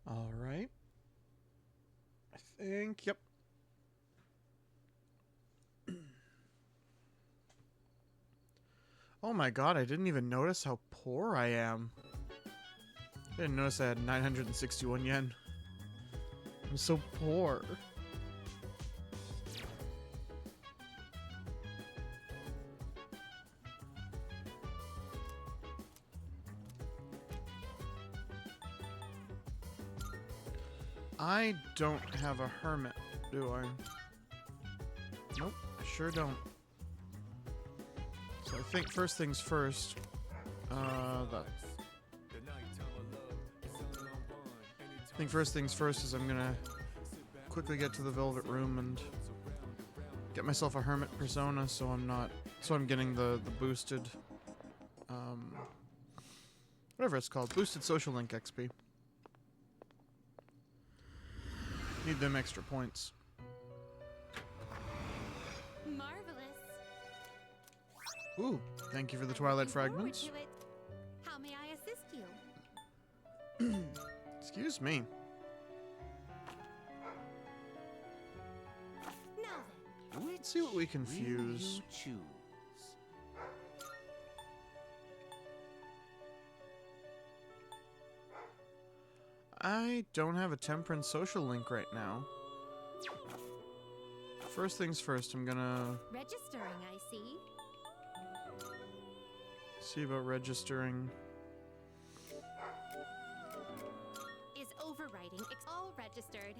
All right. I think, yep. Oh my god, I didn't even notice how poor I am. I didn't notice I had 961 yen. I'm so poor. I don't have a hermit, do I? Nope, I sure don't. So I think first things first, I think first things first is I'm gonna quickly get to the Velvet Room and get myself a hermit persona so I'm getting the boosted, whatever it's called, boosted social link XP. Need them extra points. Marvelous. Ooh, thank you for the Twilight Fragments. How may I assist you? Excuse me. Now then. Let's see what we can fuse. Choose. I don't have a Temperance social link right now. First things first, I'm gonna Registering, I see. see about registering. Is overriding all registered.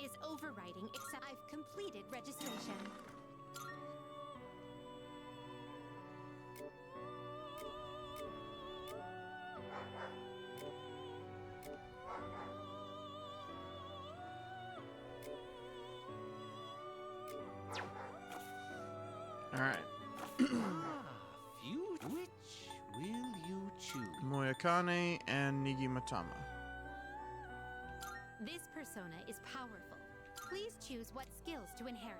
Is overriding except I've completed registration. Alright. Which will you choose? Moyakane and Nigimatama. This persona is powerful. Please choose what skills to inherit.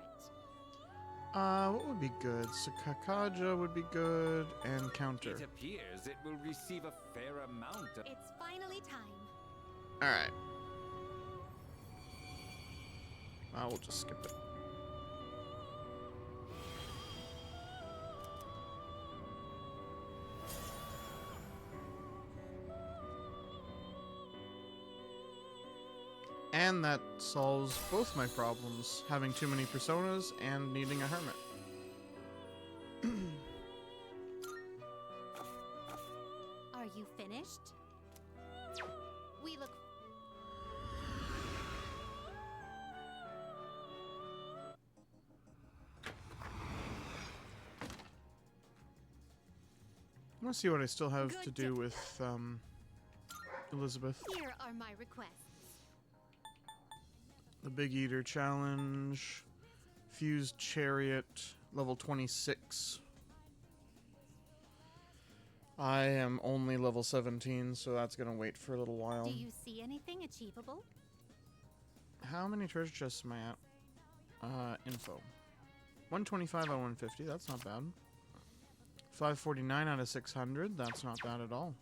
What would be good? Sakakaja would be good, and counter. It appears it will receive a fair amount of... It's finally time. Alright. We'll just skip it. And that solves both my problems, having too many personas and needing a hermit. Are you finished? We look... I want to see what I still have Good to do with, Elizabeth. Here are my requests. The Big Eater Challenge. Fused Chariot. Level 26. I am only level 17, so that's gonna wait for a little while. Do you see anything achievable? How many treasure chests am I at? Info. 125 out of 150, that's not bad. 549 out of 600, that's not bad at all.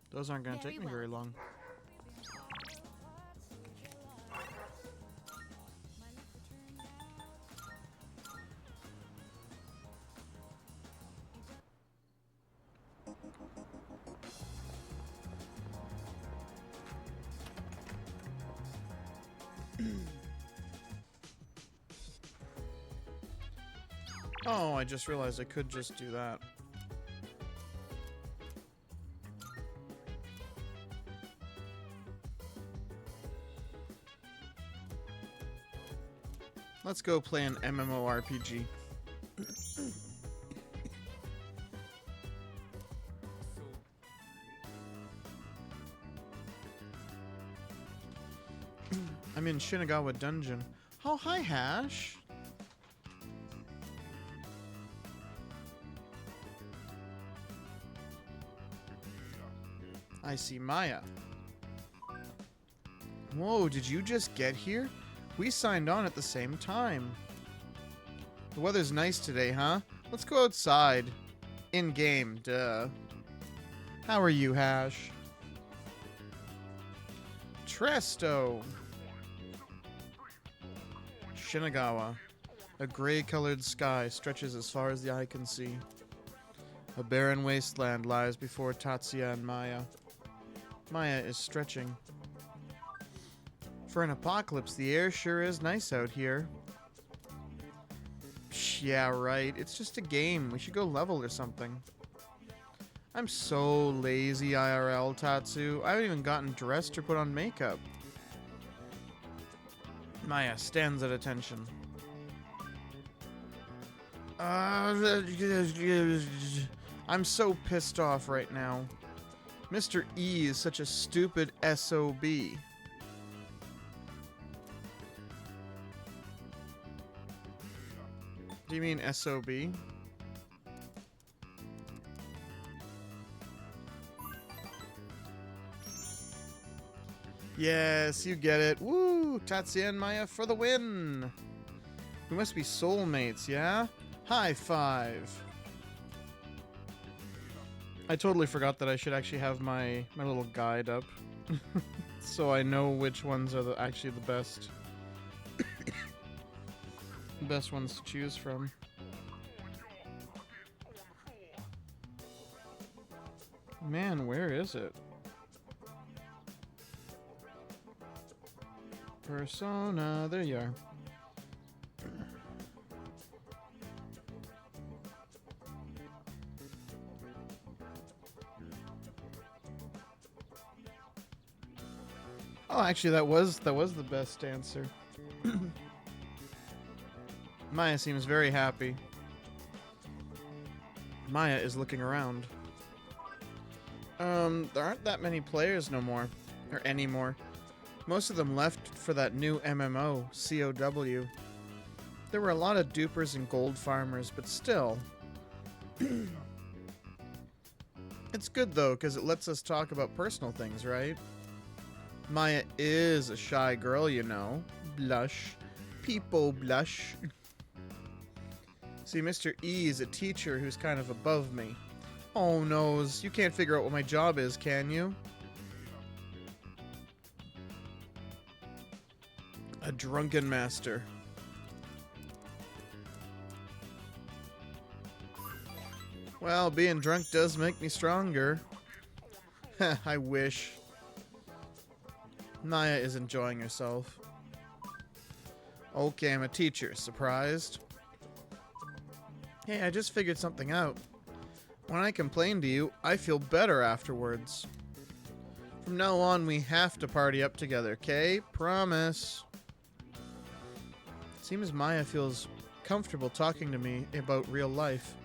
Those aren't gonna Very take me well. very long. Oh, I just realized I could just do that. Let's go play an MMORPG. I'm in Shinagawa Dungeon. Oh, hi, Hash. I see Maya. Whoa, did you just get here? We signed on at the same time. The weather's nice today, huh? Let's go outside. In-game, duh. How are you, Hash? Tresto. Shinagawa. A gray-colored sky stretches as far as the eye can see. A barren wasteland lies before Tatsuya and Maya. Maya is stretching. For an apocalypse, the air sure is nice out here. Psh, yeah, right. It's just a game. We should go level or something. I'm so lazy, IRL, Tatsu. I haven't even gotten dressed or put on makeup. Maya stands at attention. I'm so pissed off right now. Mr. E is such a stupid SOB. Do you mean SOB? Yes, you get it. Woo! Tatsuya and Maya for the win! We must be soulmates, yeah? High five! I totally forgot that I should actually have my little guide up. So I know which ones are actually the best. The best ones to choose from. Man, where is it? Persona, there you are. Oh, actually, that was the best answer. Maya seems very happy. Maya is looking around. There aren't that many players no more, or anymore. Most of them left for that new MMO, COW. There were a lot of dupers and gold farmers, but still. It's good though, because it lets us talk about personal things, right? Maya is a shy girl, you know. Blush. People blush. See, Mr. E is a teacher who's kind of above me. Oh noes, you can't figure out what my job is, can you? A drunken master. Well, being drunk does make me stronger. I wish. Maya is enjoying herself. Okay, I'm a teacher. Surprised? Hey, I just figured something out. When I complain to you, I feel better afterwards. From now on, we have to party up together, okay? Promise. Seems Maya feels comfortable talking to me about real life.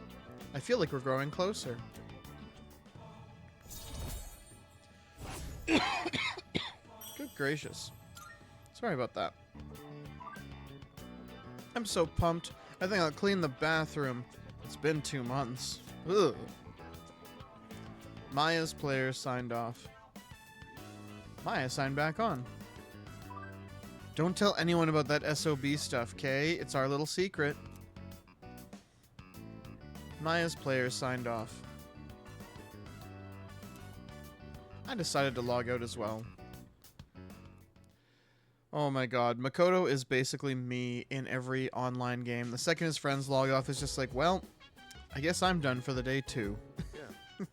I feel like we're growing closer. Good gracious. Sorry about that. I'm so pumped. I think I'll clean the bathroom. It's been 2 months. Ugh. Maya's player signed off. Maya signed back on. Don't tell anyone about that SOB stuff, Kay. It's our little secret. Maya's player signed off. I decided to log out as well. Oh my god, Makoto is basically me in every online game. The second his friends log off, it's just like, well, I guess I'm done for the day too. Yeah.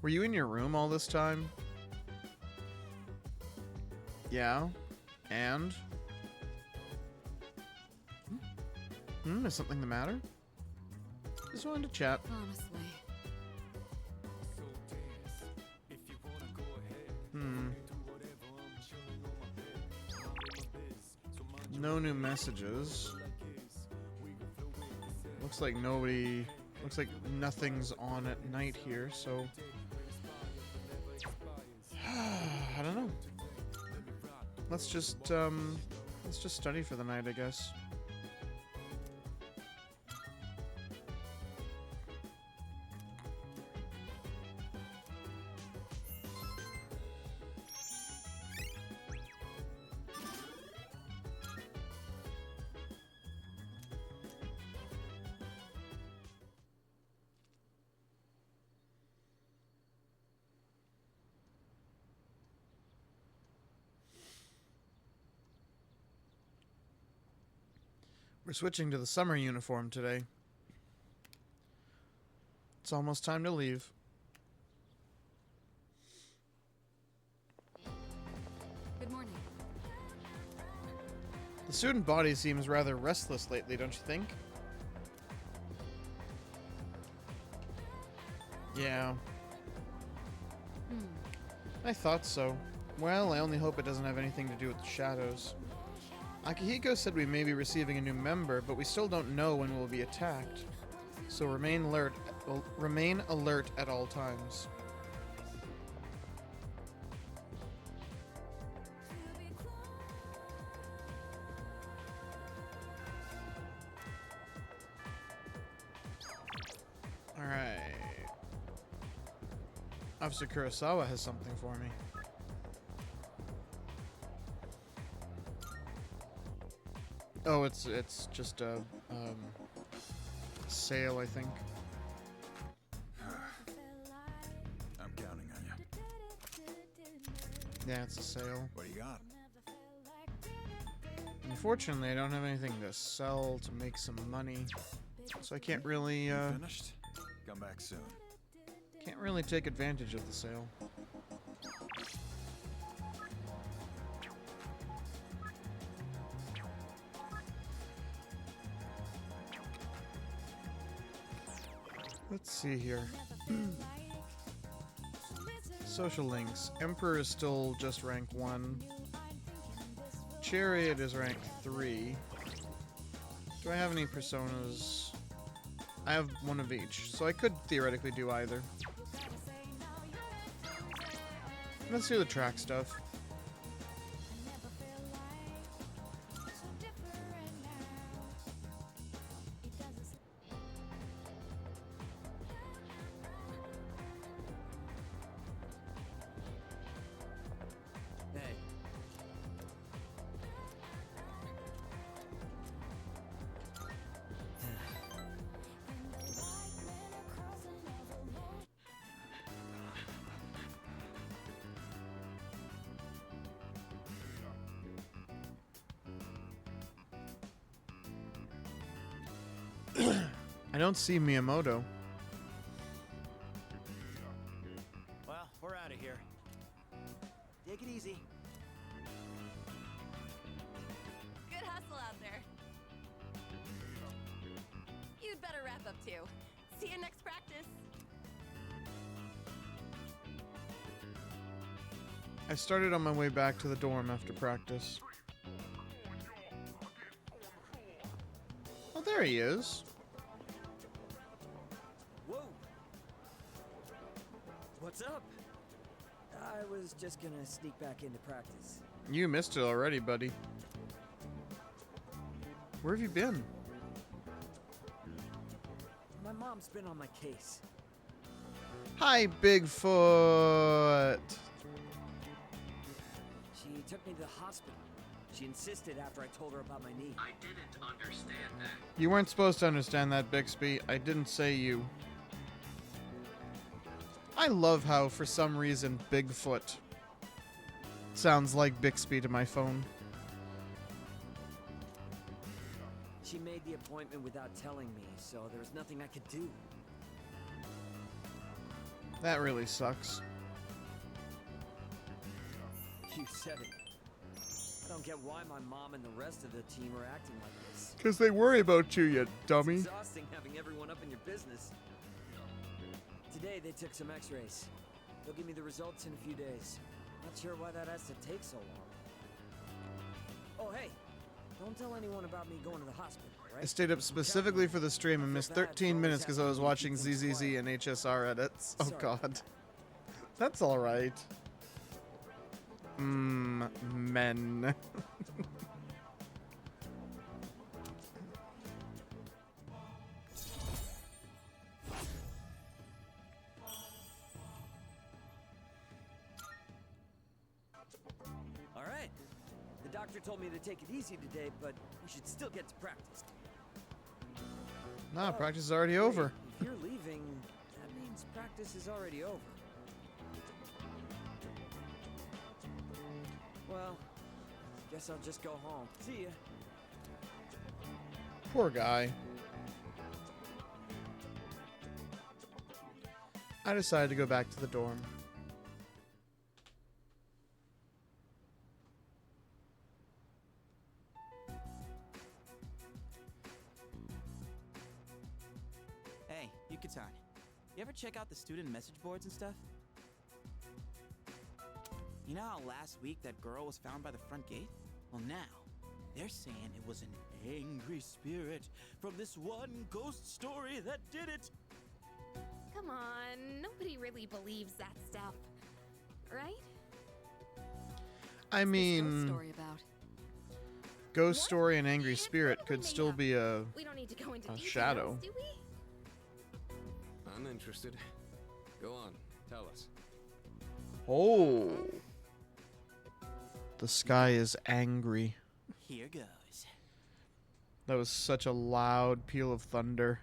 Were you in your room all this time? Yeah. And? Is something the matter? Just wanted to chat. Honestly. No new messages. Looks like nobody... Looks like nothing's on at night here, so... I don't know. Let's just study for the night, I guess. We're switching to the summer uniform today. It's almost time to leave. Good morning. The student body seems rather restless lately, don't you think? Yeah. I thought so. Well, I only hope it doesn't have anything to do with the shadows. Akihiko said we may be receiving a new member, but we still don't know when we'll be attacked. So remain alert at all times. Alright. Officer Kurosawa has something for me. Oh, it's just a sale, I think. I'm counting on you. Yeah, it's a sale. What do you got? Unfortunately, I don't have anything to sell to make some money, so I can't really Finished? Come back soon. take advantage of the sale. Let's see here. Social links. Emperor is still just rank 1. Chariot is rank 3. Do I have any personas? I have one of each, so I could theoretically do either. Let's do the track stuff. Hey. I don't see Miyamoto. Well, we're out of here. Take it easy. Good hustle out there. You'd better wrap up too. See you next practice. I started on my way back to the dorm after practice. Oh, there he is. Whoa. What's up? I was just gonna sneak back into practice. You missed it already, buddy. Where have you been? My mom's been on my case. Hi, Bigfoot! She took me to the hospital. She insisted after I told her about my knee. I didn't understand that. You weren't supposed to understand that, Bixby. I didn't say you. I love how, for some reason, Bigfoot sounds like Bixby to my phone. She made the appointment without telling me, so there was nothing I could do. That really sucks. You said it. I don't get why my mom and the rest of the team are acting like this. Because they worry about you, you dummy. It's exhausting having everyone up in your business. Today they took some x-rays. They'll give me the results in a few days. Not sure why that has to take so long. Oh, hey. Don't tell anyone about me going to the hospital, right? I stayed up specifically for the stream and missed 13 minutes because I was watching ZZZ and HSR edits. Oh, God. That's alright. Men. All right. The doctor told me to take it easy today, but we should still get to practice. Nah, practice is already over. If you're leaving, that means practice is already over. Well, guess I'll just go home. See ya. Poor guy. I decided to go back to the dorm. Hey, Yucatan. You ever check out the student message boards and stuff? You know how last week that girl was found by the front gate? Well, now, they're saying it was an angry spirit from this one ghost story that did it. Come on, nobody really believes that stuff, right? I mean, Story about. ghost What? story and angry It's spirit probably could made still up. be a We don't need to go into A details, shadow. do we? I'm interested. Go on, tell us. Oh. The sky is angry. Here goes. That was such a loud peal of thunder.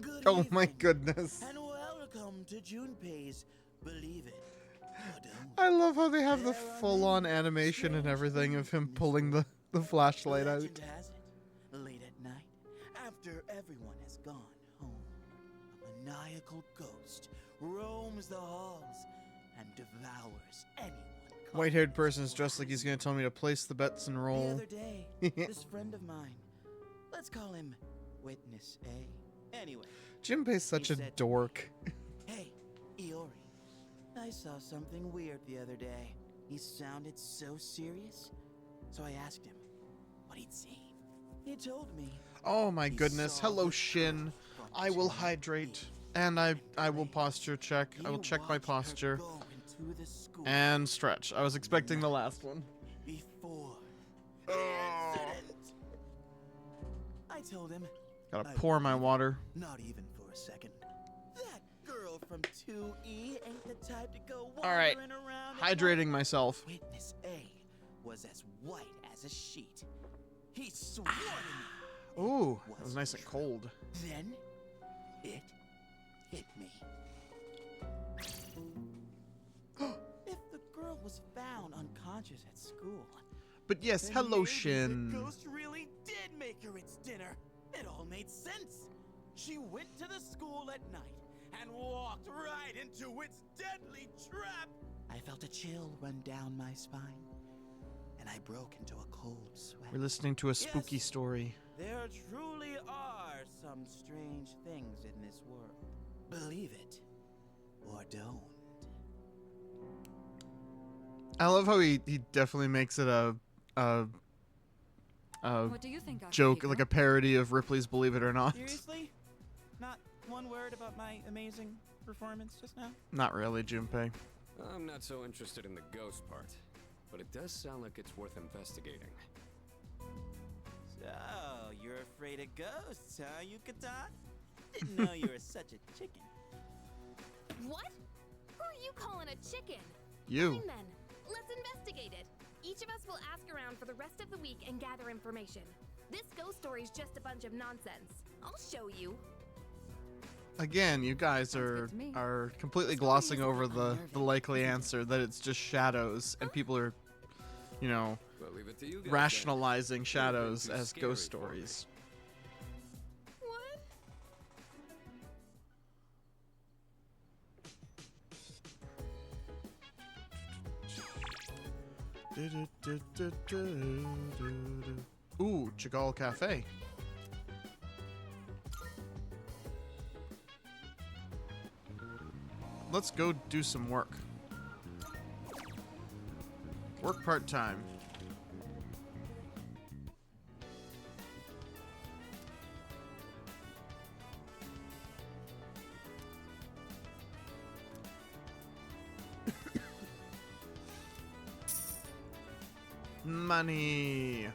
Good Oh my evening, goodness. and welcome to Junpei's Believe It or Don't. I love how they have the There are full-on many animation and strange everything of things him in this pulling the flashlight out. Legend has it, late at night, after everyone has gone home, a maniacal ghost roams the halls and devours anyone. caught White-haired in person's his dressed like he's lies. gonna tell me to place the bets and The roll. other day, this friend of mine, let's call him Witness A. Anyway, Jinpei's such He a said- dork. hey, Iori, I saw something weird the other day. He sounded so serious, so I asked him what he'd seen. He told me. Oh my he goodness. saw Hello, the Shin. girl from I will 2E. hydrate. And I will posture check. I will He check my watched her posture. go into the school And stretch. I was expecting the last one. before the incident. I told him, Gotta I pour my believe it. water. Not even for a second. That girl from 2E ain't the type to go All right. wandering around. at Hydrating night. myself. Witness A was as white as a sheet. He swore to me. Ooh, that was nice and cold. Then it hit me. If the girl was found unconscious at school, But yes, then hello, maybe Shin. The ghost really did make her its dinner. It all made sense. She went to the school at night and walked right into its deadly trap. I felt a chill run down my spine, and I broke into a cold sweat. We're listening to a spooky Yes. story. There truly are some strange things in this world. Believe it or don't. I love how he definitely makes it a What do you think? joke, like a parody of Ripley's Believe It or Not. Seriously? Not one word about my amazing performance just now? Not really, Junpei. I'm not so interested in the ghost part, but it does sound like it's worth investigating. So, you're afraid of ghosts, huh, Yucatan? Didn't know you were such a chicken. What? Who are you calling a chicken? You. Fine then. Let's investigate it. Each of us will ask around for the rest of the week and gather information. This ghost story's just a bunch of nonsense. I'll show you. Again, you guys Sounds are good to me. are completely This glossing story over isn't the unnerving, likely is it? answer that it's just shadows and people are, you know, Well, leave it to you guys then. rationalizing Nothing shadows too as scary ghost for me. stories. What? Ooh, Chagall Cafe. Let's go do some work. Work part-time. Money.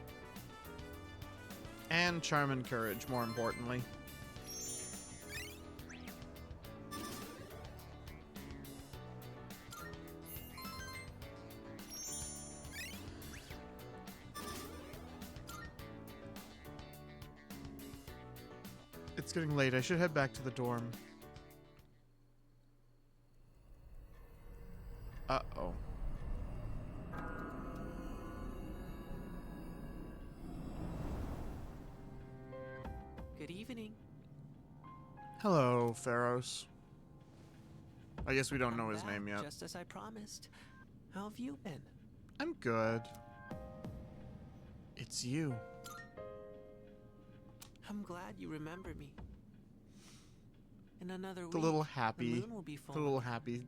And charm and courage, more importantly. It's getting late. I should head back to the dorm. Uh-oh. Good evening. Hello, Pharos. I guess we don't know his Back, name yet. Just as I promised. How have you been? I'm good. It's you. I'm glad you remember me. In another The week, little the happy, moon will be full. the little happy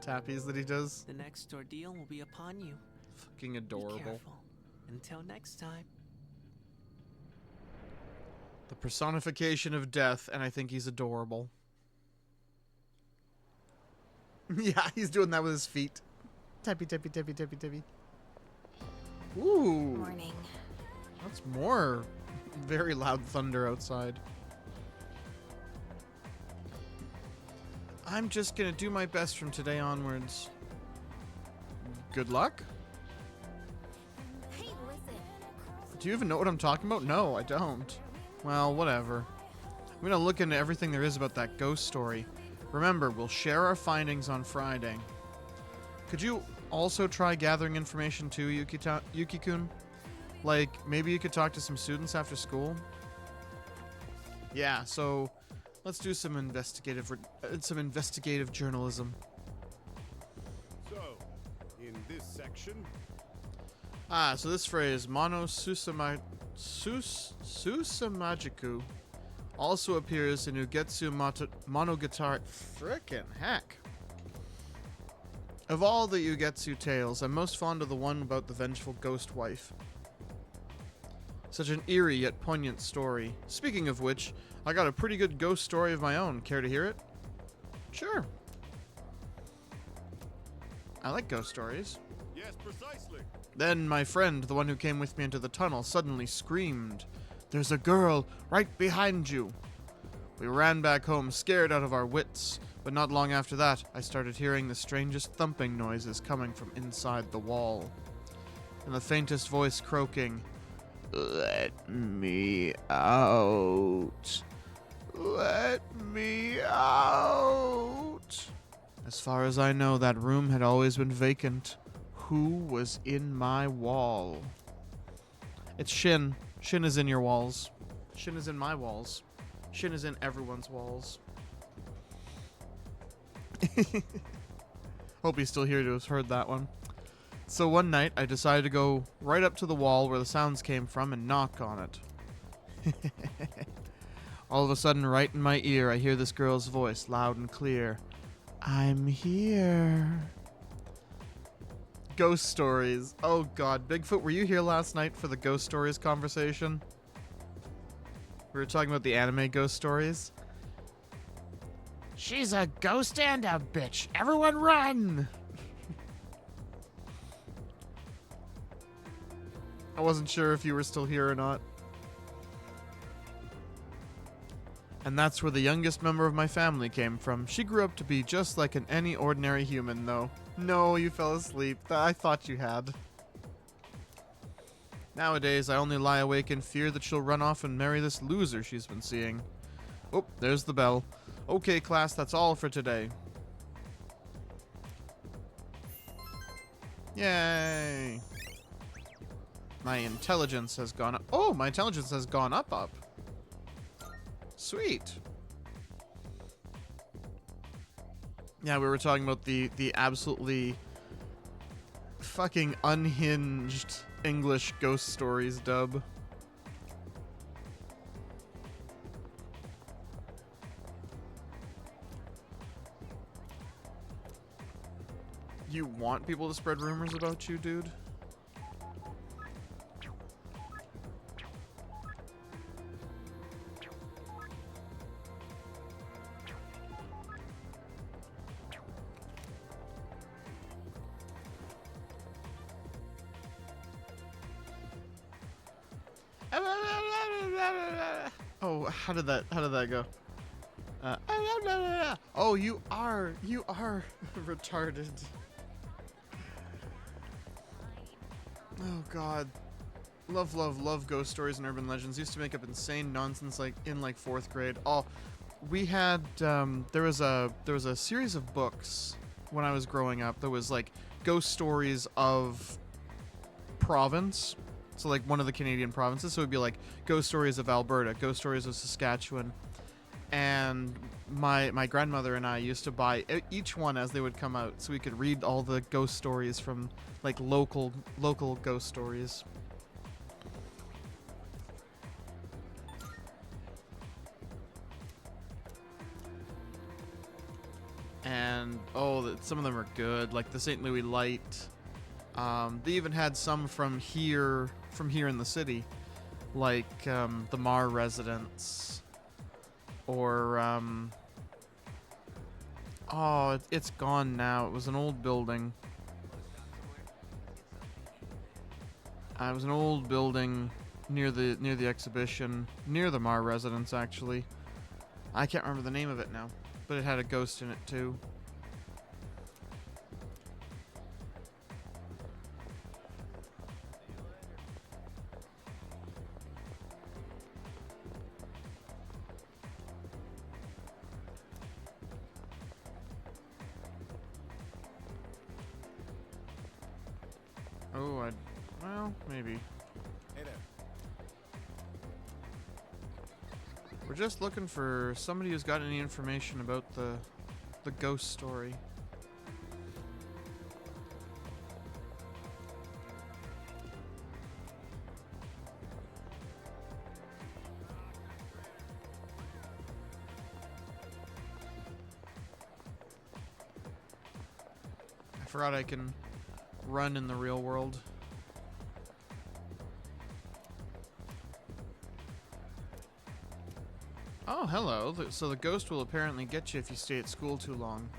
tappies that he does. The next ordeal will be upon you. Fucking Be adorable. careful. Until next time. The personification of death, and I think he's adorable. Yeah, he's doing that with his feet. Tappy, tappy, tappy, tappy, tappy. Ooh. Morning. That's more very loud thunder outside. I'm just gonna do my best from today onwards. Good luck? Hey, listen. Do you even know what I'm talking about? No, I don't. Well, whatever. I'm gonna look into everything there is about that ghost story. Remember, we'll share our findings on Friday. Could you also try gathering information too, Yuki-kun? Like, maybe you could talk to some students after school? Yeah, so let's do some investigative journalism. So, in this section, So this phrase, Susamajiku, also appears in Ugetsu Monogatari. Frickin' heck. Of all the Ugetsu tales, I'm most fond of the one about the vengeful ghost wife. Such an eerie yet poignant story. Speaking of which, I got a pretty good ghost story of my own. Care to hear it? Sure. I like ghost stories. yes, precisely. Then my friend, the one who came with me into the tunnel, suddenly screamed, "There's a girl right behind you!" We ran back home, scared out of our wits, but not long after that, I started hearing the strangest thumping noises coming from inside the wall. And the faintest voice croaking, "Let me out. Let me out." As far as I know, that room had always been vacant. Who was in my wall? It's Shin. Shin is in your walls. Shin is in my walls. Shin is in everyone's walls. Hope he's still here to have heard that one. So one night, I decided to go right up to the wall where the sounds came from and knock on it. All of a sudden, right in my ear, I hear this girl's voice, loud and clear. "I'm here." Ghost stories. Oh god, Bigfoot, were you here last night for the ghost stories conversation? We were talking about the anime ghost stories. She's a ghost and a bitch. Everyone run! I wasn't sure if you were still here or not. And that's where the youngest member of my family came from. She grew up to be just like any ordinary human, though. No, you fell asleep. I thought you had. Nowadays, I only lie awake in fear that she'll run off and marry this loser she's been seeing. Oh, there's the bell. Okay, class, that's all for today. Yay! My intelligence has gone up. Oh, my intelligence has gone up. Sweet. Yeah, we were talking about the absolutely fucking unhinged English ghost stories dub. You want people to spread rumors about you, dude? Oh, how did that go? Oh, you are retarded. Oh god. Love ghost stories and urban legends. Used to make up insane nonsense like in like 4th grade. Oh, we had there was a series of books when I was growing up. There was like ghost stories of province. So like one of the Canadian provinces. So it'd be like Ghost Stories of Alberta, Ghost Stories of Saskatchewan. And my grandmother and I used to buy each one as they would come out, so we could read all the ghost stories from like local ghost stories. And some of them are good, like the St. Louis Light. They even had some from here in the city, like the Mar Residence, or it's gone now. It was an old building. It was an old building near the exhibition, near the Mar Residence actually. I can't remember the name of it now, but it had a ghost in it too. Oh, well, maybe. Hey there. We're just looking for somebody who's got any information about the ghost story. I forgot I can run in the real world. Oh, hello. So the ghost will apparently get you if you stay at school too long.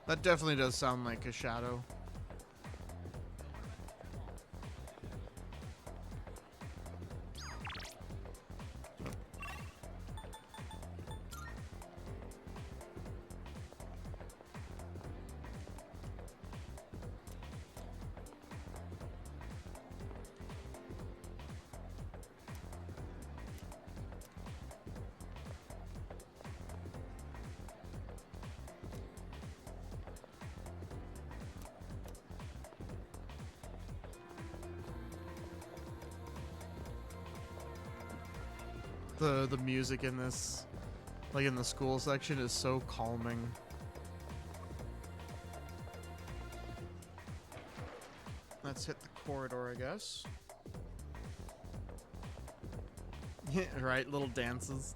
That definitely does sound like a shadow. The music in this, like in the school section, is so calming. Let's hit the corridor, I guess. Yeah, right, little dances.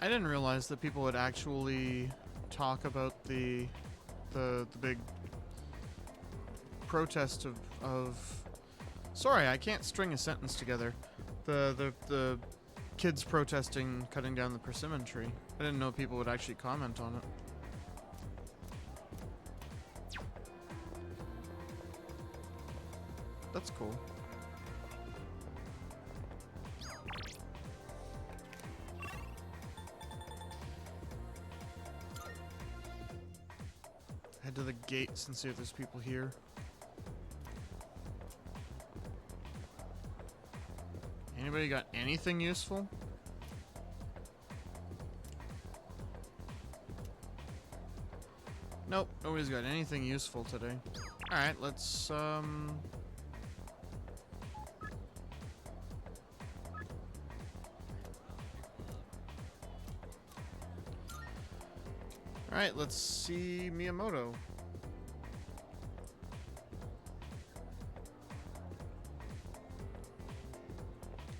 I didn't realize that people would actually talk about the big protest of sorry, I can't string a sentence together. The kids protesting cutting down the persimmon tree. I didn't know people would actually comment on it. That's cool. Head to the gates and see if there's people here. Anybody got anything useful? Nope, nobody's got anything useful today. Alright, let's Alright, let's see Miyamoto.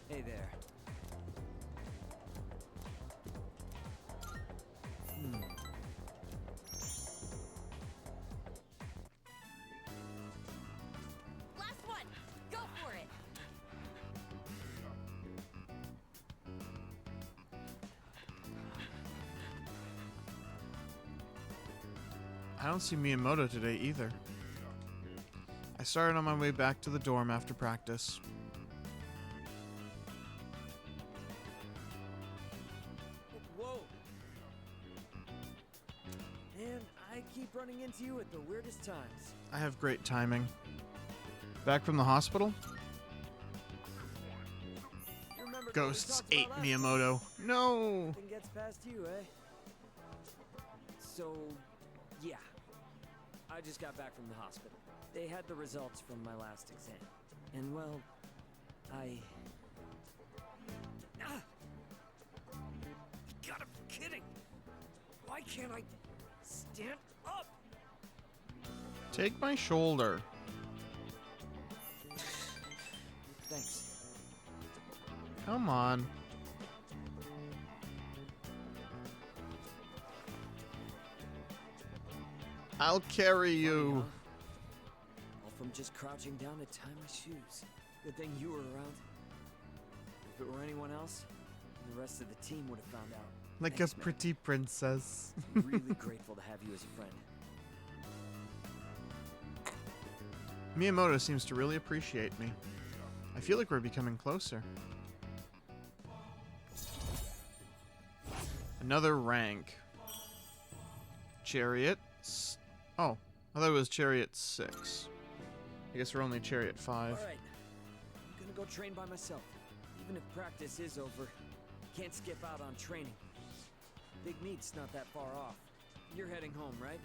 Hey there. Last one. Go for it. I don't see Miyamoto today either. I started on my way back to the dorm after practice. Whoa! And I keep running happen to you at the weirdest times. I have great timing. Back from the hospital? You remember what we Ghosts talked about ate last Miyamoto. No! Nothing gets past you, eh? So, yeah. I just got back from the hospital. They had the results from my last exam. And well, I... Ah! You gotta be kidding! Why can't I stand up? Take my shoulder. Thanks. Come on. I'll carry you. All from just crouching down to tie my shoes. Good thing you were around. If it were anyone else, the rest of the team would have found out. Like Thanks, a man. pretty princess. I'm really grateful to have you as a friend. Miyamoto seems to really appreciate me. I feel like we're becoming closer. Another rank. Chariot. Oh, I thought it was Chariot 6. I guess we're only Chariot 5. Alright, I'm gonna go train by myself. Even if practice is over, can't skip out on training. Big meet's not that far off. You're heading home, right?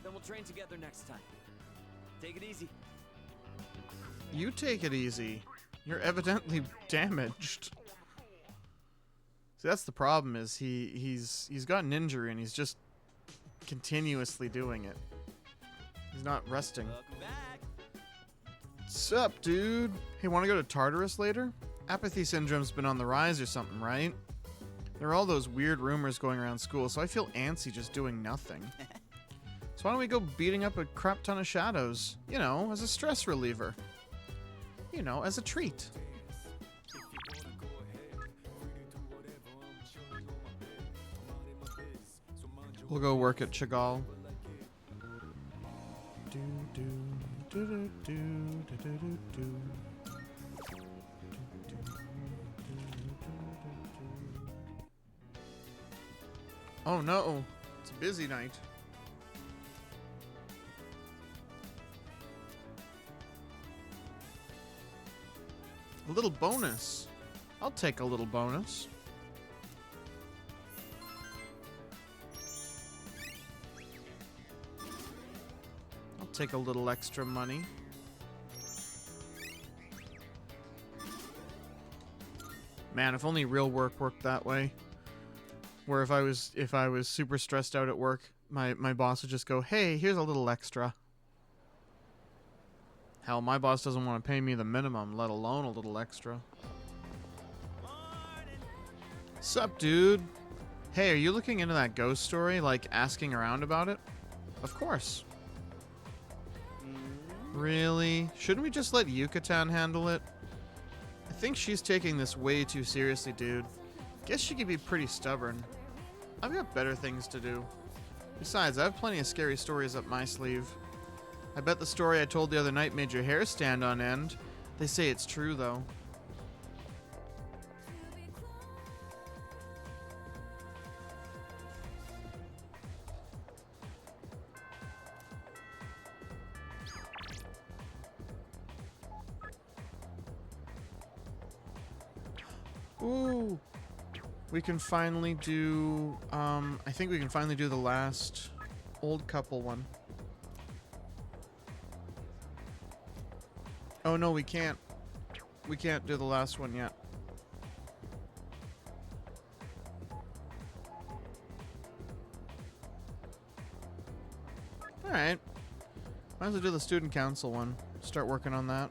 Then we'll train together next time. Take it easy. You take it easy. You're evidently damaged. See, that's the problem. Is he's got an injury and he's just continuously doing it. He's not resting. Welcome back. Sup, dude? Hey, want to go to Tartarus later? Apathy syndrome's been on the rise or something, right? There are all those weird rumors going around school, so I feel antsy just doing nothing. So why don't we go beating up a crap ton of shadows? You know, as a stress reliever. You know, as a treat. We'll go work at Chagall. Oh no, it's a busy night. A little bonus. I'll take a little bonus. I'll take a little extra money. Man, if only real work worked that way. Where if I was super stressed out at work, my boss would just go, "Hey, here's a little extra." Hell, my boss doesn't want to pay me the minimum, let alone a little extra. Sup, dude? Hey, are you looking into that ghost story? Like, asking around about it? Of course. Really? Shouldn't we just let Yucatan handle it? I think she's taking this way too seriously, dude. Guess she could be pretty stubborn. I've got better things to do. Besides, I have plenty of scary stories up my sleeve. I bet the story I told the other night made your hair stand on end. They say it's true, though. Ooh. We can finally do, I think we can finally do the last old couple one. Oh no, we can't. We can't do the last one yet. Alright. Might as well do the student council one. Start working on that.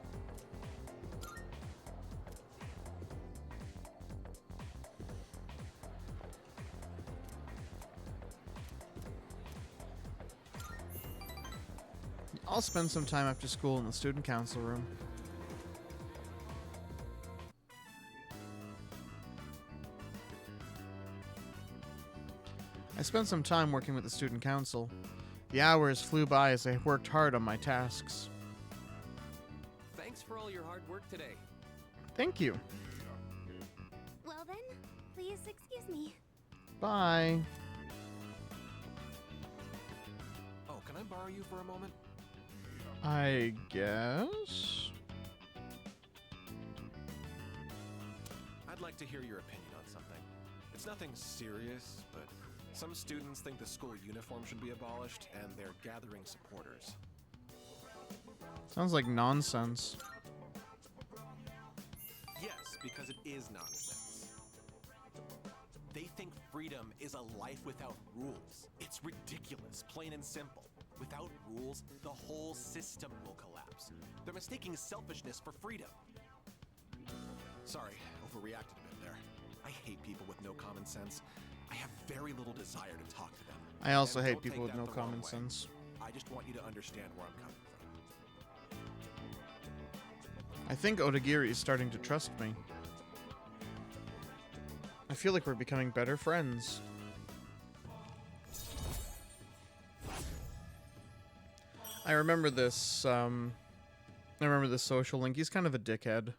I'll spend some time after school in the student council room. I spent some time working with the student council. The hours flew by as I worked hard on my tasks. Thanks for all your hard work today. Thank you. Well then, please excuse me. Bye. Oh, can borrow you for a moment? I guess. I'd like to hear your opinion on something. It's nothing serious, but some students think the school uniform should be abolished, and they're gathering supporters. Sounds like nonsense. Yes, because it is nonsense. They think freedom is a life without rules. It's ridiculous, plain and simple. Without rules, the whole system will collapse. They're mistaking selfishness for freedom. Sorry, overreacted a bit there. I hate people with no common sense. I have very little desire to talk to them. I also And hate don't people take with no that the wrong common way. sense. I just want you to understand where I'm coming from. I think Odagiri is starting to trust me. I feel like we're becoming better friends. I remember this, social link. He's kind of a dickhead.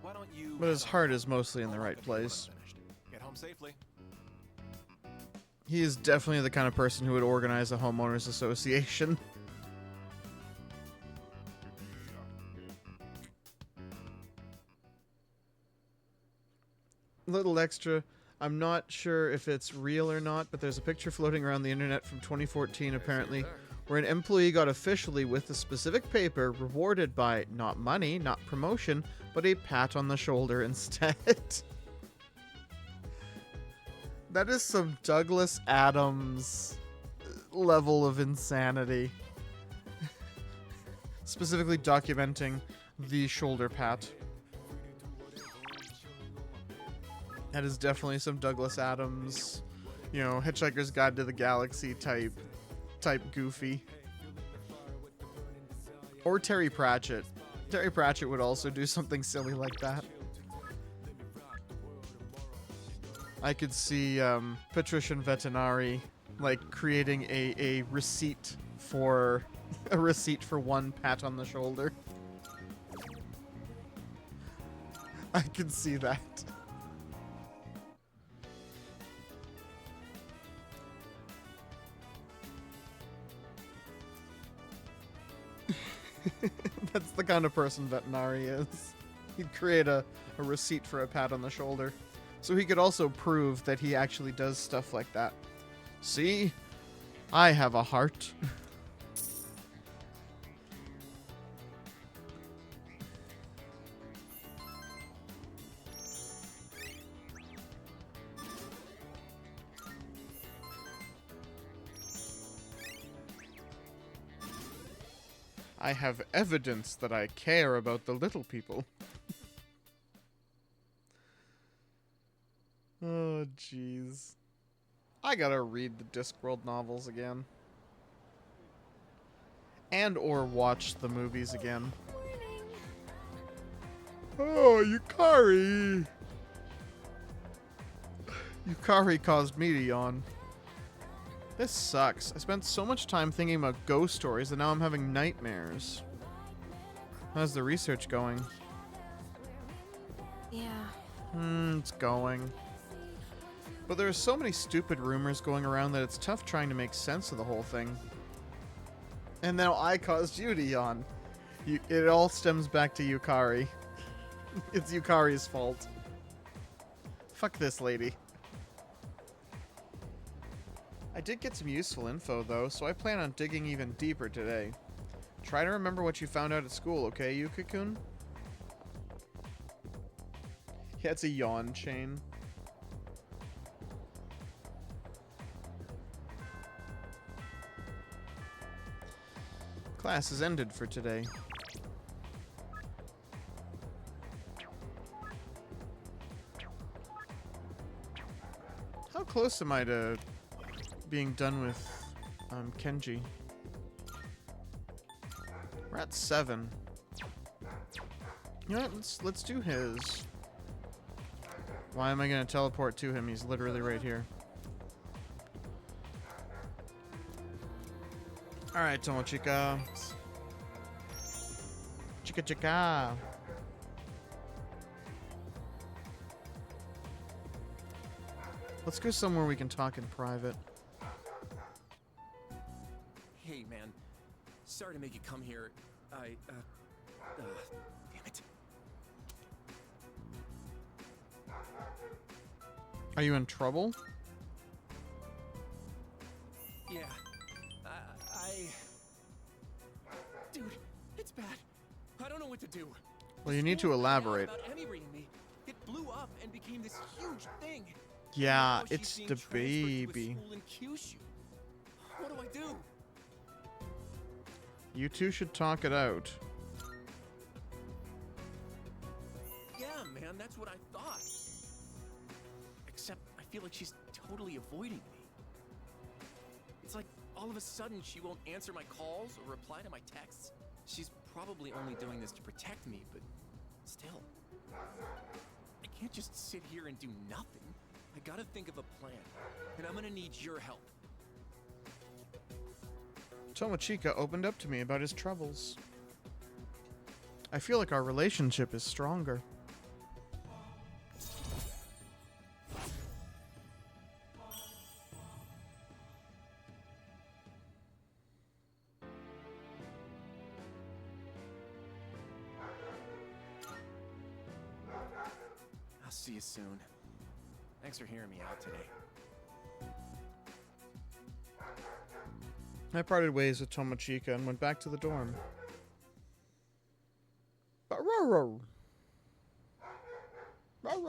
Why don't you But his heart is mostly in the right place. get home safely? He is definitely the kind of person who would organize a homeowners association. Little extra. I'm not sure if it's real or not, but there's a picture floating around the internet from 2014 apparently, where an employee got officially with a specific paper rewarded by not money, not promotion, but a pat on the shoulder instead. That is some Douglas Adams level of insanity. Specifically documenting the shoulder pat. That is definitely some Douglas Adams, you know, Hitchhiker's Guide to the Galaxy type goofy. Or Terry Pratchett. Terry Pratchett would also do something silly like that. I could see Patrician Vetinari like creating a receipt for one pat on the shoulder. I could see that. That's the kind of person Vetinari is. He'd create a receipt for a pat on the shoulder. So he could also prove that he actually does stuff like that. See? I have a heart. I have evidence that I care about the little people. Oh, jeez. I gotta read the Discworld novels again. And or watch the movies again. Oh, Yukari! Yukari caused me to yawn. This sucks. I spent so much time thinking about ghost stories and now I'm having nightmares. How's the research going? Yeah. It's going. But there are so many stupid rumors going around that it's tough trying to make sense of the whole thing. And now I caused you to yawn. It all stems back to Yukari. It's Yukari's fault. Fuck this lady. I did get some useful info, though, so I plan on digging even deeper today. Try to remember what you found out at school, okay, Yuka-kun? Yeah, it's a yawn chain. Class is ended for today. How close am I to being done with Kenji? We're at 7. You know what? Let's do his. Why am I gonna teleport to him? He's literally right here. Alright, Tomochika. Chika chika. Let's go somewhere we can talk in private. Hey, man. Sorry to make you come here. Damn it. Are you in trouble? Yeah. Dude, it's bad. I don't know what to do. Well, you need to elaborate. About Emmy and me. It blew up and became this huge thing. Yeah, Now she's it's being the transferred to a baby. school in Kyushu. What do I do? You two should talk it out. Yeah, man, that's what I thought. Except I feel like she's totally avoiding me. It's like all of a sudden she won't answer my calls or reply to my texts. She's probably only doing this to protect me, but still. I can't just sit here and do nothing. I gotta think of a plan, and I'm gonna need your help. Tomochika opened up to me about his troubles. I feel like our relationship is stronger. I'll see you soon. Thanks for hearing me out today. I parted ways with Tomochika and went back to the dorm. Welcome back.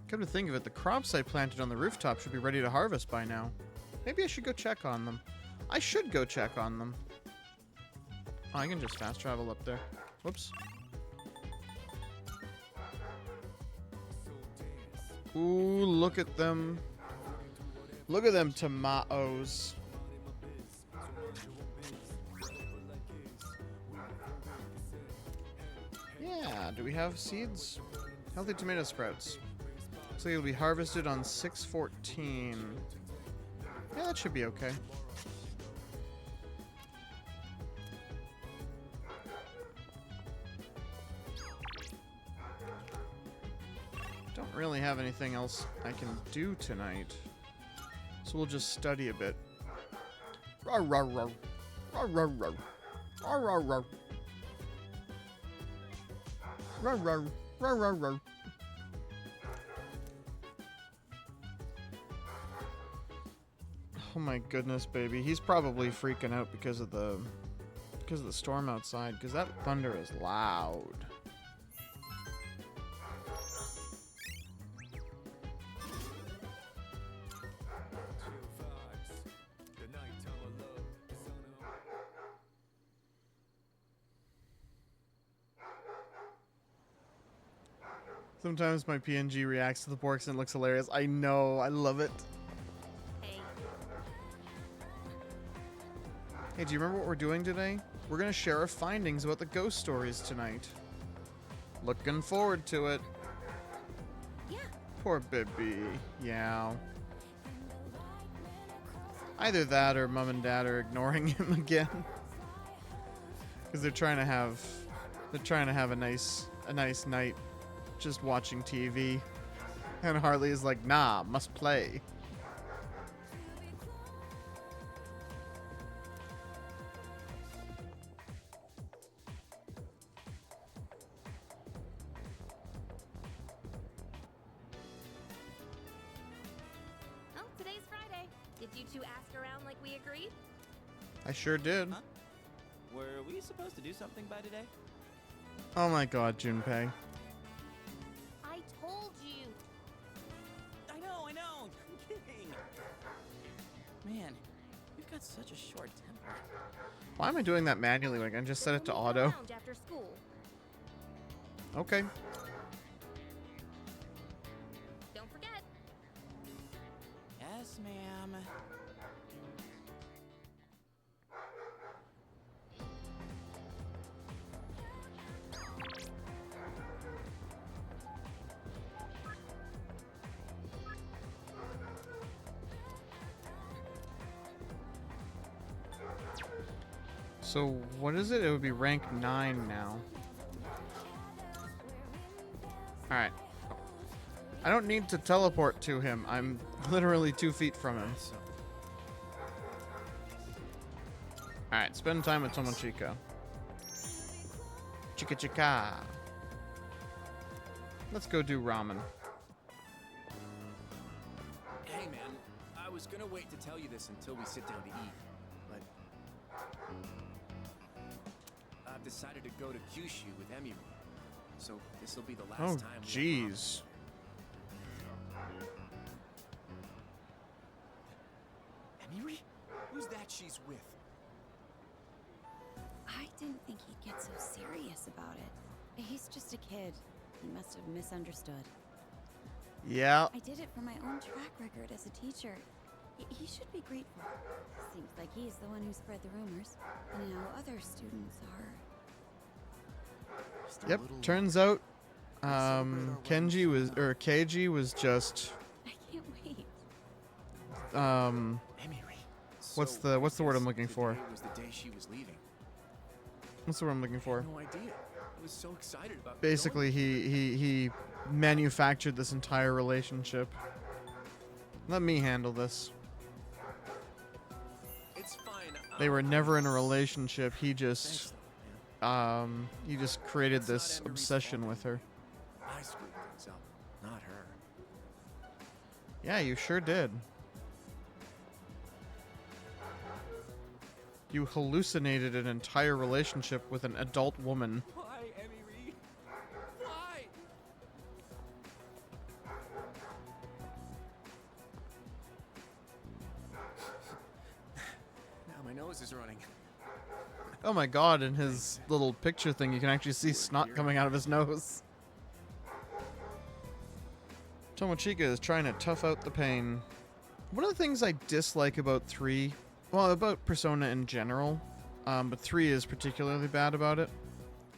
Come to think of it, the crops I planted on the rooftop should be ready to harvest by now. Maybe I should go check on them. I should go check on them. Oh, I can just fast travel up there. Whoops. Ooh, look at them. Look at them tomatoes. Yeah, do we have seeds? Healthy tomato sprouts. Looks like it'll be harvested on 6/14. Yeah, that should be okay. Don't really have anything else I can do tonight. So we'll just study a bit. Rawr, rawr, rawr. Rawr, rawr, rawr. Rawr, rawr, rawr. Rawr, rawr. Rawr, rawr, rawr. Oh my goodness, baby. He's probably freaking out because of the storm outside, because that thunder is loud. Sometimes my PNG reacts to the porks and it looks hilarious. I know, I love it. Hey, do you remember what we're doing today? We're gonna share our findings about the ghost stories tonight. Looking forward to it. Yeah. Poor baby. Yeah. Either that or mom and dad are ignoring him again. Because they're trying to have a nice night just watching TV. And Harley is like, nah, must play. Oh, today's Friday. Did you two ask around like we agreed? I sure did. Huh? Were we supposed to do something by today? Oh my god, Junpei. I told you. I know. I'm kidding. Man, you've got such a short temper. Why am I doing that manually when I can just set it to We'll meet auto? around after school. Okay. Don't forget. Yes, ma'am. So what is it? It would be rank 9 now. Alright. I don't need to teleport to him. I'm literally 2 feet from him. Alright, spend time with Tomochika. Chika chika. Let's go do ramen. Hey, man. I was gonna wait to tell you this until we sit down to eat, but I've decided to go to Kyushu with Emi. So this will be the last Oh, time. jeez. Emiri? Who's that she's with? I didn't think he'd get so serious about it. He's just a kid. He must have misunderstood. Yeah. I did it for my own track record as a teacher. He should be grateful. Seems like he's the one who spread the rumors. And now other students are... Yep. Turns out, Kenji was, or Keiji was just, I can't wait. what's the word I'm looking for? Was the day she was leaving. What's the word I'm looking for? No idea. I was so excited about Basically, he manufactured this entire relationship. Let me handle this. It's fine. They were never in a relationship. He just created this obsession with her. I screwed things up, not her. Yeah, you sure did. You hallucinated an entire relationship with an adult woman. Why, Emiri? Why? Now my nose is running. Oh my god, in his little picture thing, you can actually see snot coming out of his nose. Tomochika is trying to tough out the pain. One of the things I dislike about 3, well, about Persona in general, but 3 is particularly bad about it,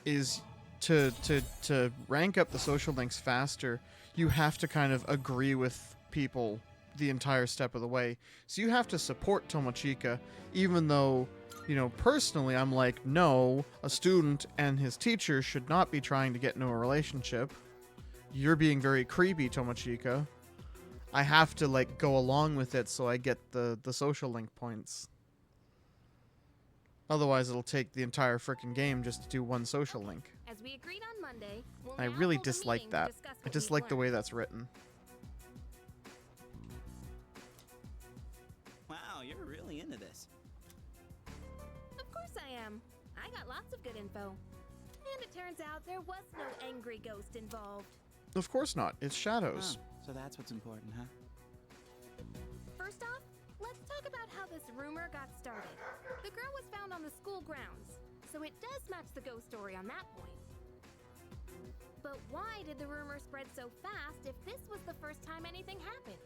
is to rank up the social links faster, you have to kind of agree with people the entire step of the way. So you have to support Tomochika, even though, you know, personally, I'm like, no, a student and his teacher should not be trying to get into a relationship. You're being very creepy, Tomochika. I have to, like, go along with it so I get the social link points. Otherwise, it'll take the entire frickin' game just to do one social link. As we agreed on Monday, we'll I now really hold a dislike meeting that. to discuss I what dislike we've the way learned. that's written. Wow, you're really into this. Of course I am. I got lots of good info. And it turns out there was no angry ghost involved. Of course not. It's shadows. Oh, so that's what's important, huh? First off, let's talk about how this rumor got started. The girl was found on the school grounds, so it does match the ghost story on that point. But why did the rumor spread so fast if this was the first time anything happened?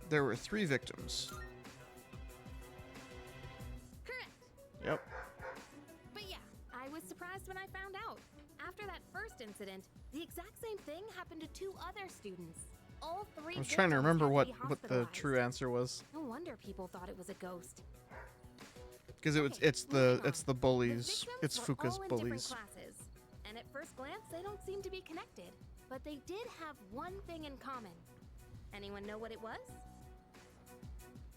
There were 3 victims. Correct. Yep. But yeah, I was surprised when I found out. After that first incident, the exact same thing happened to 2 other students. All 3 I was trying to victims remember had to what be the hospitalized. true answer was. No wonder people thought it was a ghost. Because it's the bullies. The It's victims were Fuka's all in bullies. different classes, and at first glance, they don't seem to be connected. But they did have one thing in common. Anyone know what it was?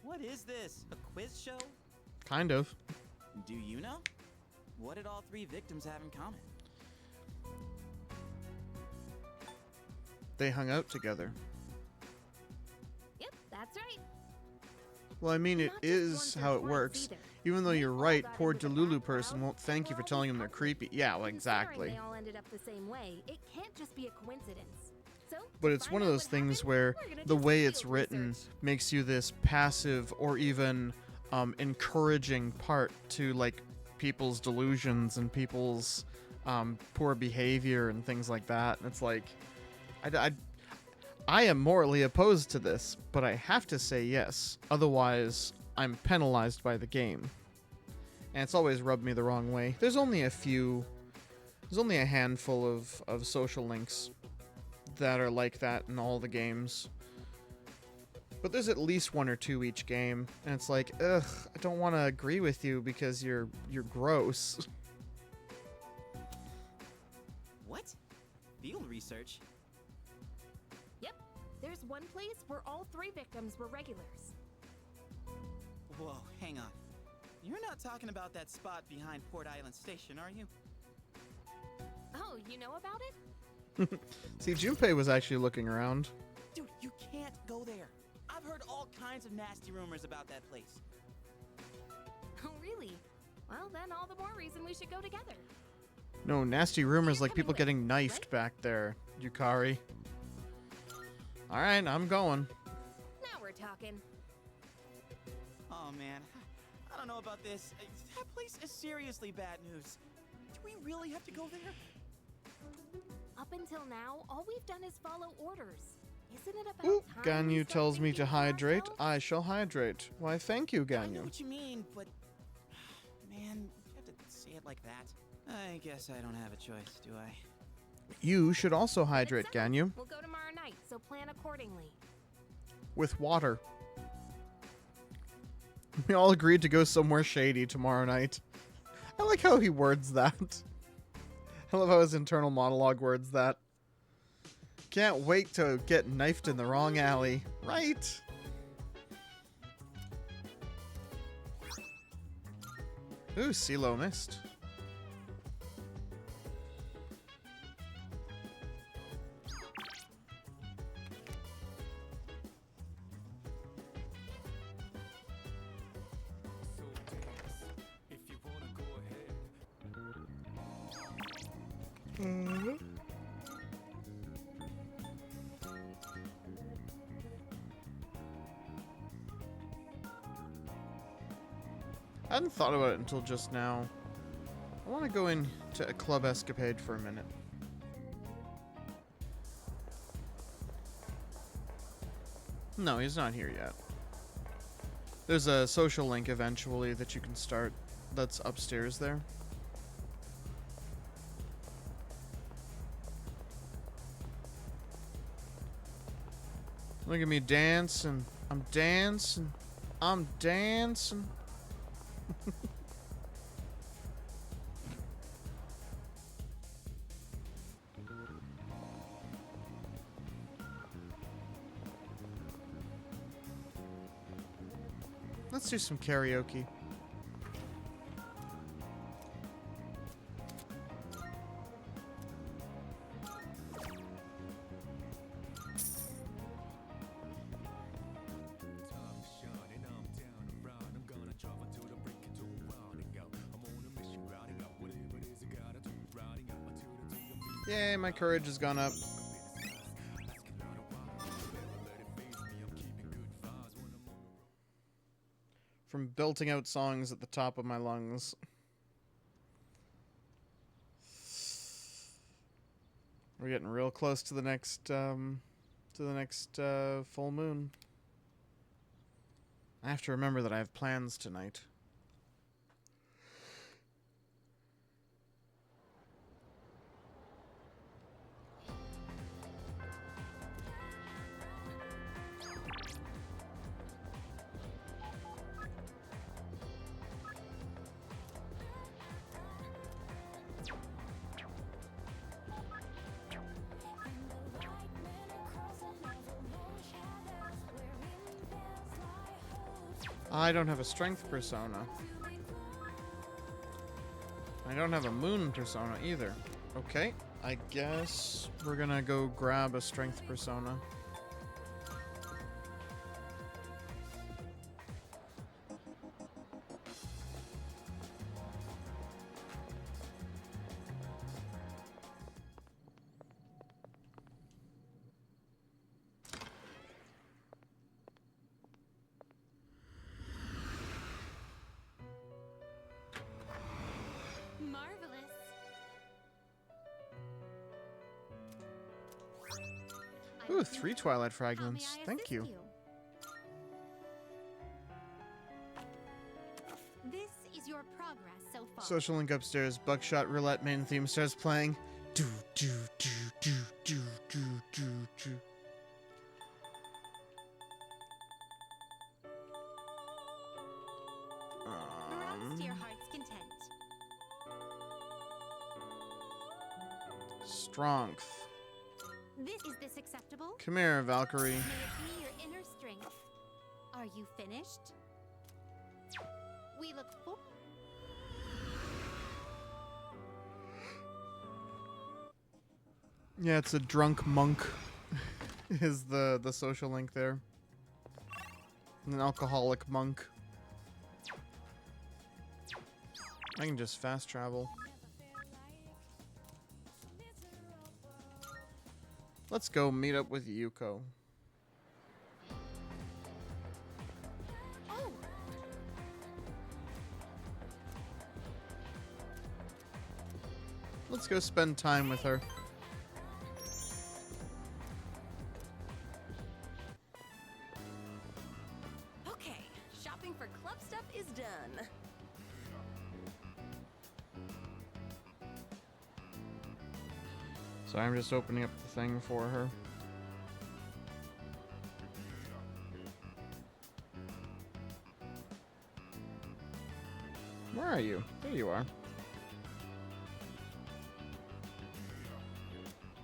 What is this? A quiz show? Kind of. Do you know? What did all 3 victims have in common? They hung out together. Yep, that's right. Well, I mean, it Not just is once or how it twice works. either. Even though They you're all right, got poor into the Delulu bad person crowd won't thank you for and telling him they're always creepy. Yeah, well, Considering exactly. they all ended up the same way, it can't just be a coincidence. So, But to it's find one of out those what things happened, where we're gonna the do some way it's field written research. makes you this passive or even encouraging part to, like, people's delusions and people's poor behavior and things like that. And it's like, I am morally opposed to this, but I have to say yes. Otherwise, I'm penalized by the game. And it's always rubbed me the wrong way. There's only a handful of social links that are like that in all the games. But there's at least 1 or 2 each game, and it's like, ugh, I don't want to agree with you because you're gross. What? Field research? Yep. There's one place where all 3 victims were regulars. Whoa, hang on. You're not talking about that spot behind Port Island Station, are you? Oh, you know about it? See, Junpei was actually looking around. Dude, you can't go there. I've heard all kinds of nasty rumors about that place. Oh, really? Well, then all the more reason we should go together. No, nasty rumors like people getting knifed back there, Yukari. Alright, I'm going. Now we're talking. Oh, man. I don't know about this. That place is seriously bad news. Do we really have to go there? Up until now, all we've done is follow orders. Isn't it about Ooh, time we Ganyu start tells me to thinking for hydrate. ourselves? I shall hydrate. Why, thank you, I know Ganyu. what you mean, but... Man, you have to say it like that. I guess I don't have a choice, do I? You should also hydrate, It's settled. Ganyu. We'll go tomorrow night, so plan accordingly. With water. We all agreed to go somewhere shady tomorrow night. I like how he words that. I love how his internal monologue words that. Can't wait to get knifed in the wrong alley. Right? Ooh, CeeLo missed. I hadn't thought about it until just now. I want to go into a club escapade for a minute. No, he's not here yet. There's a social link eventually that you can start that's upstairs there. Look at me dancing. I'm dancing. I'm dancing. Let's do some karaoke. Yay, my courage has gone up. From belting out songs at the top of my lungs. We're getting real close to the next full moon. I have to remember that I have plans tonight. I don't have a strength persona. I don't have a moon persona either. Okay, I guess we're gonna go grab a strength persona. Marvelous. Ooh, 3 Twilight Fragments. Thank you. This is your progress so far. Social link upstairs. Buckshot Roulette main theme starts playing. Do do do do do do do do. Perhaps to your heart's content. Strength. Is this acceptable? Come here, Valkyrie. May it be your inner strength. Are you finished? We look for. Yeah, it's a drunk monk. Is the social link there? An alcoholic monk. I can just fast travel. Let's go meet up with Yuko. Oh. Let's go spend time with her. Okay, shopping for club stuff is done. So I'm just opening up the thing for her. Where are you? There you are.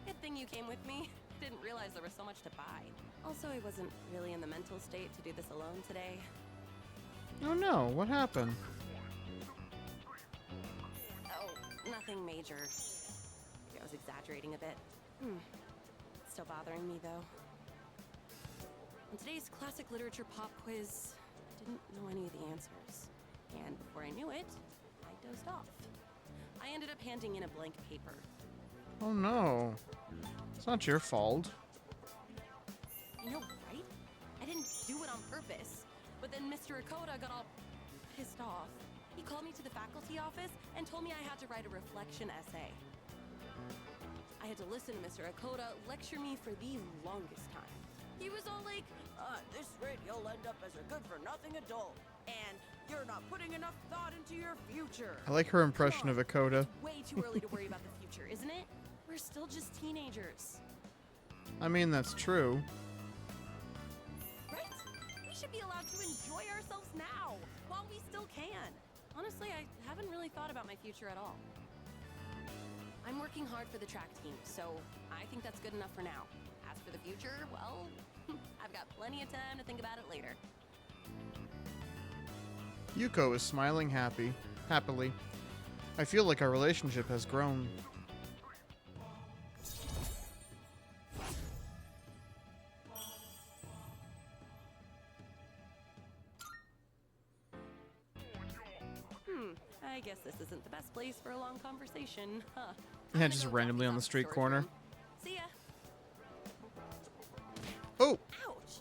Good thing you came with me. Didn't realize there was so much to buy. Also, I wasn't really in the mental state to do this alone today. Oh no, what happened? Oh, nothing major. Maybe I was exaggerating a bit. Still bothering me, though. On today's classic literature pop quiz, I didn't know any of the answers. And before I knew it, I dozed off. I ended up handing in a blank paper. Oh no. It's not your fault. You know, right? I didn't do it on purpose. But then Mr. Akoda got all pissed off. He called me to the faculty office and told me I had to write a reflection essay. I had to listen to Mr. Akoda lecture me for the longest time. He was all like, at this rate you'll end up as a good-for-nothing adult. And you're not putting enough thought into your future. I like her impression of Akoda. It's way too early to worry about the future, isn't it? We're still just teenagers. I mean, that's true. Right? We should be allowed to enjoy ourselves now, while we still can. Honestly, I haven't really thought about my future at all. I'm working hard for the track team, so I think that's good enough for now. As for the future, well, I've got plenty of time to think about it later. Yuko is smiling happily. I feel like our relationship has grown. I guess this isn't the best place for a long conversation, huh? Yeah, just randomly on the street corner. See ya. Oh! Ouch!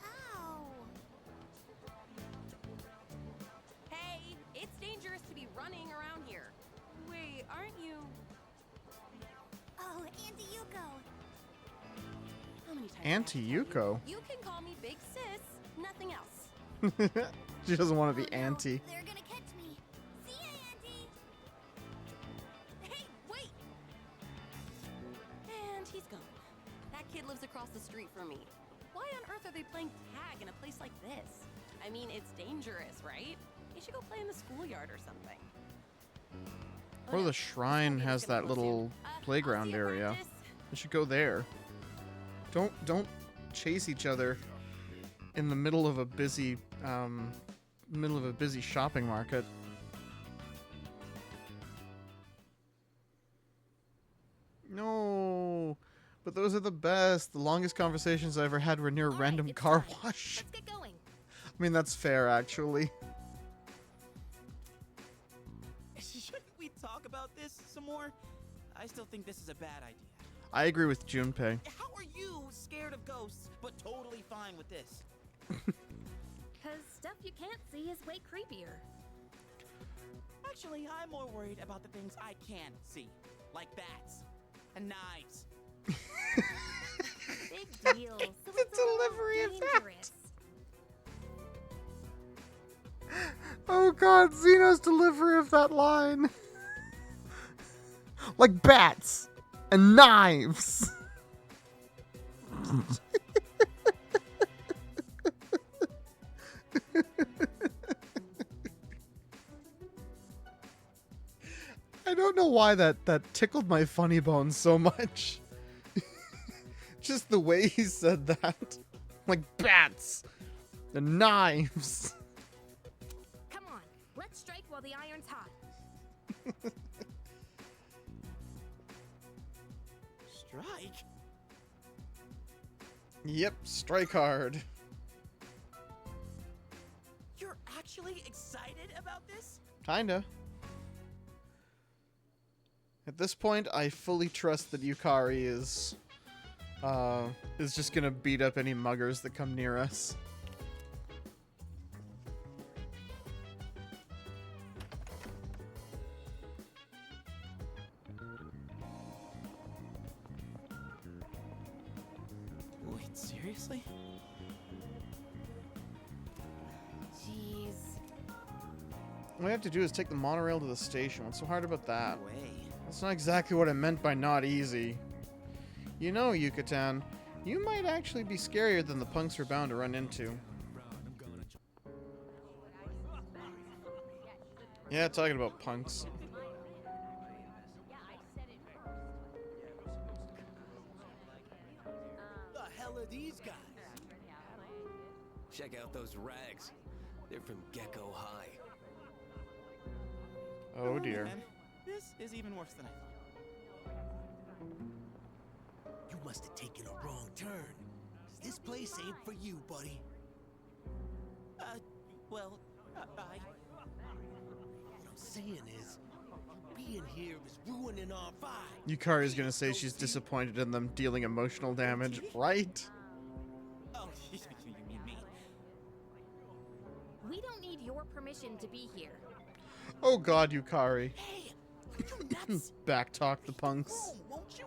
Ow! Hey, it's dangerous to be running around here. Wait, aren't you? Oh, Auntie Yuko. How many times? Auntie Yuko? You can call me Big Sis. Nothing else. She doesn't want to be Auntie. They're gonna catch me. See ya, Auntie. Hey, wait! And he's gone. That kid lives across the street from me. Why on earth are they playing tag in a place like this? I mean, it's dangerous, right? They should go play in the schoolyard or something. Or the shrine has that little playground area. We should go there. Don't chase each other in the middle of a busy shopping market. No, but those are the best. The longest conversations I ever had were near a random car wash. Let's get going. I mean, that's fair, actually. Shouldn't we talk about this some more? I still think this is a bad idea. I agree with Junpei. How are you scared of ghosts, but totally fine with this? Because stuff you can't see is way creepier. Actually, I'm more worried about the things I can see, like bats and knives. Big deal. So The delivery of that. dangerous. Oh god, Xeno's delivery of that line. Like bats and knives. I don't know why that tickled my funny bone so much. Just the way he said that. Like bats and knives. Come on, let's strike while the iron's hot. Strike? Yep, strike hard. You're actually excited about this? Kinda. At this point, I fully trust that Yukari is just gonna beat up any muggers that come near us. Wait, seriously? Jeez. All we have to do is take the monorail to the station. What's so hard about that? No way. That's not exactly what I meant by not easy. You know, Yucatan, you might actually be scarier than the punks we're bound to run into. Yeah, talking about punks. The hell are these guys? Check out those rags. They're from Gecko High. Oh dear. Man, this is even worse than I thought. You must have taken a wrong turn. This place ain't for you, buddy. Well, I... What I'm saying is, being here is ruining our vibe. Yukari's gonna say she's disappointed in them dealing emotional damage, right? Oh, you mean me? We don't need your permission to be here. Oh god, Yukari. Hey, are you nuts? Backtalk the punks. Home, won't you?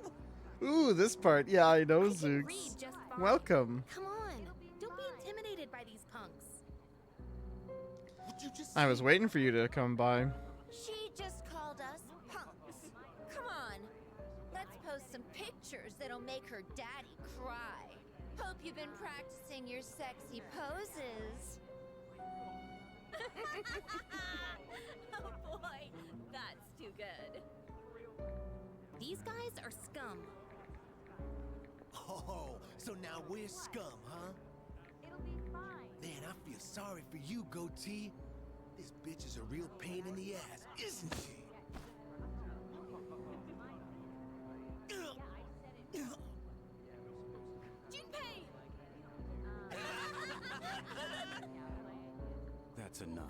Ooh, this part. Yeah, I know, I can Zooks. read just fine. Welcome. Come on, don't be intimidated by these punks. Would you just I was waiting for you to come by. She just called us punks. Come on, let's post some pictures that'll make her daddy cry. Hope you've been practicing your sexy poses. Oh boy, that's too good. These guys are scum. Oh, so now we're scum, huh? It'll be fine. Man, I feel sorry for you, Goatee. This bitch is a real pain in the ass, isn't she? Junpei! That's enough.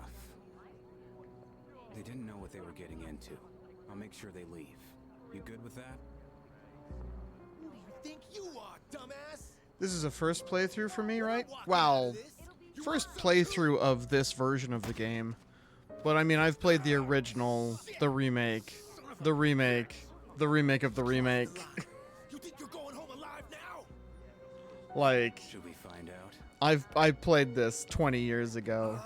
They didn't know what they were getting into. I'll make sure they leave. You good with that? Who do you think you are, dumbass? This is a first playthrough for me, right? Well, first playthrough of this version of the game. But I mean, I've played the original, the remake, the remake, the remake of the remake. You think you're going home alive now? Like, Should we find out? I played this 20 years ago.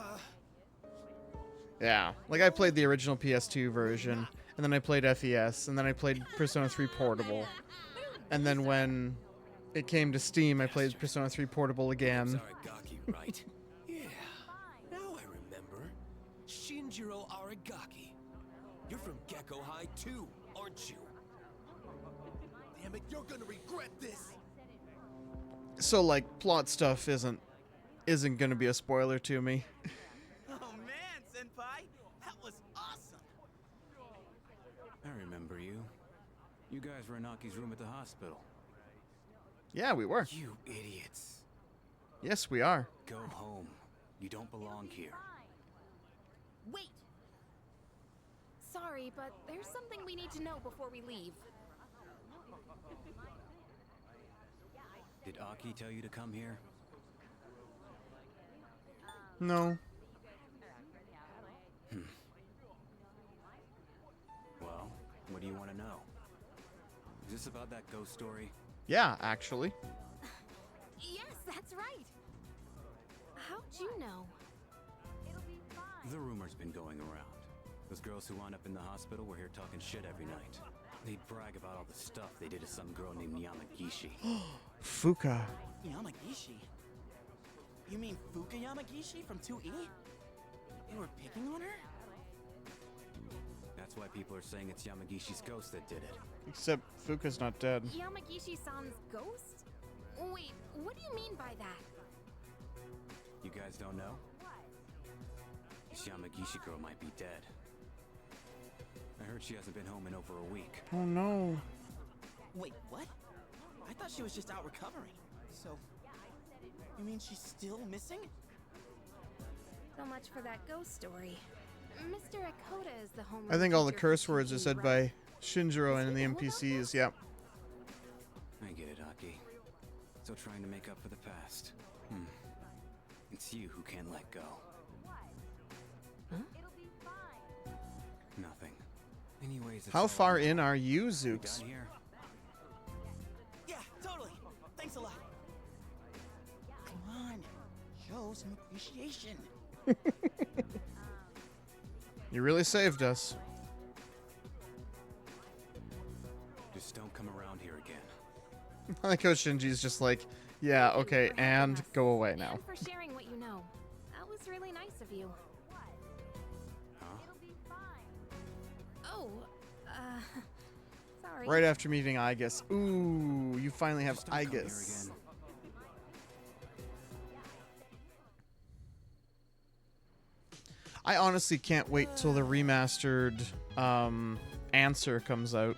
Yeah, like I played the original PS2 version, and then I played FES, and then I played Persona 3 Portable. And then when it came to Steam, I played Persona 3 Portable again. Aragaki, right? Yeah, now I remember. Shinjiro Aragaki. You're from Gecko High too, aren't you? Damn it, you're gonna regret this. So like plot stuff isn't gonna be a spoiler to me. Oh man, Senpai, that was awesome. I remember you. You guys were in Aki's room at the hospital. Yeah, we were. You idiots. Yes, we are. Go home. You don't belong here. Wait! Sorry, but there's something we need to know before we leave. Did Aki tell you to come here? No. Well, what do you want to know? Is this about that ghost story? Yeah, actually. Yes, that's right. How'd you know? The rumor's been going around. Those girls who wound up in the hospital were here talking shit every night. They'd brag about all the stuff they did to some girl named Yamagishi. Fuka. Yamagishi? You mean Fuka Yamagishi from 2E? They were picking on her? That's why people are saying it's Yamagishi's ghost that did it. Except Fuka's not dead. Yamagishi-san's ghost? Wait, what do you mean by that? You guys don't know? This Yamagishi girl might be dead. I heard she hasn't been home in over a week. Oh no. Wait, what? I thought she was just out recovering. So, you mean she's still missing? So much for that ghost story. Mr. Akota is the homeroom I think all the teacher for curse words are Shinji, said right? by Shinjiro and the NPCs, yep. I get it, Aki. Still trying to make up for the past. It's you who can't let go. Huh? Nothing. Anyways, it's How all far right. in are you, We Zooks? done here? Yeah, totally. Thanks a lot. Come on, show some appreciation. You really saved us. Just don't come around here again. I like how Shinji's just like, yeah, okay, and go away now. And for sharing what you know. That was really nice of you. Huh? Oh, sorry. Right after meeting Igus. Ooh, you finally have Just don't come here Igus. again. I honestly can't wait till the remastered answer comes out.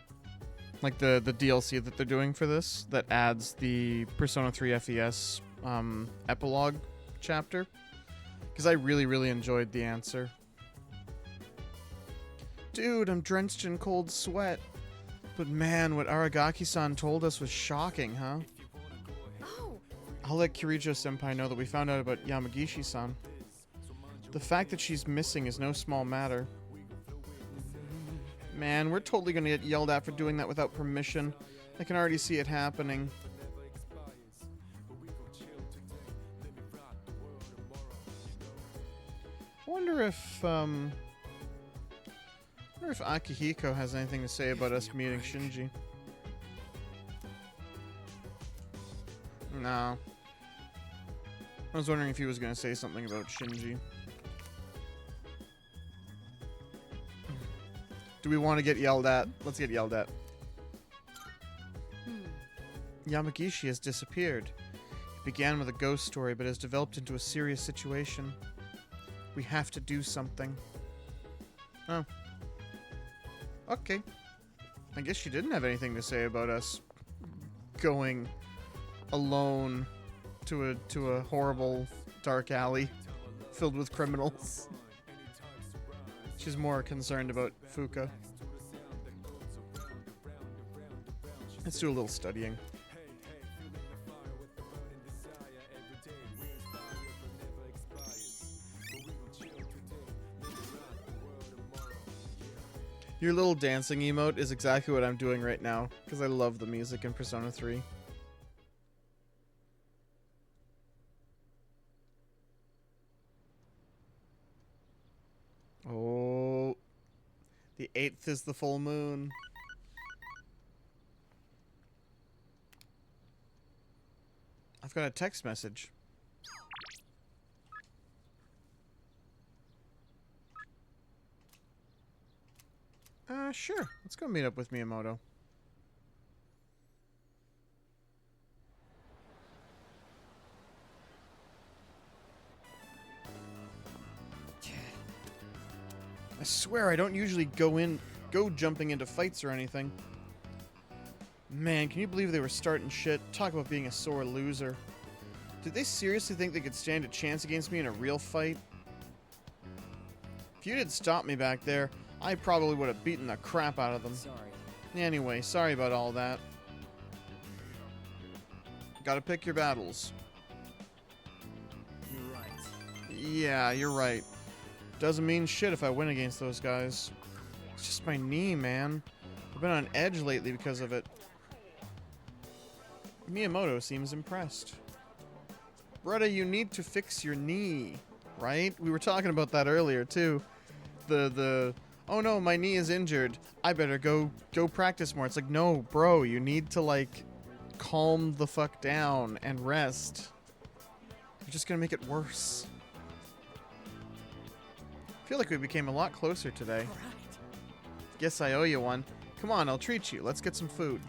Like the DLC that they're doing for this that adds the Persona 3 FES epilogue chapter. Because I really, really enjoyed the answer. Dude, I'm drenched in cold sweat. But man, what Aragaki-san told us was shocking, huh? Oh, I'll let Kirijo-senpai know that we found out about Yamagishi-san. The fact that she's missing is no small matter. Man, we're totally gonna get yelled at for doing that without permission. I can already see it happening. I wonder if Akihiko has anything to say about us meeting Shinji. No. I was wondering if he was gonna say something about Shinji. Do we want to get yelled at? Let's get yelled at. Yamagishi has disappeared. It began with a ghost story, but has developed into a serious situation. We have to do something. Oh. Okay. I guess she didn't have anything to say about us going alone to a horrible dark alley filled with criminals. She's more concerned about Fuka. Let's do a little studying. Your little dancing emote is exactly what I'm doing right now, because I love the music in Persona 3. Oh, the 8th is the full moon. I've got a text message. Sure. Let's go meet up with Miyamoto. I swear I don't usually go jumping into fights or anything. Man, can you believe they were starting shit? Talk about being a sore loser. Did they seriously think they could stand a chance against me in a real fight? If you did stop me back there, I probably would have beaten the crap out of them. Sorry. Anyway, sorry about all that. Gotta pick your battles. You're right. Yeah, you're right. Doesn't mean shit if I win against those guys. It's just my knee, man. I've been on edge lately because of it. Miyamoto seems impressed. Brother, you need to fix your knee, right? We were talking about that earlier, too. Oh no, my knee is injured. I better go practice more. It's like, no, bro, you need to, like, calm the fuck down and rest. You're just gonna make it worse. I feel like we became a lot closer today. Guess I owe you one. Come on, I'll treat you. Let's get some food.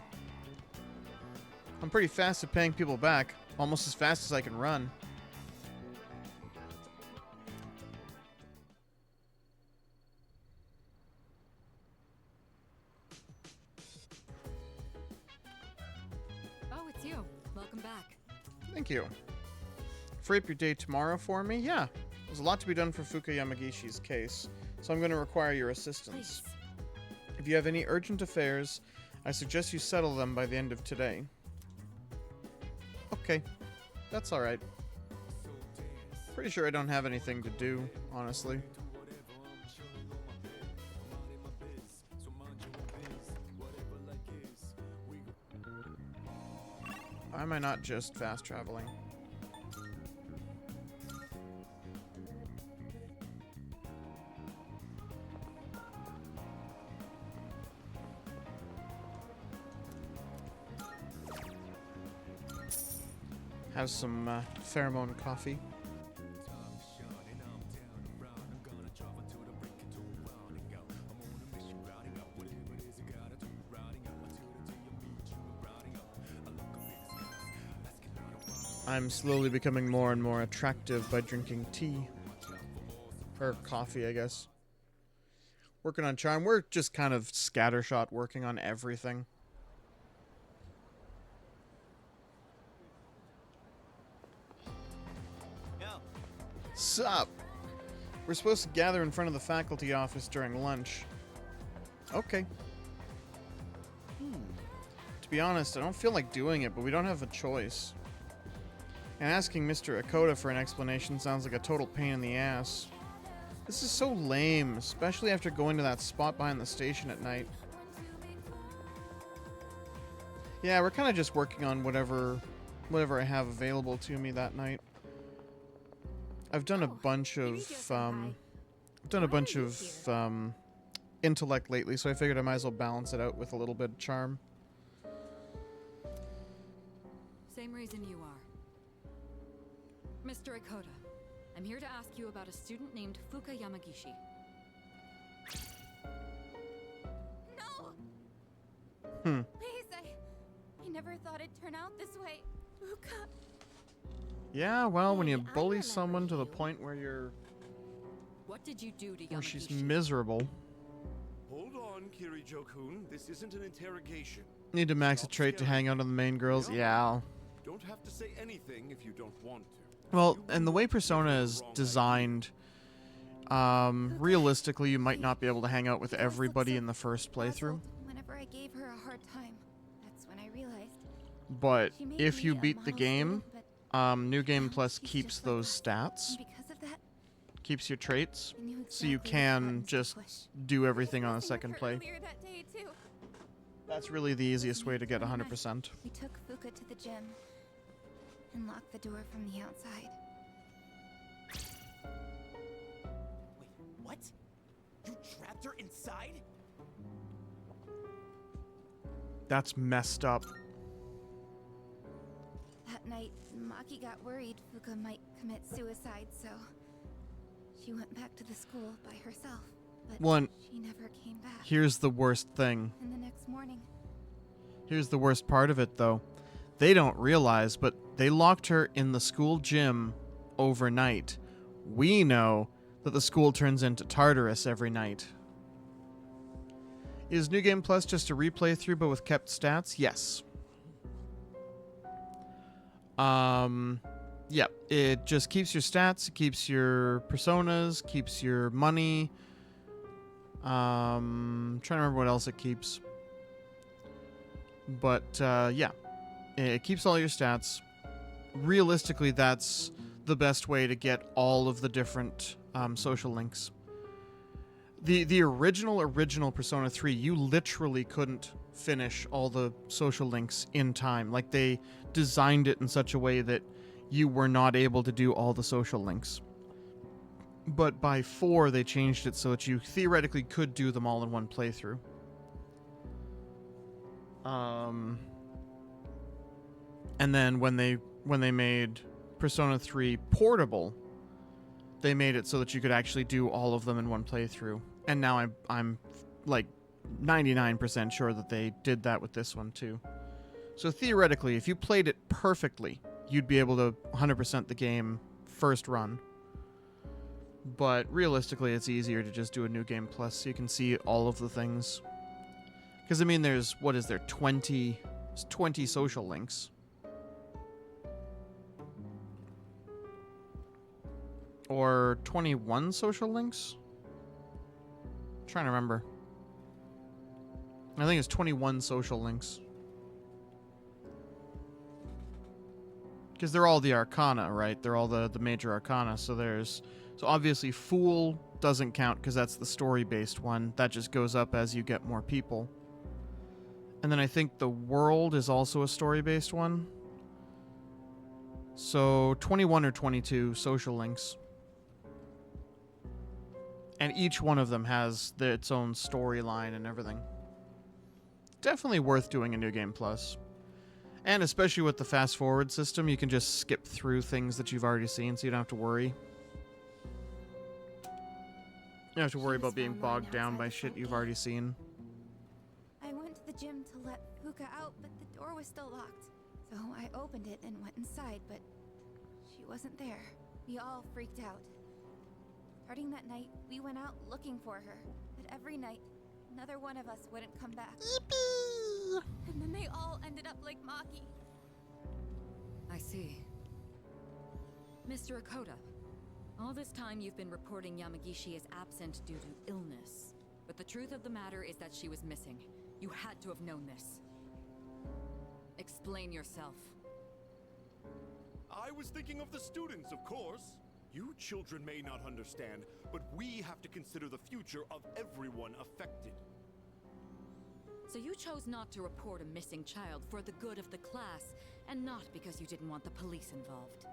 I'm pretty fast at paying people back. Almost as fast as I can run. Oh, it's you. Welcome back. Thank you. Free up your day tomorrow for me? Yeah. There's a lot to be done for Fuka Yamagishi's case, so I'm going to require your assistance. Please. If you have any urgent affairs, I suggest you settle them by the end of today. Okay. That's alright. Pretty sure I don't have anything to do, honestly. Why am I not just fast traveling? Have some pheromone coffee. I'm slowly becoming more and more attractive by drinking tea. Or coffee, I guess. Working on charm. We're just kind of scattershot working on everything. Sup? We're supposed to gather in front of the faculty office during lunch. Okay. To be honest, I don't feel like doing it, but we don't have a choice. And asking Mr. Akoda for an explanation sounds like a total pain in the ass. This is so lame, especially after going to that spot behind the station at night. Yeah, we're kind of just working on whatever I have available to me that night. I've done a bunch of intellect lately, so I figured I might as well balance it out with a little bit of charm. Same reason you are. Mr. Akoda, I'm here to ask you about a student named Fuka Yamagishi. No! Please, I never thought it'd turn out this way. Fuka. Yeah, well, when you bully someone to the point where What did you do to where she's Yamagishi? miserable. Hold on, Kirijo-kun. This isn't an interrogation. Need to max a trait to hang out on the main girls? Yeah. Don't have to say anything if you don't want to. Well, and the way Persona is designed, realistically, you might not be able to hang out with everybody in the first playthrough. Whenever I gave her a hard time, that's when I realized. But She made if you me a beat the model game, student, New Game Plus she's keeps just like those that. stats, And because of that, keeps your traits, I knew so you exactly which can buttons to just push. do everything on a Messing with second her play. earlier that day, too. That's really the easiest way to get One night, 100%. We took Fuka to the gym and locked the door from the outside. Wait, what? You trapped her inside? That's messed up. That night, Maki got worried Fuka might commit suicide, so she went back to the school by herself. But she never came back. Here's the worst thing. And the next morning, Here's the worst part of it, though. They don't realize, but they locked her in the school gym overnight. We know that the school turns into Tartarus every night. Is New Game Plus just a replay through but with kept stats? Yes. Yeah, it just keeps your stats, it keeps your personas, keeps your money. Trying to remember what else it keeps. But, yeah. It keeps all your stats. Realistically, that's the best way to get all of the different social links. The original Persona 3, you literally couldn't finish all the social links in time. Like, they designed it in such a way that you were not able to do all the social links. But by 4, they changed it so that you theoretically could do them all in one playthrough. And then when they made Persona 3 portable, they made it so that you could actually do all of them in one playthrough. And now I'm like 99% sure that they did that with this one too. So theoretically, if you played it perfectly, you'd be able to 100% the game first run. But realistically, it's easier to just do a new game plus so you can see all of the things. Because, I mean, there's, what is there, 20 social links. Or 21 social links? I'm trying to remember. I think it's 21 social links. Because they're all the Arcana, right? They're all the major Arcana. So there's... So obviously Fool doesn't count because that's the story-based one. That just goes up as you get more people. And then I think the World is also a story-based one. So 21 or 22 social links. And each one of them has its own storyline and everything. Definitely worth doing a New Game Plus. And especially with the fast-forward system, you can just skip through things that you've already seen, so you don't have to worry. You don't have to worry about being bogged down by shit you've already seen. I went to the gym to let Fuka out, but the door was still locked. So I opened it and went inside, but she wasn't there. We all freaked out. Starting that night, we went out looking for her. But every night, another one of us wouldn't come back. Yippee! And then they all ended up like Maki. I see. Mr. Akota, all this time you've been reporting Yamagishi as absent due to illness. But the truth of the matter is that she was missing. You had to have known this. Explain yourself. I was thinking of the students, of course. You children may not understand, but we have to consider the future of everyone affected. So you chose not to report a missing child for the good of the class, and not because you didn't want the police involved.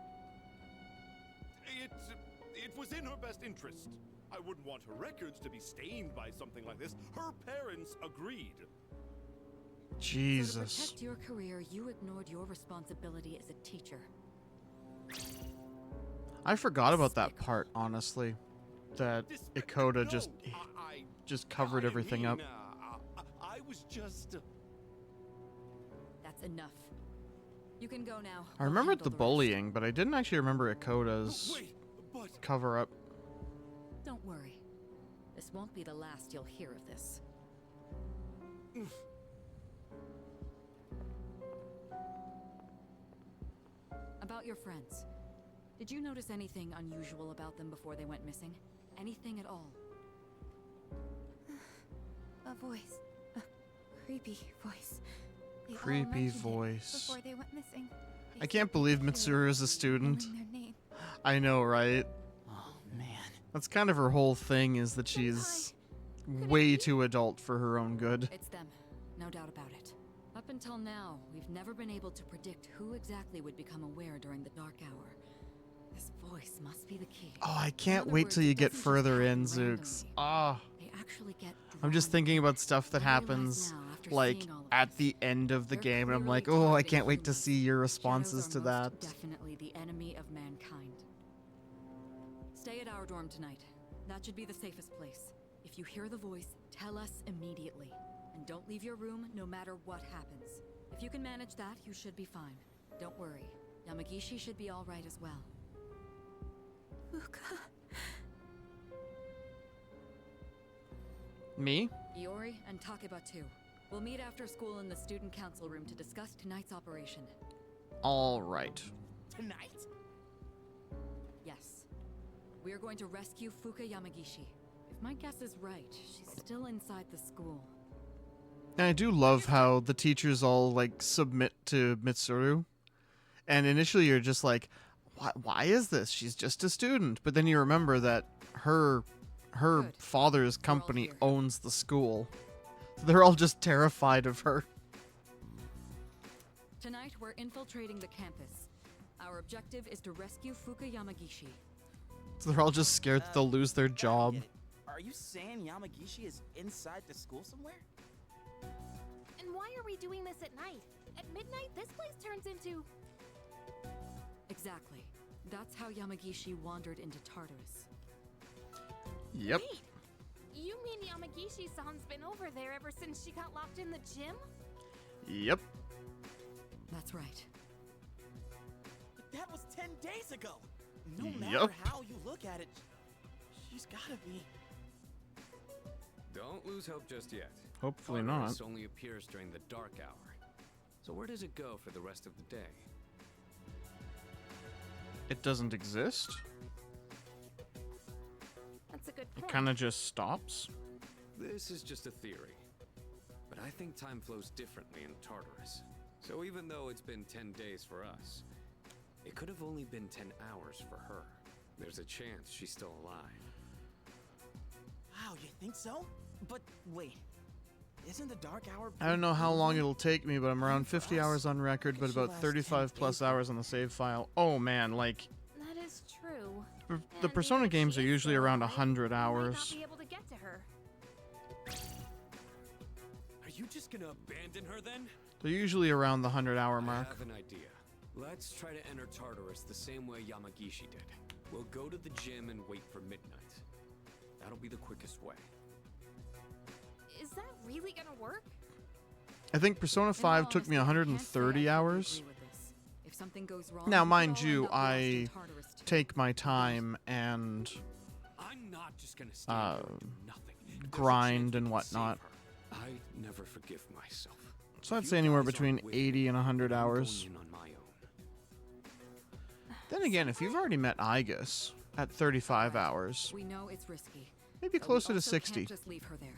It was in her best interest. I wouldn't want her records to be stained by something like this. Her parents agreed. Jesus. So to protect your career, you ignored your responsibility as a teacher. I forgot about that part, honestly. That Ikota just covered everything up. I was just... That's enough. You can go now. I remembered the bullying, but I didn't actually remember Ikota's cover-up. Don't worry. This won't be the last you'll hear of this. About your friends. Did you notice anything unusual about them before they went missing? Anything at all? A voice. A creepy voice. They all Creepy mentioned it voice. before they went missing. I can't believe Mitsuru is a student. Knowing their name. I know, right? Oh, man. That's kind of her whole thing, is that she's way too adult for her own good. It's them. No doubt about it. Up until now, we've never been able to predict who exactly would become aware during the dark hour. This voice must be the key. Oh, I can't wait till you get further in, Zooks. Ah. They actually get I'm just thinking about stuff that happens, like, at the end of the game, and I'm like, oh, I can't wait to see your responses to that. Definitely the enemy of mankind. Stay at our dorm tonight. That should be the safest place. If you hear the voice, tell us immediately. And don't leave your room no matter what happens. If you can manage that, you should be fine. Don't worry. Yamagishi should be all right as well. Fuka. Me? Iori and Takeba too. We'll meet after school in the student council room to discuss tonight's operation. All right. Tonight? Yes. We are going to rescue Fuka Yamagishi. If my guess is right, she's still inside the school. And I do love how the teachers all, like, submit to Mitsuru. And initially you're just like, why is this? She's just a student. But then you remember that her father's company owns the school. So they're all just terrified of her. Tonight, we're infiltrating the campus. Our objective is to rescue Fuka Yamagishi. So they're all just scared that they'll lose their job. Are you saying Yamagishi is inside the school somewhere? And why are we doing this at night? At midnight, this place turns into... Exactly. That's how Yamagishi wandered into Tartarus. Yep. Wait, You mean Yamagishi-san's been over there ever since she got locked in the gym? Yep. That's right. But that was 10 days ago. No matter Yup. how you look at it, she's gotta be. Don't lose hope just yet. Hopefully Tartarus not. only appears during the dark hour. So where does it go for the rest of the day? It doesn't exist. That's a good It point. kind of just stops. This is just a theory. But I think time flows differently in Tartarus. So even though it's been 10 days for us, it could have only been 10 hours for her. There's a chance she's still alive. Wow, you think so? But wait, isn't the dark hour? I don't know how long it'll take me, but I'm around 50 hours on record, but about 35 plus hours on the save file. Oh man, like, That is true. the Persona games are usually around 100 Might not hours. be able to get to her. Are you just gonna abandon her then? They're usually around the 100-hour I mark. have an idea. Let's try to enter Tartarus the same way Yamagishi did. We'll go to the gym and wait for midnight. That'll be the quickest way. Is that really gonna work? I think Persona 5 took me 130 hours. If something goes wrong, Now, we mind could all you, end up lost in I Tartarus too. take my time and I'm not just gonna stand here and do nothing. There's a grind chance we and can whatnot. save her. I never forgive myself. So I'd If say you anywhere guys between aren't with 80 and 100 me, I'm hours. going in on my own. Then again, if you've already met Igus at 35 hours, We know it's risky. maybe but we closer to also 60. Can't just leave her there.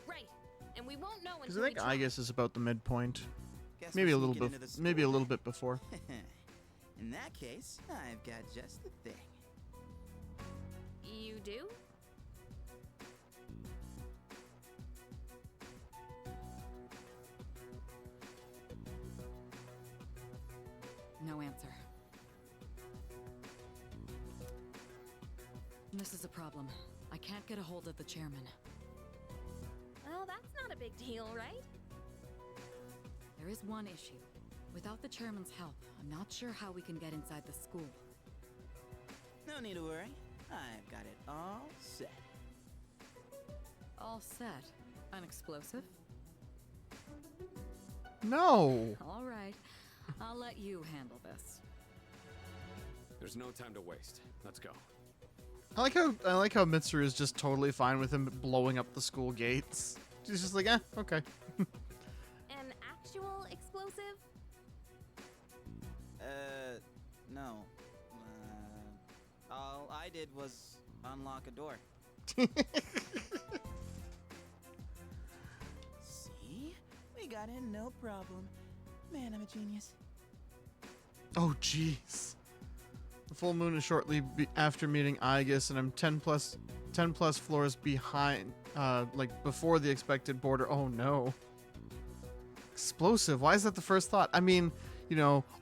Right. And we won't know Because I until think we try. Igus is about the midpoint. Guess Maybe we're a little sneaking bit, into the maybe a school little bit before. In that case, I've got just the thing. You do? No answer. This is a problem. I can't get a hold of the chairman. Well, that's not a big deal, right? There is one issue. Without the chairman's help, I'm not sure how we can get inside the school. No need to worry. I've got it all set. All set. An explosive? No! All right. I'll let you handle this. There's no time to waste. Let's go. I like how Mitsuru is just totally fine with him blowing up the school gates. She's just like, okay. An actual explosive? No. All I did was unlock a door. See? We got in no problem. Man, I'm a genius. Oh, jeez. The full moon is shortly after meeting Igus, and I'm 10 plus floors behind, like before the expected border. Oh no. Explosive. Why is that the first thought? I mean,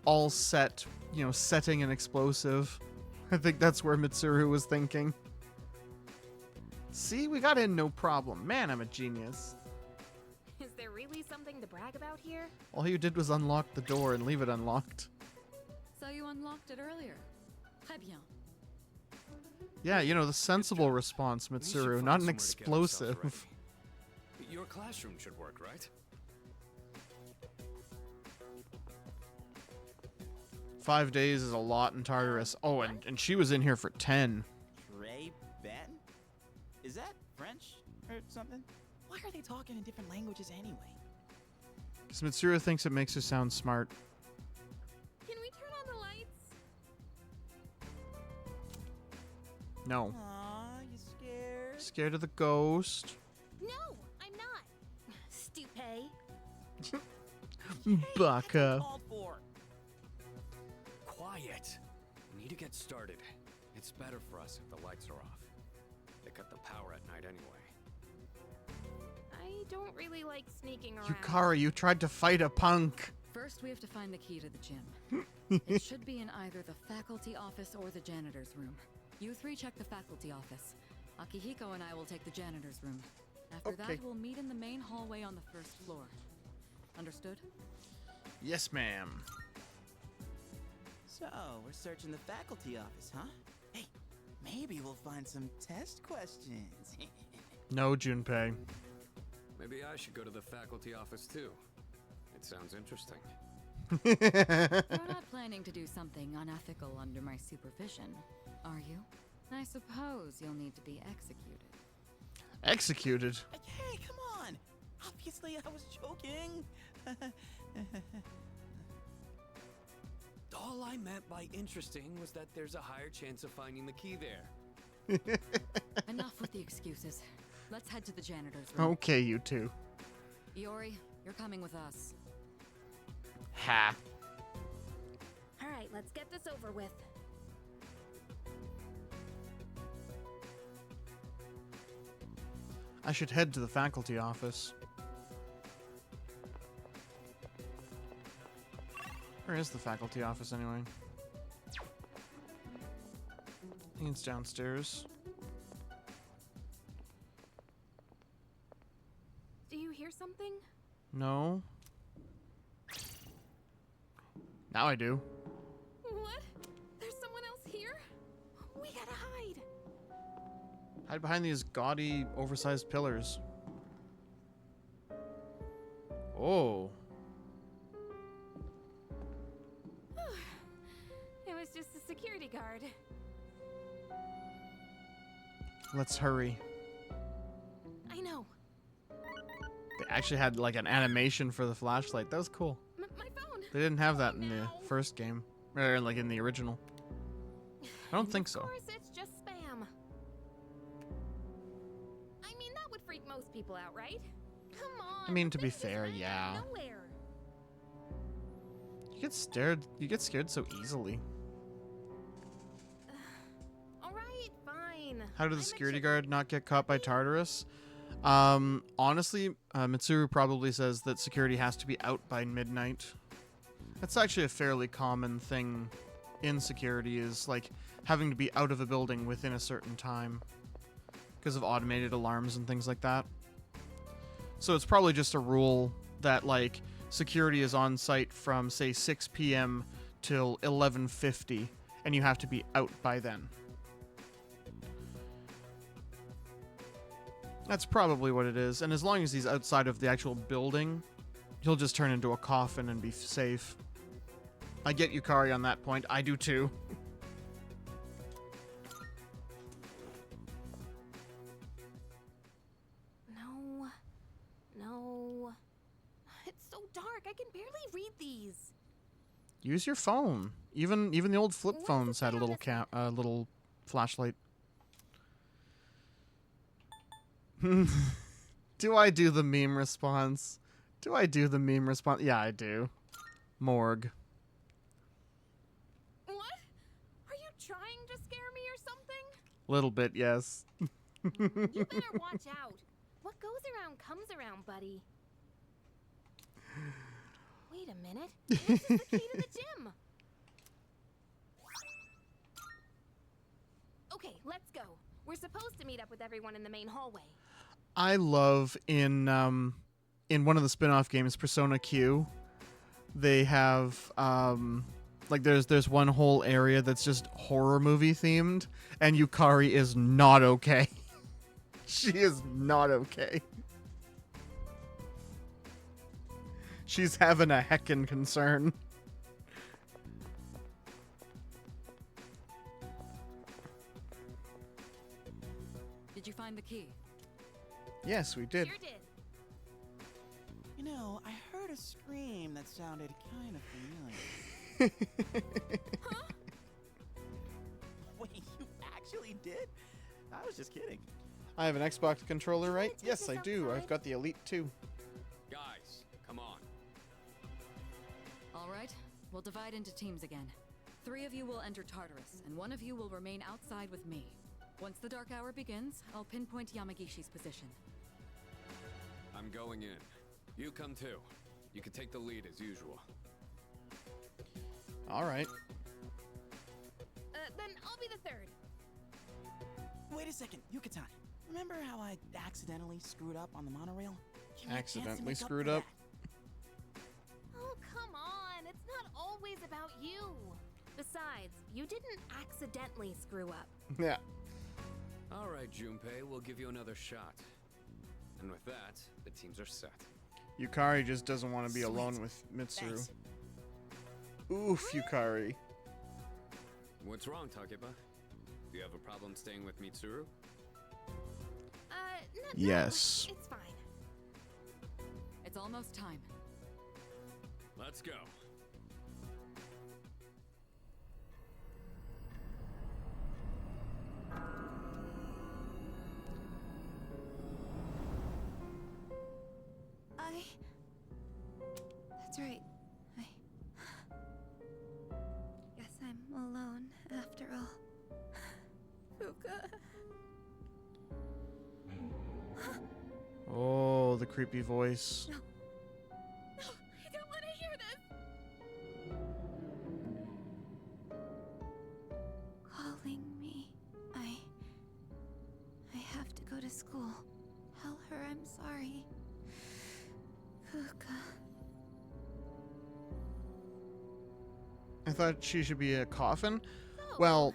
all set, setting an explosive. I think that's where Mitsuru was thinking. See, we got in no problem. Man, I'm a genius. Is there really something to brag about here? All you did was unlock the door and leave it unlocked. So you unlocked it earlier. Très bien. Yeah, the sensible response, We should Mitsuru, find not an somewhere to get ourselves explosive. ready. Your classroom should work, right? 5 days is a lot in Tartarus. Oh, and she was in here for 10. Trey Batten? Is that French or something? Why are they talking in different languages anyway? Because Mitsuru thinks it makes her sound smart. Can we turn on the lights? No. Aw, you scared? Scared of the ghost. No, I'm not. Stupid. Baka. Called for. Quiet. We need to get started. It's better for us if the lights are off. They cut the power at night anyway. I don't really like sneaking around. Yukara, you tried to fight a punk. First, we have to find the key to the gym. It should be in either the faculty office or the janitor's room. You three check the faculty office. Akihiko and I will take the janitor's room. After Okay. that, we'll meet in the main hallway on the first floor. Understood? Yes, ma'am. So, we're searching the faculty office, huh? Hey, Maybe we'll find some test questions. No, Junpei. Maybe I should go to the faculty office too. It sounds interesting. You're not planning to do something unethical under my supervision, are you? I suppose you'll need to be executed. Executed? Hey, come on! Obviously, I was joking. All I meant by interesting was that there's a higher chance of finding the key there. Enough with the excuses. Let's head to the janitor's room. Okay, you two. Iori, you're coming with us. Ha. All right, let's get this over with. I should head to the faculty office. Where is the faculty office anyway? I think it's downstairs. Do you hear something? No. Now I do. What? There's someone else here? We gotta hide. Hide behind these gaudy, oversized pillars. Oh. It was just a security guard. Let's hurry. I know. They actually had like an animation for the flashlight. That was cool. My phone. They didn't have that in the first game. Or like in the original. I don't think so. Of course, it's just spam. I mean, that would freak most people out, right? Come on. I mean, to be this is fair, right yeah. out of nowhere. You get scared so easily. All right, fine. How did the security guard not get caught by Tartarus? Honestly, Mitsuru probably says that security has to be out by midnight. That's actually a fairly common thing in security, is like having to be out of a building within a certain time because of automated alarms and things like that. So it's probably just a rule that like security is on site from say 6 p.m. till 11:50 and you have to be out by then. That's probably what it is, and as long as he's outside of the actual building, he'll just turn into a coffin and be safe. I get Yukari on that point. I do too. No. It's so dark. I can barely read these. Use your phone. Even the old flip phones had a little little flashlight. Do I do the meme response? Yeah, I do. Morgue. What? Are you trying to scare me or something? Little bit, yes. You better watch out. What goes around comes around, buddy. Wait a minute. This is the key to the gym. Okay, let's go. We're supposed to meet up with everyone in the main hallway. I love in one of the spin-off games, Persona Q, they have like there's one whole area that's just horror movie themed, and Yukari is not okay. She is not okay. She's having a heckin' concern. Did you find the key? Yes, we did. Sure did. You know, I heard a scream that sounded kind of familiar. Huh? Wait, you actually did? I was just kidding. I have an Xbox controller, right? take Yes, us I do. outside? I've got the Elite 2. Guys, come on. All right, we'll divide into teams again. 3 of you will enter Tartarus, and 1 of you will remain outside with me. Once the dark hour begins, I'll pinpoint Yamagishi's position. I'm going in. You come too. You can take the lead as usual. All right. Then I'll be the third. Wait a second, Yucatan. Remember how I accidentally screwed up on the monorail? Give me a chance to Accidentally make up screwed for up. that. Oh, come on. It's not always about you. Besides, you didn't accidentally screw up. Yeah. All right, Junpei, we'll give you another shot. And with that, the teams are set. Yukari just doesn't want to be alone with Mitsuru. Thanks. Oof, Yukari. What's wrong, Takeba? Do you have a problem staying with Mitsuru? Yes. No, it's fine. It's almost time. Let's go. That's right. Guess I'm alone after all. Fuka. Oh, the creepy voice. No, I don't want to hear this. Calling me. I have to go to school. Tell her I'm sorry. Fuka. I thought she should be a coffin. Well,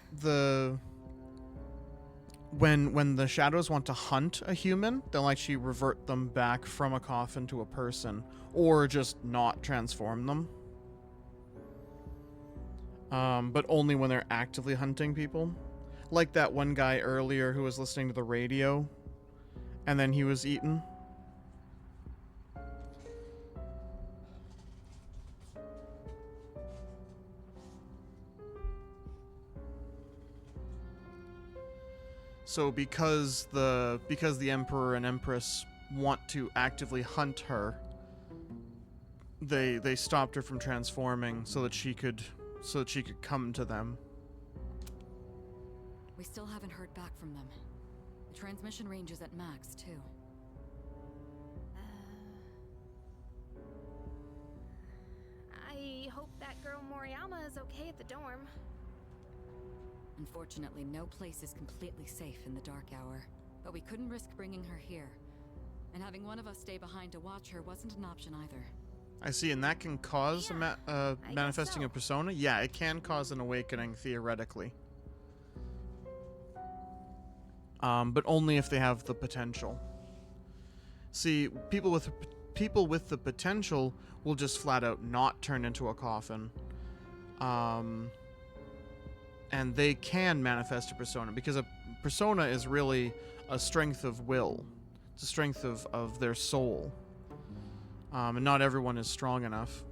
when the shadows want to hunt a human, they'll actually revert them back from a coffin to a person, or just not transform them. But only when they're actively hunting people. Like that one guy earlier who was listening to the radio, and then he was eaten. So because the Emperor and Empress want to actively hunt her, they stopped her from transforming so that she could come to them. We still haven't heard back from them. The transmission range is at max, too. I hope that girl Moriyama is okay at the dorm. Unfortunately, no place is completely safe in the dark hour. But we couldn't risk bringing her here. And having one of us stay behind to watch her wasn't an option either. I see, and that can cause manifesting a persona? Yeah, it can cause an awakening, theoretically. But only if they have the potential. See, people with the potential will just flat out not turn into a coffin. And they can manifest a persona, because a persona is really a strength of will. It's a strength of their soul. And not everyone is strong enough.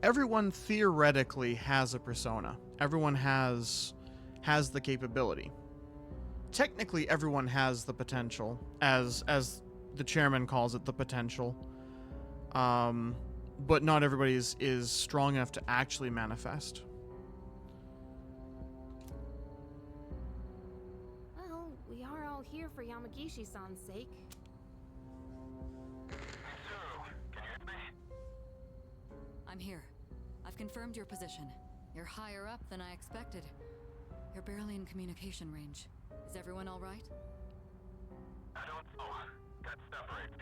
Everyone theoretically has a persona. Everyone has the capability. Technically, everyone has the potential, as the chairman calls it, the potential. But not everybody is strong enough to actually manifest. Well, we are all here for Yamagishi-san's sake. I'm here. I've confirmed your position. You're higher up than I expected. You're barely in communication range. Is everyone all right? I don't know. Got separated.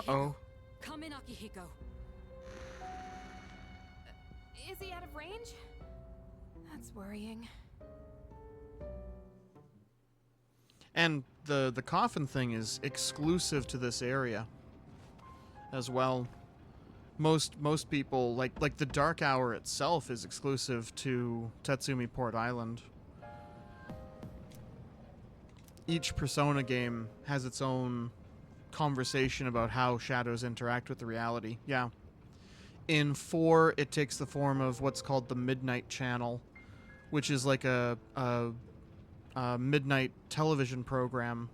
Uh-oh. Come in, Akihiko. Is he out of range? That's worrying. And the coffin thing is exclusive to this area as well. Most people, like the Dark Hour itself, is exclusive to Tatsumi Port Island. Each Persona game has its own conversation about how shadows interact with the reality. Yeah. In 4, it takes the form of what's called the Midnight Channel, which is like a midnight television program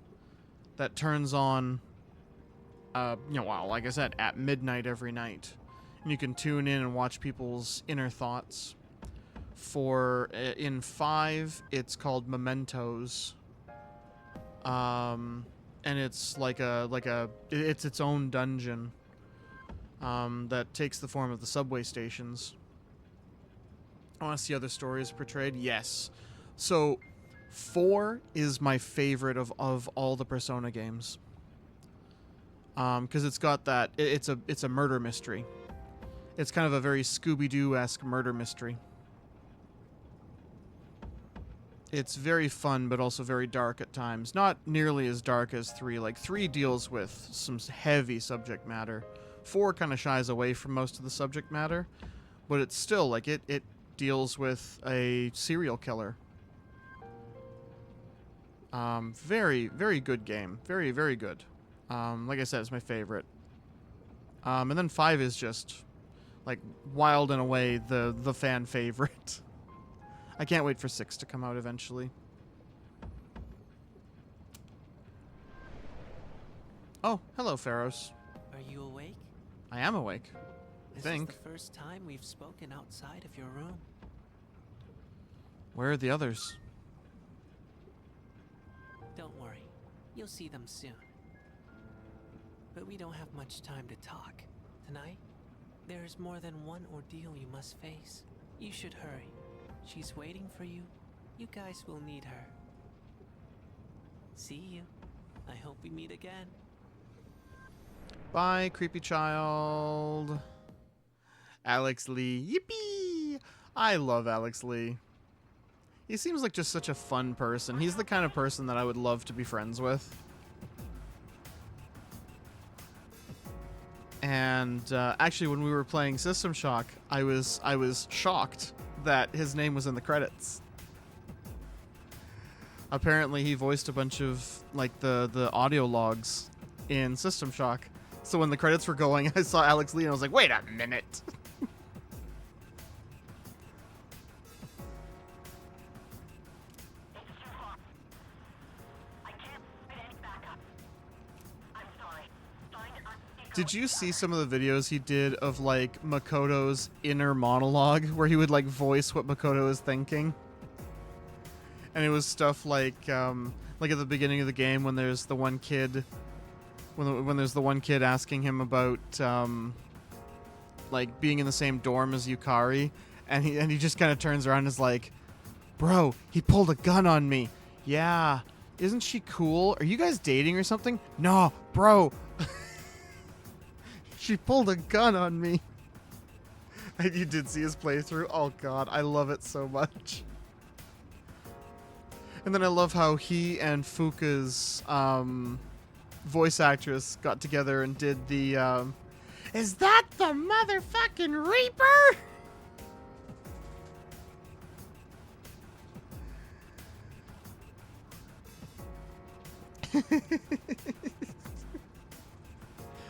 that turns on, like I said, at midnight every night. And you can tune in and watch people's inner thoughts. In 5, it's called Mementos. And it's it's its own dungeon that takes the form of the subway stations. I want to see other stories portrayed. Yes. So 4 is my favorite of all the Persona games. Because it's got that, it's a murder mystery. It's kind of a very Scooby-Doo-esque murder mystery. It's very fun, but also very dark at times. Not nearly as dark as 3. Like, 3 deals with some heavy subject matter. 4 kind of shies away from most of the subject matter. But it's still, like, it deals with a serial killer. Very, very good game. Very, very good. Like I said, it's my favorite. And then 5 is just, like, wild and away the fan favorite. I can't wait for 6 to come out eventually. Oh, hello, Pharos. Are you awake? I am awake. This think. is the first time we've spoken outside of your room. Where are the others? Don't worry. You'll see them soon. But we don't have much time to talk. Tonight, there's more than one ordeal you must face. You should hurry. She's waiting for you. You guys will need her. See you. I hope we meet again. Bye, creepy child. Alex Lee. Yippee! I love Alex Lee. He seems like just such a fun person. He's the kind of person that I would love to be friends with. And actually, when we were playing System Shock, I was shocked that his name was in the credits. Apparently, he voiced a bunch of like the audio logs in System Shock. So when the credits were going, I saw Alex Lee and I was like, "Wait a minute." Did you see some of the videos he did of, like, Makoto's inner monologue, where he would, like, voice what Makoto is thinking? And it was stuff like at the beginning of the game when there's the one kid, when there's the one kid asking him about, like, being in the same dorm as Yukari, and he just kind of turns around and is like, "Bro, he pulled a gun on me." "Yeah, isn't she cool? Are you guys dating or something?" "No, bro." She pulled a gun on me. And you did see his playthrough. Oh god, I love it so much. And then I love how he and Fuka's voice actress got together and did the "Is that the motherfucking Reaper?"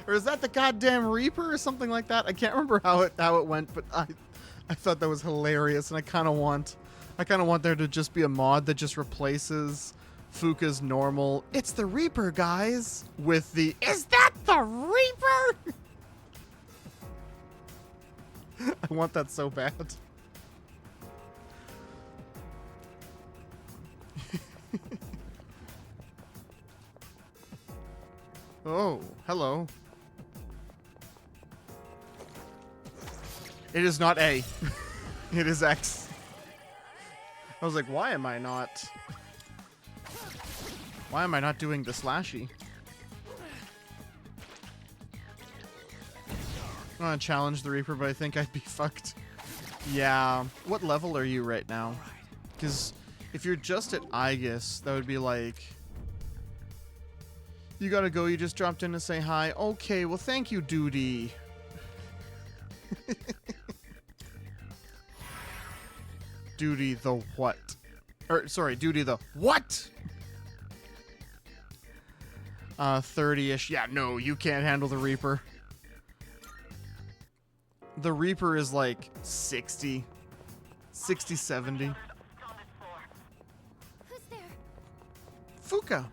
Or is that the goddamn Reaper or something like that? I can't remember how it went, but I thought that was hilarious, and I kind of want there to just be a mod that just replaces Fuka's normal "It's the Reaper, guys" with the "Is that the Reaper?" I want that so bad. Oh, hello. It is not A. It is X. I was like, why am I not doing the slashy? I want to challenge the Reaper, but I think I'd be fucked. Yeah. What level are you right now? Because if you're just at Aegis, that would be like, "You gotta go, you just dropped in to say hi." "Okay, well thank you, duty." Duty the what? Or, sorry, duty the what? 30-ish. Yeah, no, you can't handle the Reaper. The Reaper is like 60. 60, 70. Who's there? Fuka.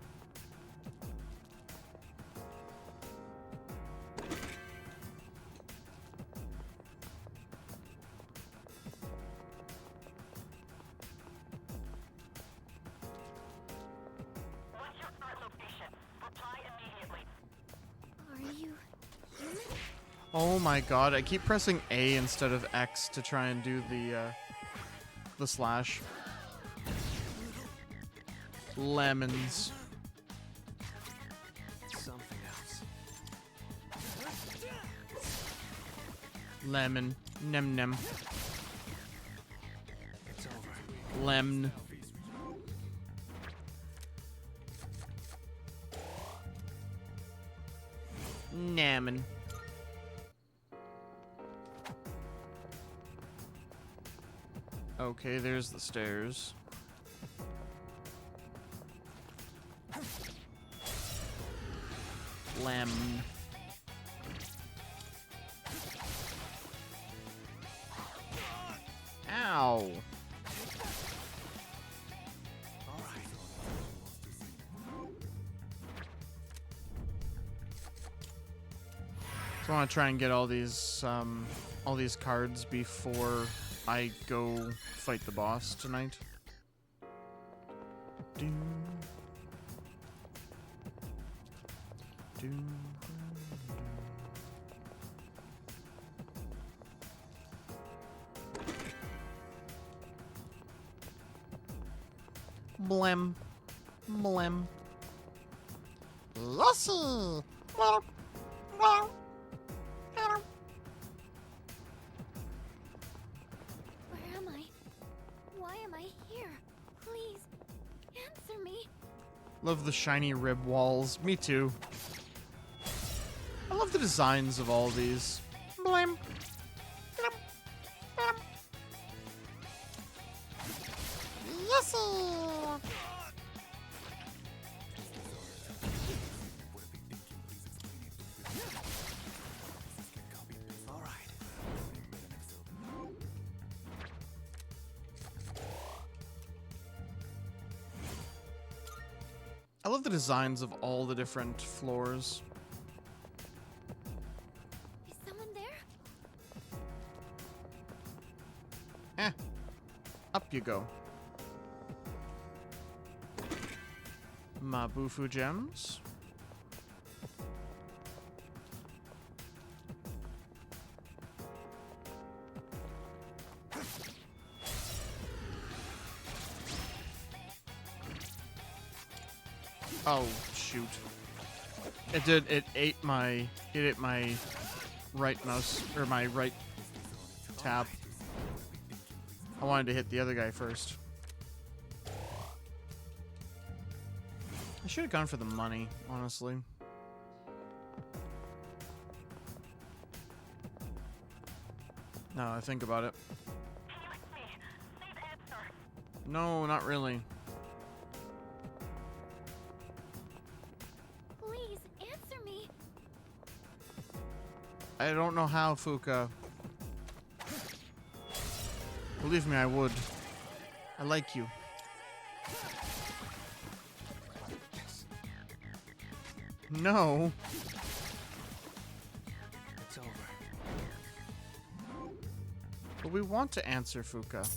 Oh my god, I keep pressing A instead of X to try and do the slash. Lemons. Something else. Lemon. Nem nem. It's over. Lemon. Namin. Okay, there's the stairs. Lemon. Ow. So I want to try and get all these cards before I go fight the boss tonight. Doo. Doo. Blem. Blem. Lussie. Well, well. Where am I? Why am I here? Please, answer me. Love the shiny rib walls. Me too. I love the designs of all these. Blem. Blem. Blem. Lussie. I love the designs of all the different floors. Is someone there? Up you go. Mabufu gems. Oh, shoot. It ate my right mouse, or my right tab. I wanted to hit the other guy first. I should have gone for the money, honestly. Now I think about it. No, not really. Please answer me. I don't know how, Fuka. Believe me, I would. I like you. No. It's over. But we want to answer, Fuka.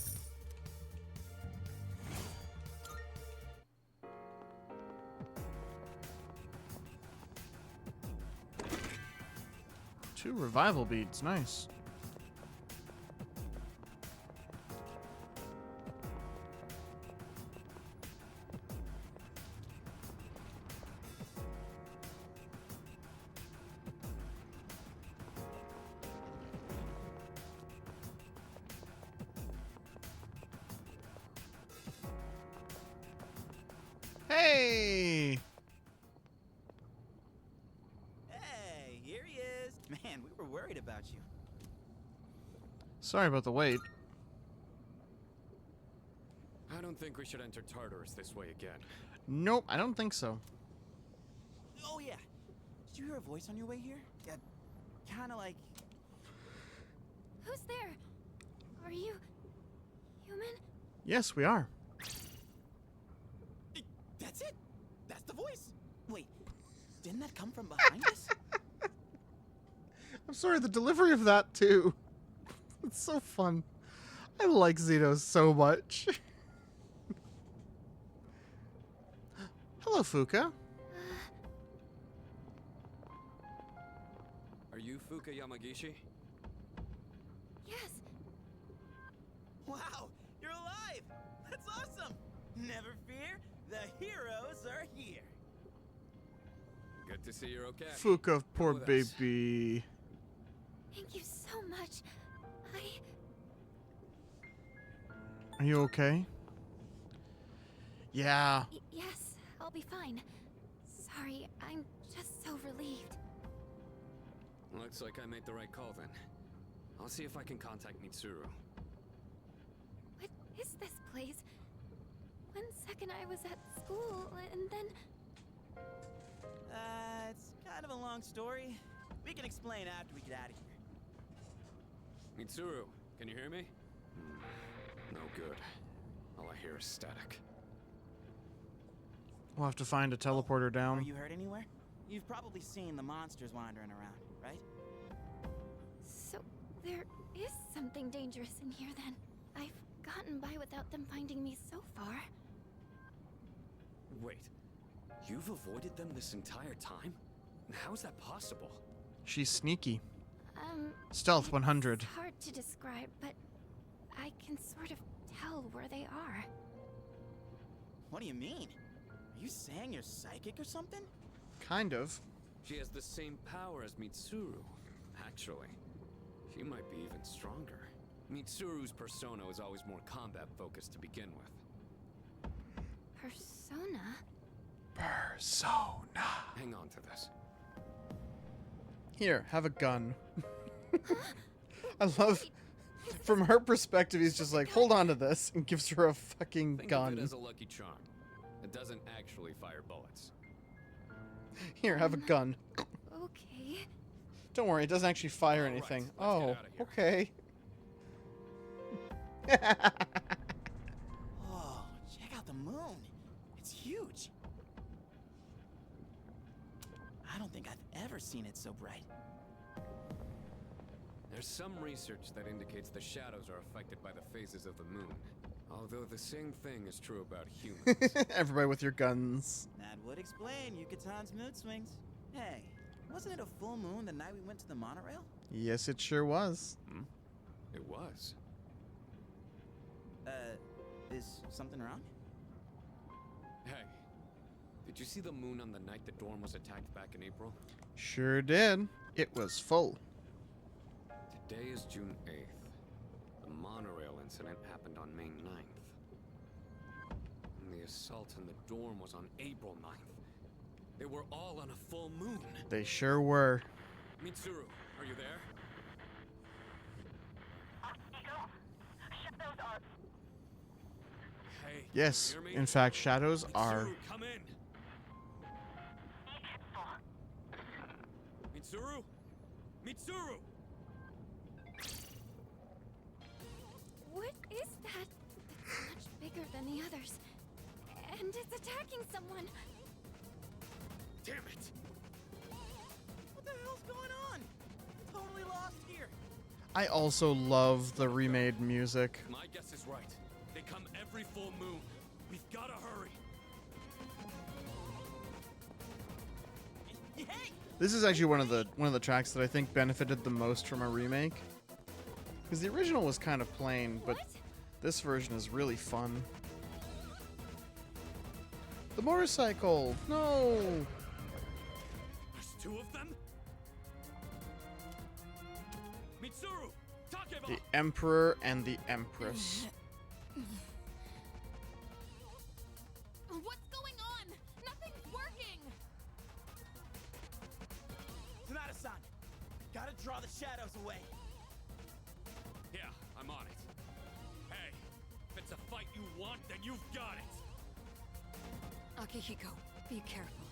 Two revival beads, nice. Hey! Hey, here he is. Man, we were worried about you. Sorry about the wait. I don't think we should enter Tartarus this way again. Nope, I don't think so. Oh yeah. Did you hear a voice on your way here? Yeah, kind of like. Who's there? Are you human? Yes, we are. That's it. That's the voice. Wait, didn't that come from behind us? I'm sorry, the delivery of that too. It's so fun. I like Zito so much. Hello, Fuka. Are you Fuka Yamagishi? Yes. Wow, you're alive. That's awesome. Never fear, the heroes are here. Good to see you're okay. Fuka, poor Come with us. baby. Thank you so much. Are you okay? Yeah. Yes, I'll be fine. Sorry, I'm just so relieved. Looks like I made the right call then. I'll see if I can contact Mitsuru. What is this place? One second I was at school, and then... It's kind of a long story. We can explain after we get out of here. Mitsuru, can you hear me? No good. All I hear is static. We'll have to find a teleporter Are down. you hurt anywhere? You've probably seen the monsters wandering around, right? So, there is something dangerous in here then. I've gotten by without them finding me so far. Wait, you've avoided them this entire time? How is that possible? She's sneaky. Stealth 100. It's hard to describe, but I can sort of tell where they are. What do you mean? Are you saying you're psychic or something? Kind of. She has the same power as Mitsuru. Actually, she might be even stronger. Mitsuru's persona was always more combat-focused to begin with. Persona? Persona. Hang on to this. Here, have a gun. I love... From her perspective, he's just like, hold on to this, and gives her a fucking Think gun. of it as a lucky charm. It doesn't actually fire bullets. Here, have a gun. Okay. Don't worry, it doesn't actually fire anything. Oh, okay. Oh, check out the moon. It's huge. I don't think I've ever seen it so bright. There's some research that indicates the shadows are affected by the phases of the moon. Although the same thing is true about humans. Everybody with your guns. That would explain Yukatan's mood swings. Hey, wasn't it a full moon the night we went to the monorail? Yes, it sure was. It was. Is something wrong? Hey, did you see the moon on the night the dorm was attacked back in April? Sure did. It was full. Today is June 8th. The monorail incident happened on May 9th. And the assault on the dorm was on April 9th. They were all on a full moon. They sure were. Mitsuru, are you there? Hey, Yes, you hear me? in fact, shadows are... Mitsuru, come in. Mitsuru? Mitsuru! What is that? It's much bigger than the others. And it's attacking someone. Damn it! What the hell's going on? Totally lost here. I also love the remade music. My guess is right. They come every full moon. We've gotta hurry. Hey! This is actually one of the tracks that I think benefited the most from a remake. Because the original was kind of plain, but this version is really fun. The motorcycle! No! There's two of them? Mitsuru! Takeba! The Emperor and the Empress. What's going on? Nothing's working! Sonata-san, gotta draw the shadows away. Yeah, I'm on it. Hey, if it's a fight you want, then you've got it! Akihiko, be careful.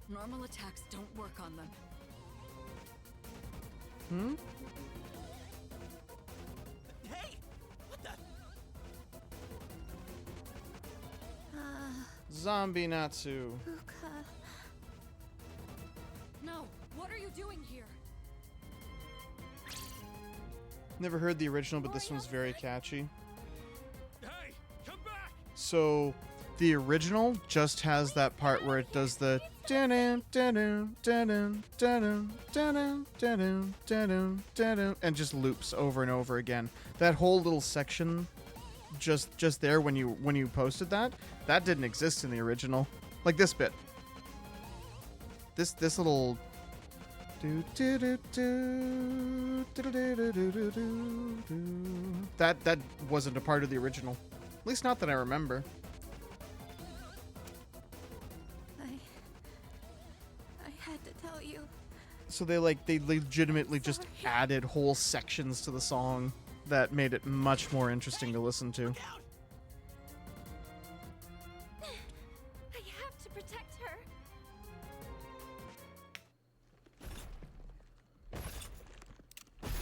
Normal attacks don't work on them. Hmm? Hey! What the? Zombie Natsu. Fuka. No! What are you doing here? Never heard the original, but this one's very catchy. Hey, come back! So, the original just has that part where it does the dun-dun, dun-dun, dun-dun, dun-dun, dun-dun, dun-dun, dun-dun, dun-dun, and just loops over and over again. That whole little section just there when you posted that didn't exist in the original. Like this bit. This little do do do do That wasn't a part of the original. At least not that I remember. I had to tell you. So they legitimately just added whole sections to the song that made it much more interesting to listen to. I have to protect her.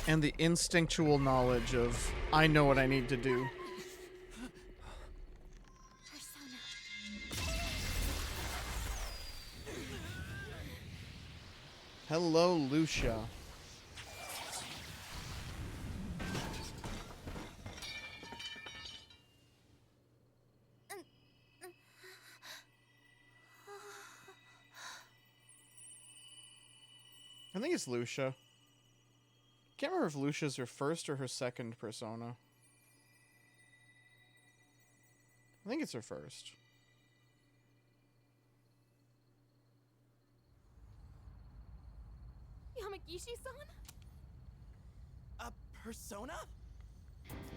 And the instinctual knowledge of, I know what I need to do. Hello, Lucia. I think it's Lucia. Can't remember if Lucia's her first or her second persona. I think it's her first. Yamagishi-san? A persona?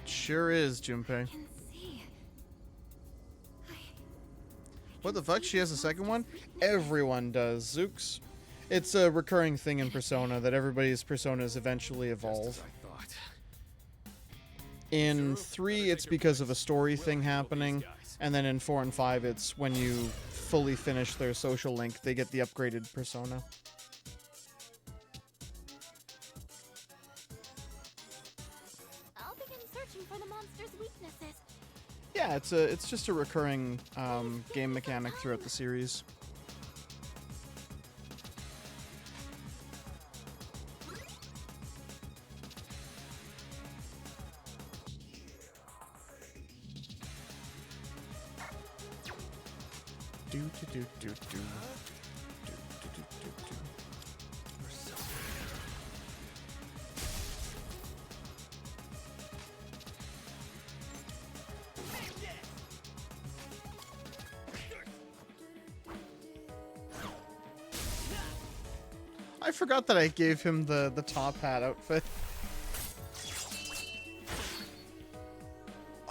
Sure is, Junpei. What the fuck? She has a second one? Everyone does, Zooks. It's a recurring thing in Persona that everybody's personas eventually evolve. In 3, it's because of a story thing happening, and then in 4 and 5, it's when you fully finish their social link, they get the upgraded persona. I'll begin searching for the monster's weaknesses. Yeah, it's just a recurring game mechanic throughout the series. I forgot that I gave him the top hat outfit.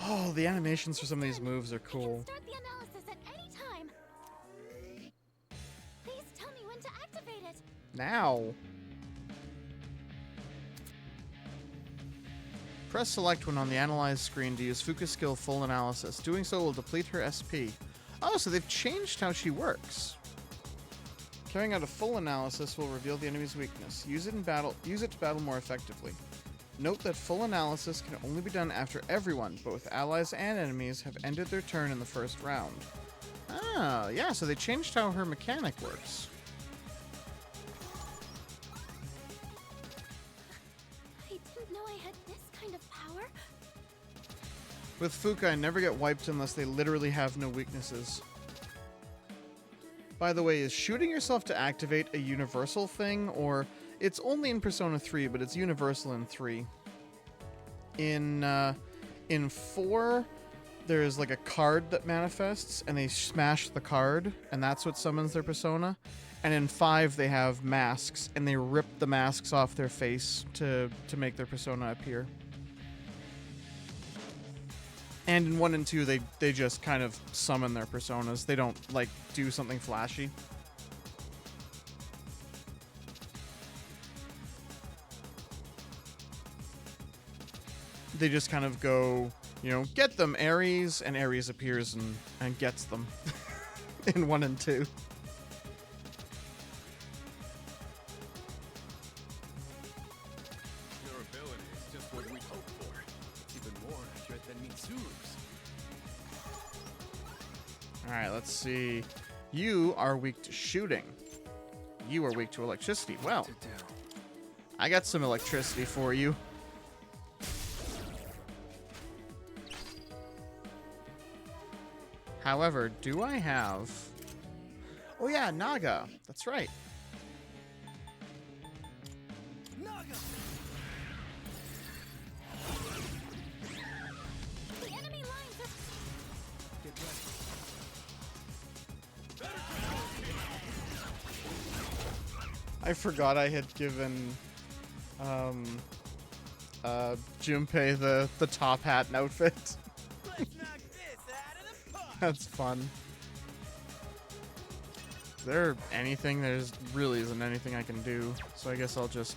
Oh, the animations for some of these moves are cool. Start the analysis at any time. Please tell me when to activate it. Now. Press select when on the analyze screen to use Fuka's skill full analysis. Doing so will deplete her SP. Oh, so they've changed how she works. Carrying out a full analysis will reveal the enemy's weakness. Use it in battle. Use it to battle more effectively. Note that full analysis can only be done after everyone, both allies and enemies, have ended their turn in the first round. Ah, yeah, so they changed how her mechanic works. I didn't know I had this kind of power. With Fuka, I never get wiped unless they literally have no weaknesses. By the way, is shooting yourself to activate a universal thing, or it's only in Persona 3, but it's universal in 3. In 4, there's like a card that manifests, and they smash the card, and that's what summons their persona. And in 5, they have masks, and they rip the masks off their face to make their persona appear. And in 1 and 2, they just kind of summon their personas. They don't, like, do something flashy. They just kind of go, you know, get them, Ares, and Ares appears and gets them in 1 and 2. Your ability is just what we hoped for. It's even more accurate than Mitsuru's. Alright, let's see. You are weak to shooting. You are weak to electricity. Well, I got some electricity for you. However, do I have... Oh yeah, Naga. That's right. Naga! The enemy lines are... Get ready. I forgot I had given Junpei the top hat and outfit. That's fun. Is there anything? There's really isn't anything I can do, so I guess I'll just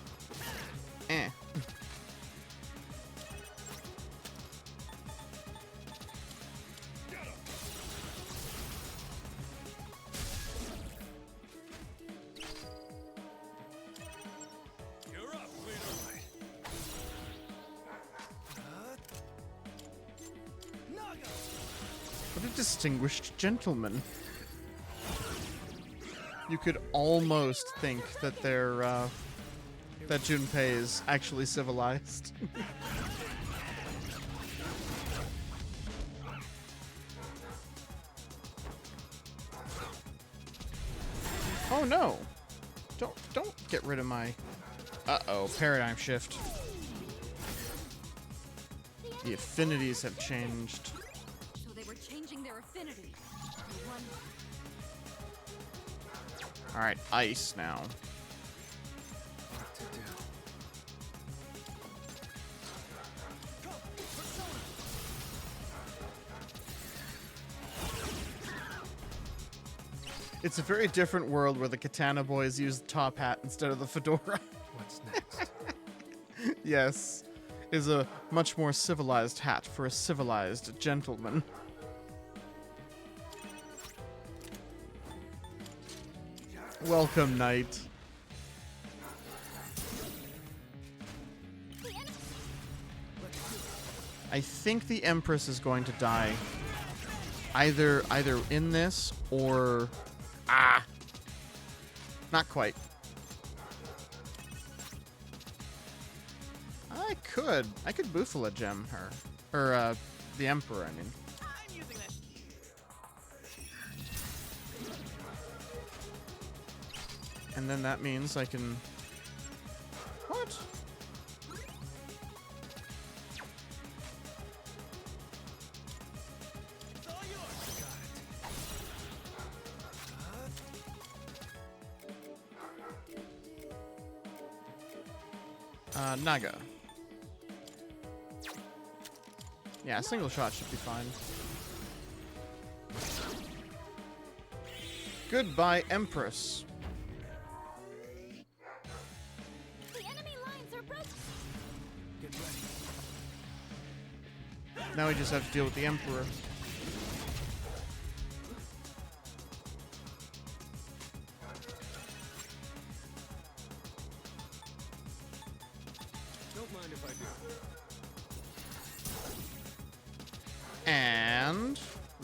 What a distinguished gentleman. You could almost think that they're, that Junpei is actually civilized. Oh no! Don't get rid of my... Uh-oh, paradigm shift. The affinities have changed. So they were changing their affinity. Alright, ice now. It's a very different world where the Katana boys use the top hat instead of the fedora. What's next? Yes. Is a much more civilized hat for a civilized gentleman. Welcome, knight. I think the Empress is going to die. Either in this or... Ah! Not quite. I could Bufala gem her. Or, the Emperor, I mean. And then that means I can... What? Naga. Yeah, a single shot should be fine. Goodbye, Empress. The enemy lines are broken. Get ready. Now we just have to deal with the Emperor. Don't mind if I do. And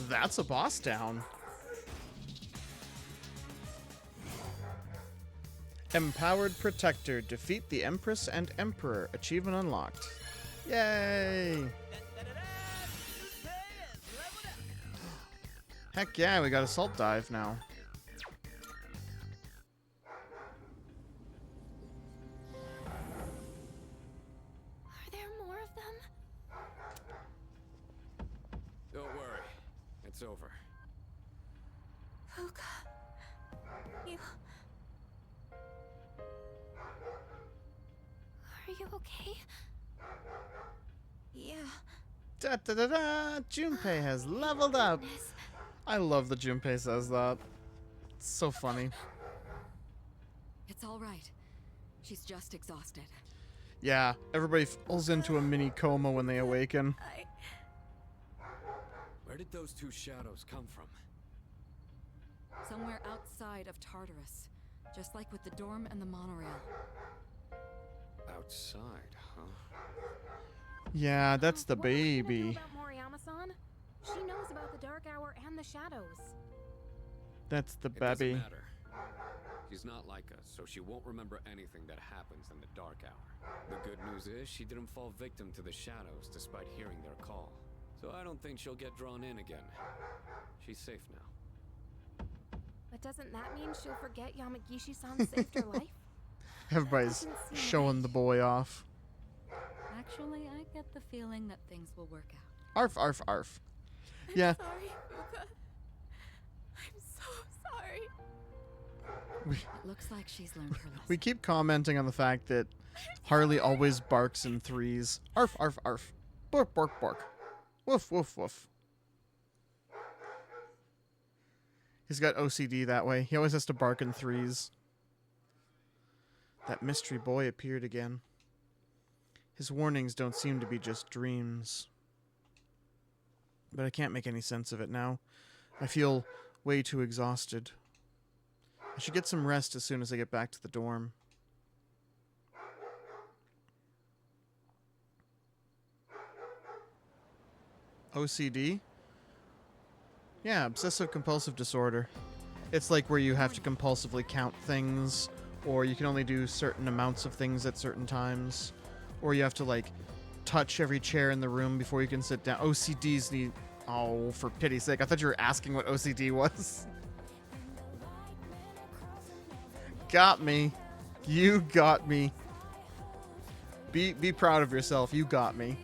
that's a boss down. Empowered Protector. Defeat the Empress and Emperor. Achievement unlocked. Yay! Heck yeah, we got Assault Dive now. Are there more of them? Don't worry. It's over. Fuka. You... Are you okay? Yeah. Da da da da! Junpei has leveled up. I love that Junpei says that. It's so funny. It's all right. She's just exhausted. Yeah, everybody falls into a mini coma when they awaken. Where did those two shadows come from? Somewhere outside of Tartarus. Just like with the dorm and the monorail. Outside, huh? Yeah, that's the What are we gonna do baby. about Moriyama-san? She knows about the Dark Hour and the shadows. That's the It doesn't baby. matter. She's not like us, so she won't remember anything that happens in the Dark Hour. The good news is she didn't fall victim to the shadows despite hearing their call. So I don't think she'll get drawn in again. She's safe now. But doesn't that mean she'll forget Yamagishi-san saved her life? Everybody's showing the boy off. Actually, I get the feeling that things will work out. Arf, arf, arf. Yeah. Sorry, Fuka. I'm so sorry. We, It looks like she's learned her lesson. we keep commenting on the fact that Harley always barks in threes. Arf, arf, arf. Bark, bark, bark. Woof, woof, woof. He's got OCD that way. He always has to bark in threes. That mystery boy appeared again. His warnings don't seem to be just dreams. But I can't make any sense of it now. I feel way too exhausted. I should get some rest as soon as I get back to the dorm. OCD? Yeah, obsessive compulsive disorder. It's like where you have to compulsively count things, or you can only do certain amounts of things at certain times, or you have to, like, touch every chair in the room before you can sit down. OCDs need... Oh, for pity's sake. I thought you were asking what OCD was. Got me. You got me. Be proud of yourself. You got me.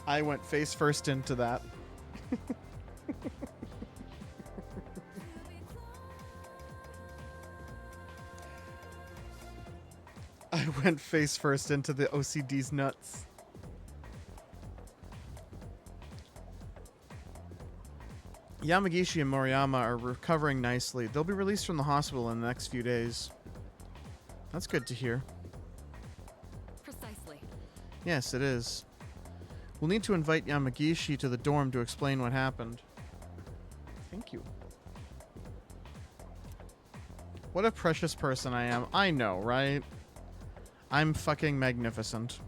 I went face first into that. I went face first into the OCD's nuts. Yamagishi and Moriyama are recovering nicely. They'll be released from the hospital in the next few days. That's good to hear. Precisely. Yes, it is. We'll need to invite Yamagishi to the dorm to explain what happened. Thank you. What a precious person I am. I know, right? I'm fucking magnificent.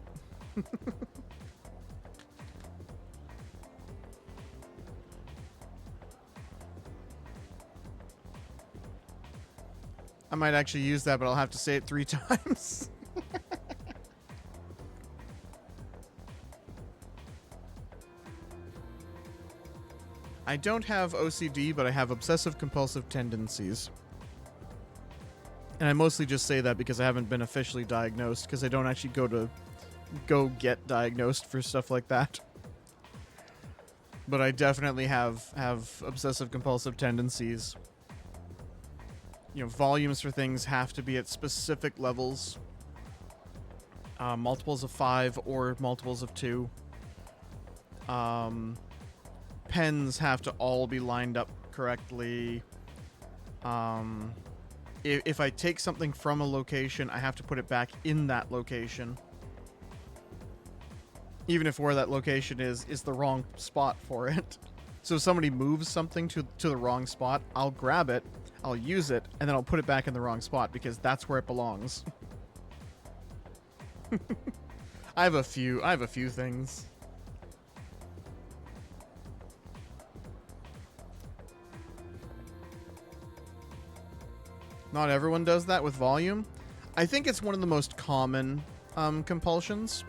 I might actually use that, but I'll have to say it 3 times. I don't have OCD, but I have obsessive compulsive tendencies. And I mostly just say that because I haven't been officially diagnosed, because I don't actually go get diagnosed for stuff like that. But I definitely have obsessive compulsive tendencies. You know, volumes for things have to be at specific levels. Multiples of 5 or multiples of 2. Pens have to all be lined up correctly. If I take something from a location, I have to put it back in that location. Even if where that location is the wrong spot for it. So if somebody moves something to the wrong spot, I'll grab it, I'll use it, and then I'll put it back in the wrong spot because that's where it belongs. I have a few things. Not everyone does that with volume. I think it's one of the most common compulsions.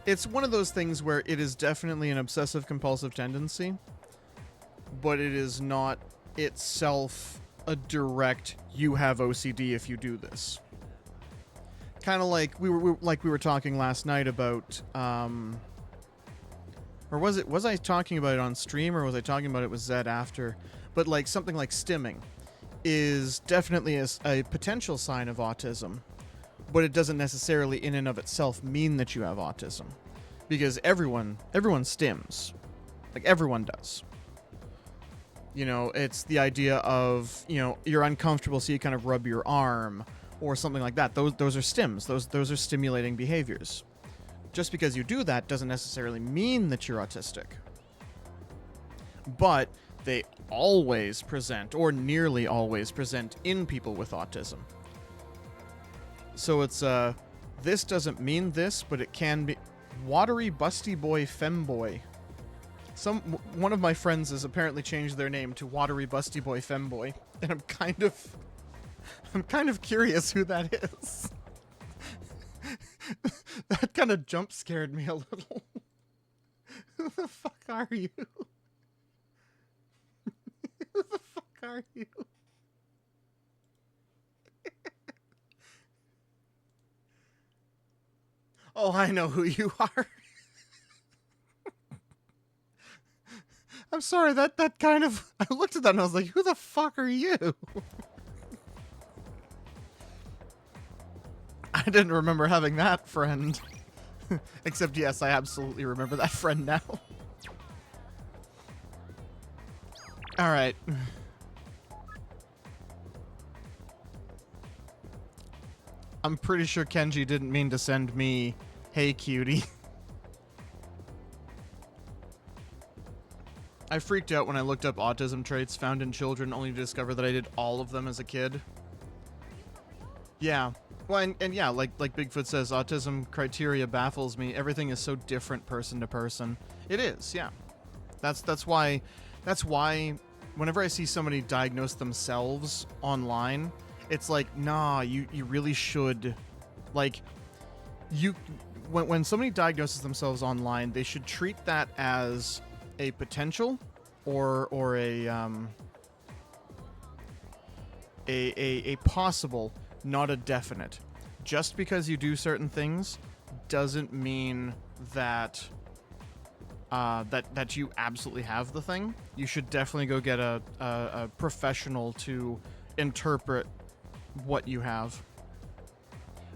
It's one of those things where it is definitely an obsessive compulsive tendency, but it is not itself a direct you have OCD if you do this. Kind of like we were talking last night about or was I talking about it on stream, or was I talking about it with Zed after? But like something like stimming is definitely a potential sign of autism, but it doesn't necessarily in and of itself mean that you have autism, because everyone stims, like everyone does. You know, it's the idea of, you know, you're uncomfortable, so you kind of rub your arm or something like that. Those are stims. Those are stimulating behaviors. Just because you do that doesn't necessarily mean that you're autistic. But they always present, or nearly always present, in people with autism. So it's, this doesn't mean this, but it can be. Watery Busty Boy Femboy. One of my friends has apparently changed their name to Watery Busty Boy Femboy, and I'm kind of curious who that is. That kind of jump scared me a little. Who the fuck are you? Who the fuck are you? Oh, I know who you are. I'm sorry, that kind of... I looked at that and I was like, who the fuck are you? I didn't remember having that friend. Except, yes, I absolutely remember that friend now. Alright. I'm pretty sure Kenji didn't mean to send me, hey cutie. I freaked out when I looked up autism traits found in children, only to discover that I did all of them as a kid. Yeah. Well, and yeah, like Bigfoot says, autism criteria baffles me. Everything is so different person to person. It is, yeah. That's why whenever I see somebody diagnose themselves online, it's like, nah, you really should, like, when somebody diagnoses themselves online, they should treat that as a potential or a possible, not a definite. Just because you do certain things doesn't mean that that you absolutely have the thing. You should definitely go get a professional to interpret what you have.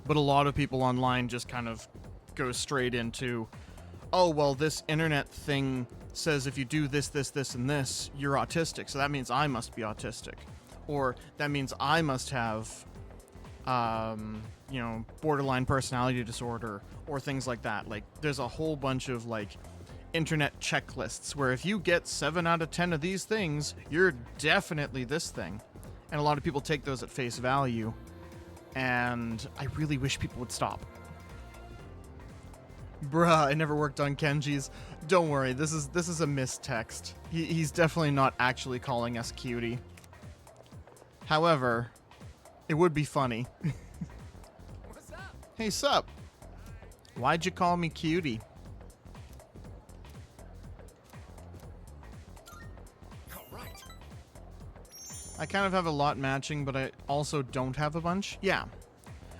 But a lot of people online just kind of go straight into, oh, well, this internet thing says if you do this, this, this, and this, you're autistic. So that means I must be autistic. Or that means I must have, you know, borderline personality disorder or things like that. Like, there's a whole bunch of, like, internet checklists where if you get 7 out of 10 of these things, you're definitely this thing. And a lot of people take those at face value. And I really wish people would stop. Bruh, I never worked on Kenji's. Don't worry, this is a mistext. He's definitely not actually calling us cutie. However, it would be funny. What's up? Hey, sup? Why'd you call me cutie? All right. I kind of have a lot matching, but I also don't have a bunch. Yeah.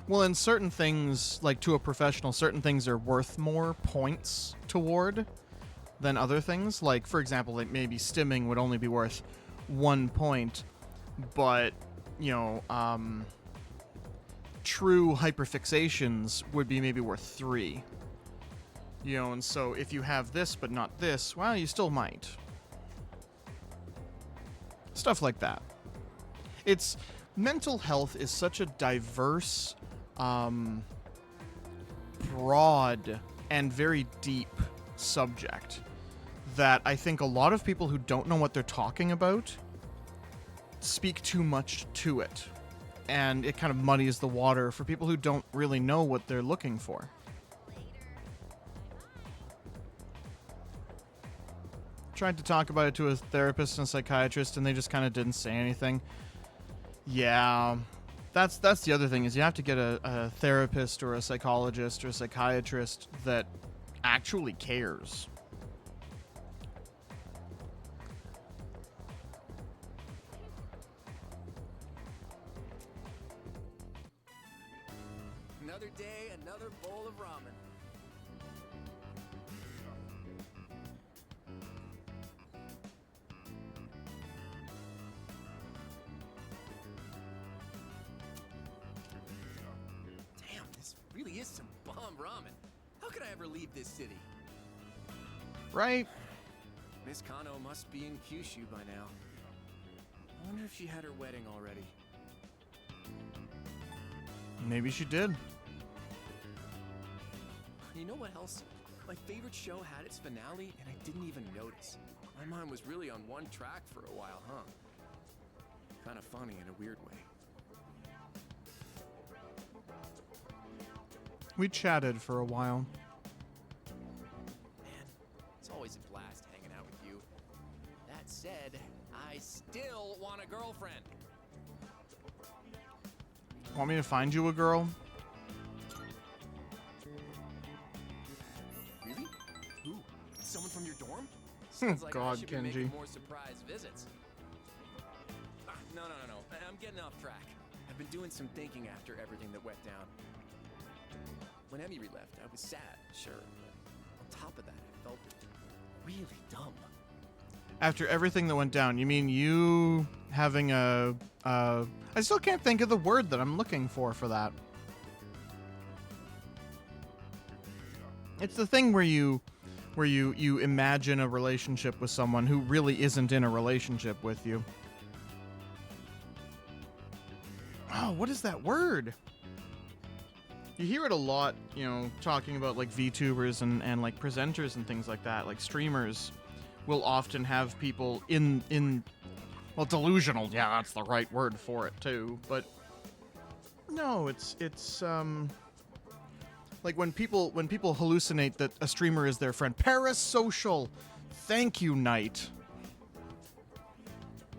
Well, in certain things, like to a professional, certain things are worth more points toward than other things. Like, for example, like maybe stimming would only be worth 1 point, but, you know, true hyperfixations would be maybe worth 3. You know, and so if you have this but not this, well, you still might. Stuff like that. It's mental health is such a diverse, broad, and very deep subject that I think a lot of people who don't know what they're talking about speak too much to it. And it kind of muddies the water for people who don't really know what they're looking for. Tried to talk about it to a therapist and a psychiatrist, and they just kind of didn't say anything. Yeah, that's the other thing, is you have to get a therapist or a psychologist or a psychiatrist that actually cares. Another day, another bowl of ramen. Damn, this really is some bomb ramen. How could I ever leave this city? Right? Miss Kano must be in Kyushu by now. I wonder if she had her wedding already. Maybe she did. You know what else? My favorite show had its finale, and I didn't even notice. My mind was really on one track for a while, huh? Kind of funny in a weird way. We chatted for a while. Man, it's always a blast hanging out with you. That said, I still want a girlfriend. Want me to find you a girl? Really? Who? Someone from your dorm? Sounds like I God, should be Kenji. making more surprise visits. No. I'm getting off track. I've been doing some thinking after everything that went down. When Emmy left, I was sad, sure. But on top of that, I felt really dumb. After everything that went down, you mean you having a I still can't think of the word that I'm looking for that. It's the thing where you imagine a relationship with someone who really isn't in a relationship with you. Oh, what is that word? You hear it a lot, you know, talking about like VTubers and like presenters and things like that. Like streamers will often have people in well, delusional. Yeah, that's the right word for it too. But no, it's like when people hallucinate that a streamer is their friend. Parasocial. Thank you, Knight.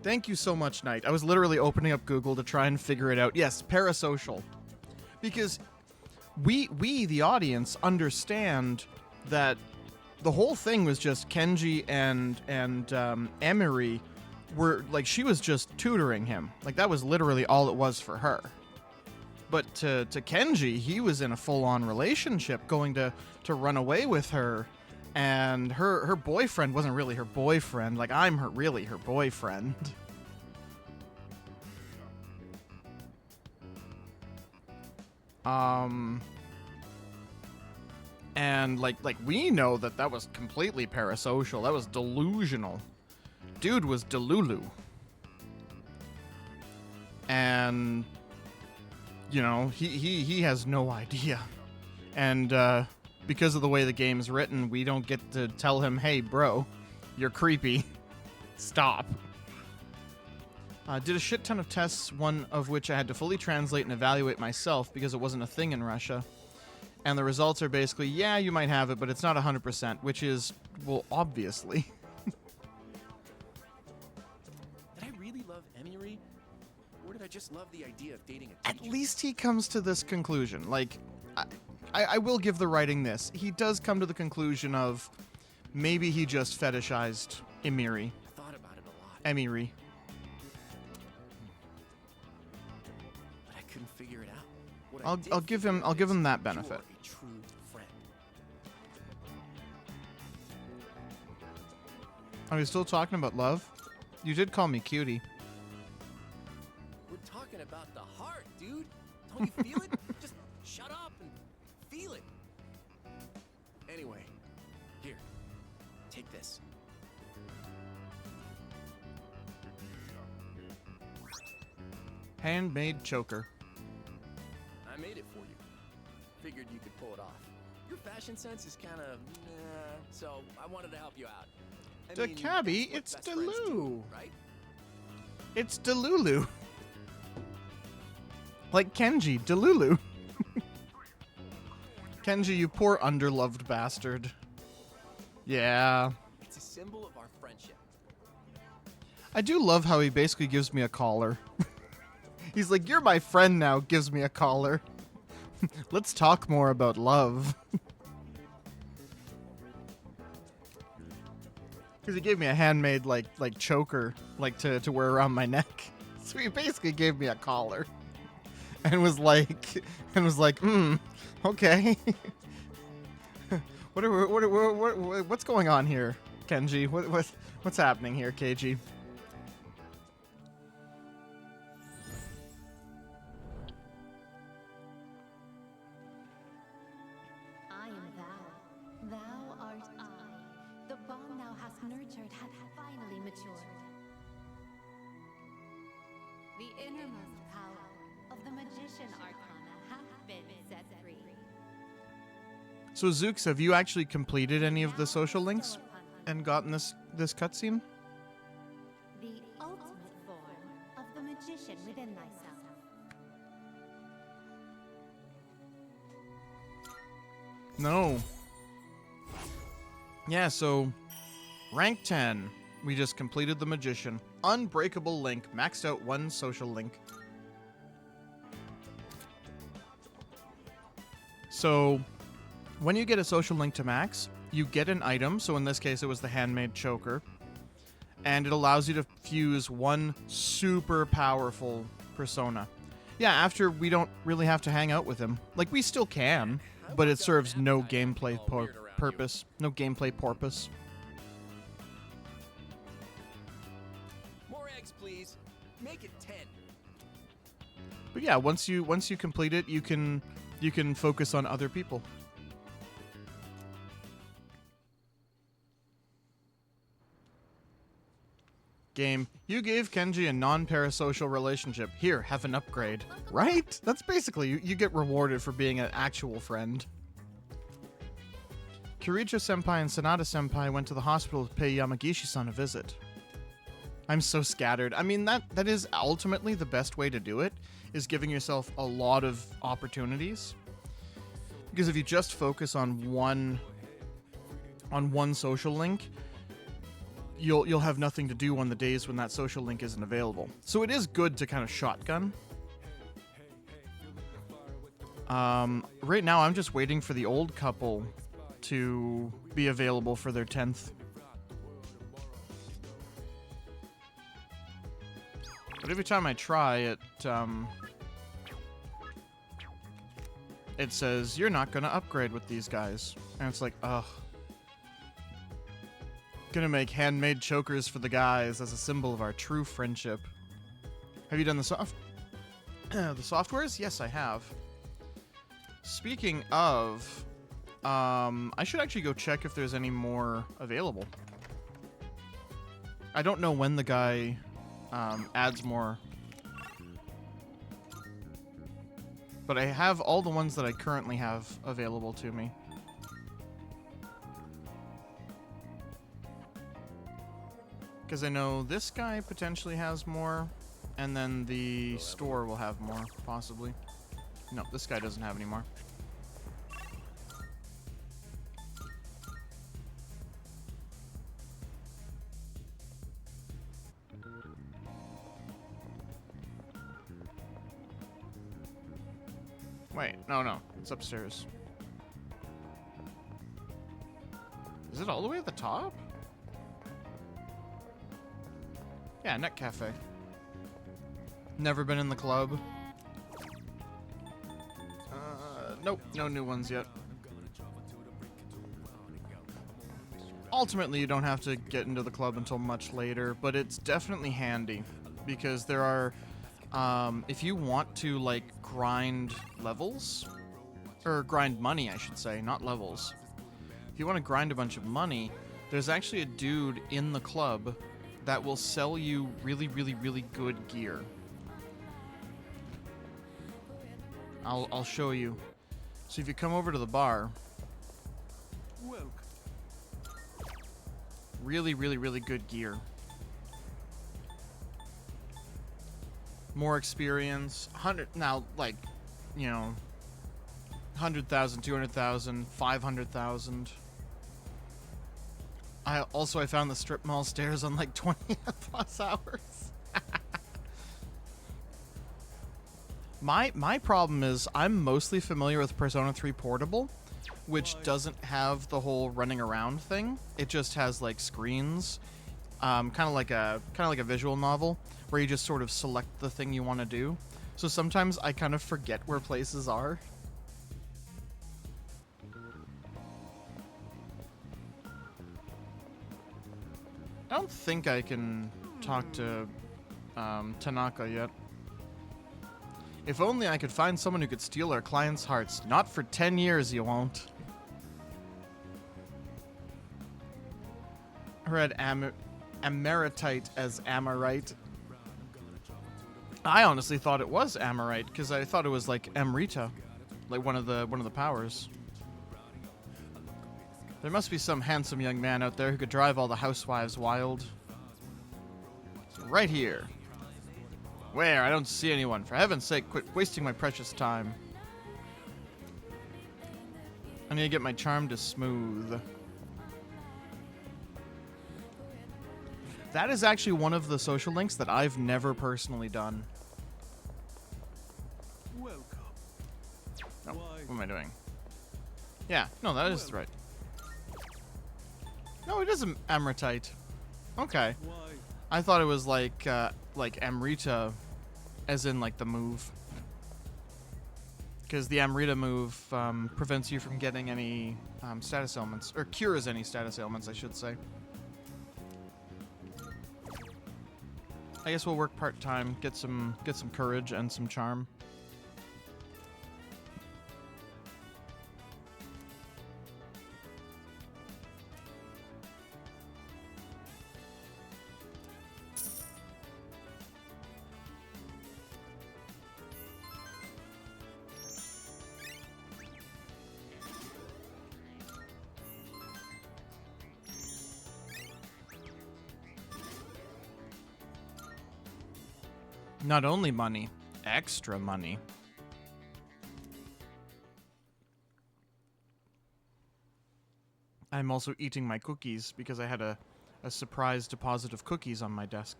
Thank you so much, Knight. I was literally opening up Google to try and figure it out. Yes, parasocial. Because we the audience, understand that the whole thing was just Kenji and Emery were, like, she was just tutoring him. Like, that was literally all it was for her. But to Kenji, he was in a full-on relationship, going to run away with her, and her boyfriend wasn't really her boyfriend. Like, I'm really her boyfriend. And like we know that was completely parasocial. That was delusional. Dude was delulu. And you know, he has no idea. And because of the way the game's written, we don't get to tell him, "Hey, bro, you're creepy. Stop." Did a shit ton of tests, one of which I had to fully translate and evaluate myself because it wasn't a thing in Russia. And the results are basically, yeah, you might have it, but it's not 100%, which is, well, obviously. Did I really love Emery? Or did I just love the idea of dating a teacher? At least he comes to this conclusion. Like, I will give the writing this. He does come to the conclusion of maybe he just fetishized Emery. I thought about it a lot. Emery. But I couldn't figure it out. What I'll give him that benefit. You're a true friend. Are we still talking about love? You did call me cutie. We're talking about the heart, dude. Don't you feel it? Just shut up and feel it. Anyway, here. Take this. Handmade choker. I made it for you. Figured you could pull it off. Your fashion sense is kind of, so I wanted to help you out. I mean, Cabby, that's it's what best friends do, Delulu. right? It's Delulu. Like Kenji, Delulu. Kenji, you poor underloved bastard. Yeah. It's a symbol of our friendship. I do love how he basically gives me a collar. He's like, "You're my friend now," gives me a collar. Let's talk more about love. Because he gave me a handmade like choker, like to wear around my neck. So he basically gave me a collar, and was like, okay. What's going on here, Kenji? What's happening here, KG? I am thou. Thou art I. The bond thou hast nurtured hath finally matured. The innermost power of the magician arcana hath been set free. So Zooks, have you actually completed any of the social links and gotten this cutscene? The ultimate form of the magician within thyself. No. Yeah, so rank 10. We just completed the magician. Unbreakable link. Maxed out one social link. So when you get a social link to max, you get an item. So in this case, it was the handmade choker. And it allows you to fuse one super powerful persona. Yeah, after we don't really have to hang out with him. Like, we still can, but it serves no gameplay purpose. No gameplay porpoise. More eggs, please. Make it 10. But yeah, once you complete it, you can focus on other people. Game, you gave Kenji a non-parasocial relationship. Here, have an upgrade. Right? That's basically, you get rewarded for being an actual friend. Kirijo-senpai and Sanada-senpai went to the hospital to pay Yamagishi-san a visit. I'm so scattered. I mean, that is ultimately the best way to do it, is giving yourself a lot of opportunities. Because if you just focus on one social link, you'll have nothing to do on the days when that social link isn't available. So it is good to kind of shotgun. Right now, I'm just waiting for the old couple to be available for their 10th. But every time I try it, it says, you're not going to upgrade with these guys. And it's like, ugh. Gonna make handmade chokers for the guys as a symbol of our true friendship. Have you done the softwares? Yes, I have. Speaking of, I should actually go check if there's any more available. I don't know when the guy adds more. But I have all the ones that I currently have available to me. Because I know this guy potentially has more, and then the store will have more, possibly. No, this guy doesn't have any more. Wait, no, it's upstairs. Is it all the way at the top? Yeah, Net Cafe. Never been in the club. Nope, no new ones yet. Ultimately, you don't have to get into the club until much later, but it's definitely handy because there are, if you want to like grind levels, or grind money, I should say, not levels. If you want to grind a bunch of money, there's actually a dude in the club that will sell you really, really, really good gear. I'll show you. So if you come over to the bar, really, really, really good gear. More experience, 100 now, like, you know, 100,000, 200,000, 500,000. I found the strip mall stairs on like 20 plus hours. My problem is I'm mostly familiar with Persona 3 Portable, which doesn't have the whole running around thing. It just has like screens, kind of like a visual novel where you just sort of select the thing you want to do. So sometimes I kind of forget where places are. I don't think I can talk to Tanaka yet. If only I could find someone who could steal our clients' hearts. Not for 10 years, you won't. I read Ameritite as Amorite. I honestly thought it was Amorite because I thought it was like Amrita, like one of the powers. There must be some handsome young man out there who could drive all the housewives wild. Right here. Where? I don't see anyone. For heaven's sake, quit wasting my precious time. I need to get my charm to smooth. That is actually one of the social links that I've never personally done. Welcome. Oh, what am I doing? Yeah, no, that is right. No, it is Amritite. Okay. I thought it was like Amrita, as in like the move. Because the Amrita move prevents you from getting any status ailments, or cures any status ailments, I should say. I guess we'll work part-time, get some courage and some charm. Not only money, extra money. I'm also eating my cookies because I had a surprise deposit of cookies on my desk.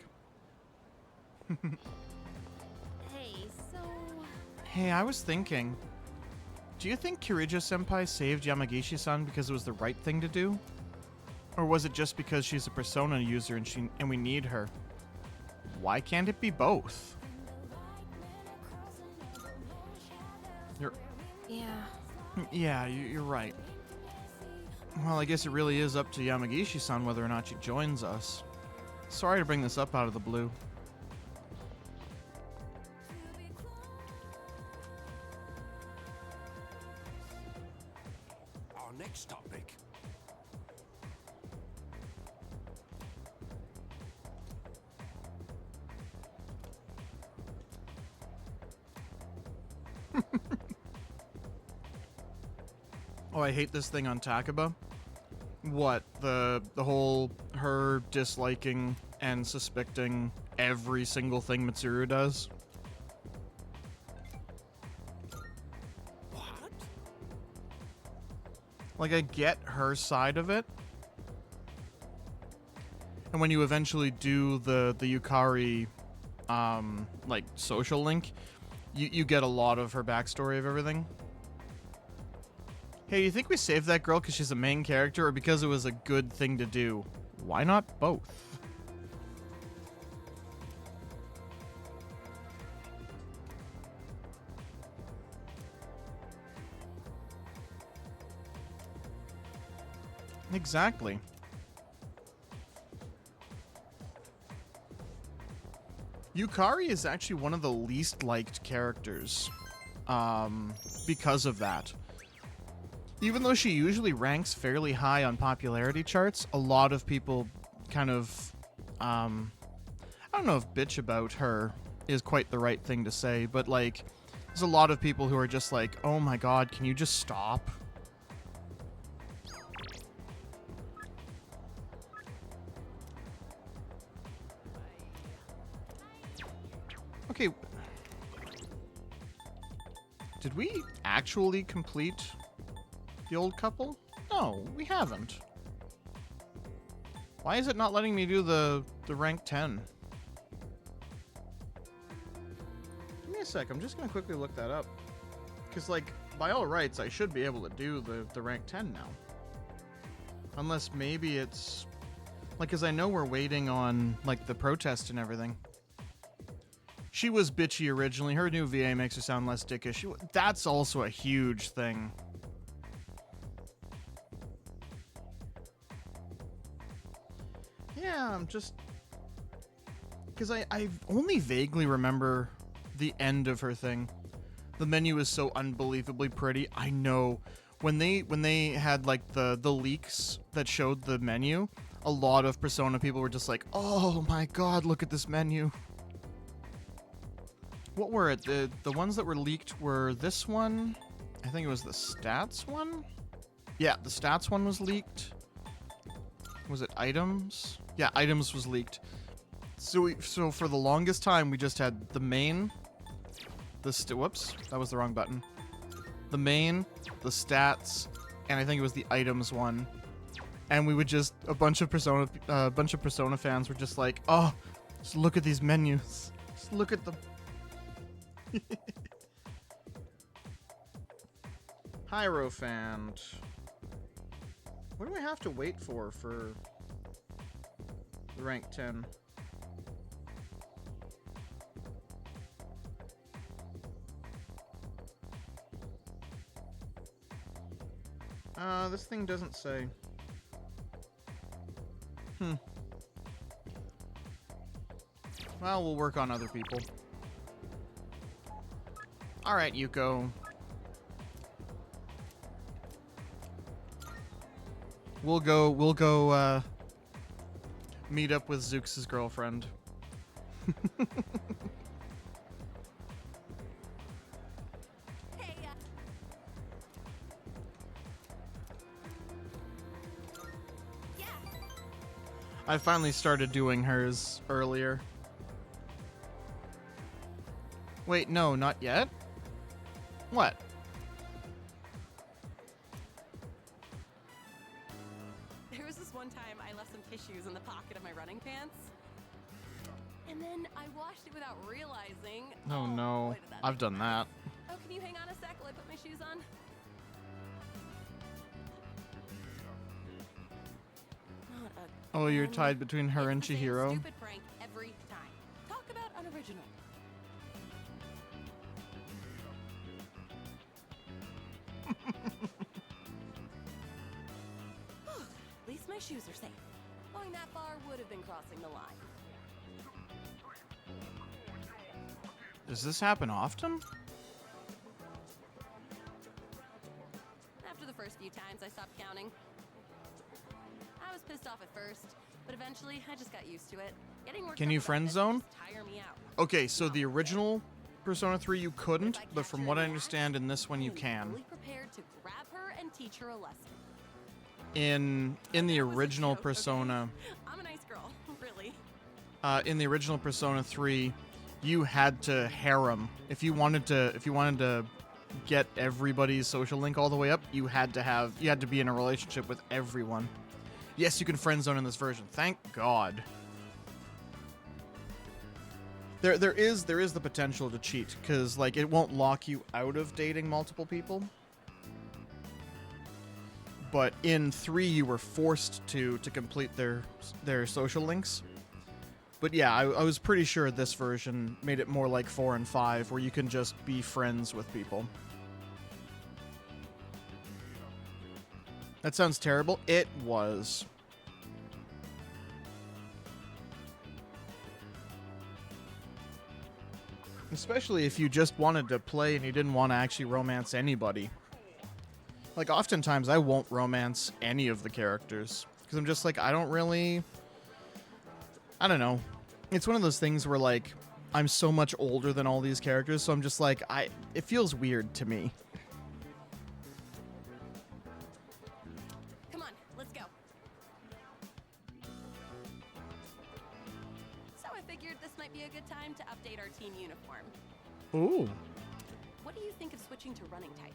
Hey, so... Hey, I was thinking, do you think Kirija-senpai saved Yamagishi-san because it was the right thing to do? Or was it just because she's a Persona user and we need her? Why can't it be both? Yeah. Yeah, you're right. Well, I guess it really is up to Yamagishi-san whether or not she joins us. Sorry to bring this up out of the blue. Our next topic. Oh, I hate this thing on Takaba. What? The whole her disliking and suspecting every single thing Mitsuru does? What? Like, I get her side of it. And when you eventually do the Yukari, like, social link, you get a lot of her backstory of everything. Hey, you think we saved that girl because she's a main character or because it was a good thing to do? Why not both? Exactly. Yukari is actually one of the least liked characters, because of that. Even though she usually ranks fairly high on popularity charts, a lot of people kind of, I don't know if bitch about her is quite the right thing to say, but like, there's a lot of people who are just like, oh my god, can you just stop? Okay. Did we actually complete the old couple? No, we haven't. Why is it not letting me do the rank 10? Give me a sec, I'm just gonna quickly look that up. Because, like, by all rights, I should be able to do the rank 10 now. Unless maybe it's... Like, because I know we're waiting on, like, the protest and everything. She was bitchy originally. Her new VA makes her sound less dickish. That's also a huge thing. Yeah, I'm just... Because I only vaguely remember the end of her thing. The menu is so unbelievably pretty. I know. When they had, like, the leaks that showed the menu, a lot of Persona people were just like, oh my god, look at this menu. What were it? The ones that were leaked were this one. I think it was the stats one? Yeah, the stats one was leaked. Was it items? Yeah, items was leaked. So for the longest time, we just had the main, whoops, that was the wrong button. The main, the stats, and I think it was the items one. And we would just, a bunch of Persona fans were just like, oh, just look at these menus. Just look at them. Hierophant. What do I have to wait for the rank 10? This thing doesn't say. Well, we'll work on other people. Alright, Yuko. We'll go, meet up with Zooks' girlfriend. I finally started doing hers earlier. Wait, no, not yet? What? There was this one time I left some tissues in the pocket of my running pants. And then I washed it without realizing. Oh no, boy, did that I've make done that. Oh, can you hang on a sec while I put my shoes on? Not Oh, you're again. tied between her and It's the same Chihiro. Stupid prank every time. Talk about unoriginal. At least my shoes are safe. Going that far would have been crossing the line. Does this happen often? After the first few times, I stopped counting. I was pissed off at first, but eventually I just got used to it. Getting worked Can up you about friend this zone? would just tire me out. Okay, so the original Persona 3 you couldn't, but from what I understand in this one you can. Fully prepared to grab her and teach her a lesson. In the original Persona, I'm a nice girl, really. in the original Persona 3, you had to harem. If you wanted to get everybody's social link all the way up, you had to be in a relationship with everyone. Yes, you can friend zone in this version. Thank God. There is the potential to cheat because like it won't lock you out of dating multiple people. But in 3 you were forced to complete their social links. But yeah, I was pretty sure this version made it more like 4 and 5 where you can just be friends with people. That sounds terrible. It was. Especially if you just wanted to play and you didn't want to actually romance anybody. Like, oftentimes I won't romance any of the characters. Because I'm just like, I don't know. It's one of those things where, like, I'm so much older than all these characters, so I'm just like, it feels weird to me. Come on, let's go. So I figured this might be a good time to update our team uniform. Ooh. What do you think of switching to running tights?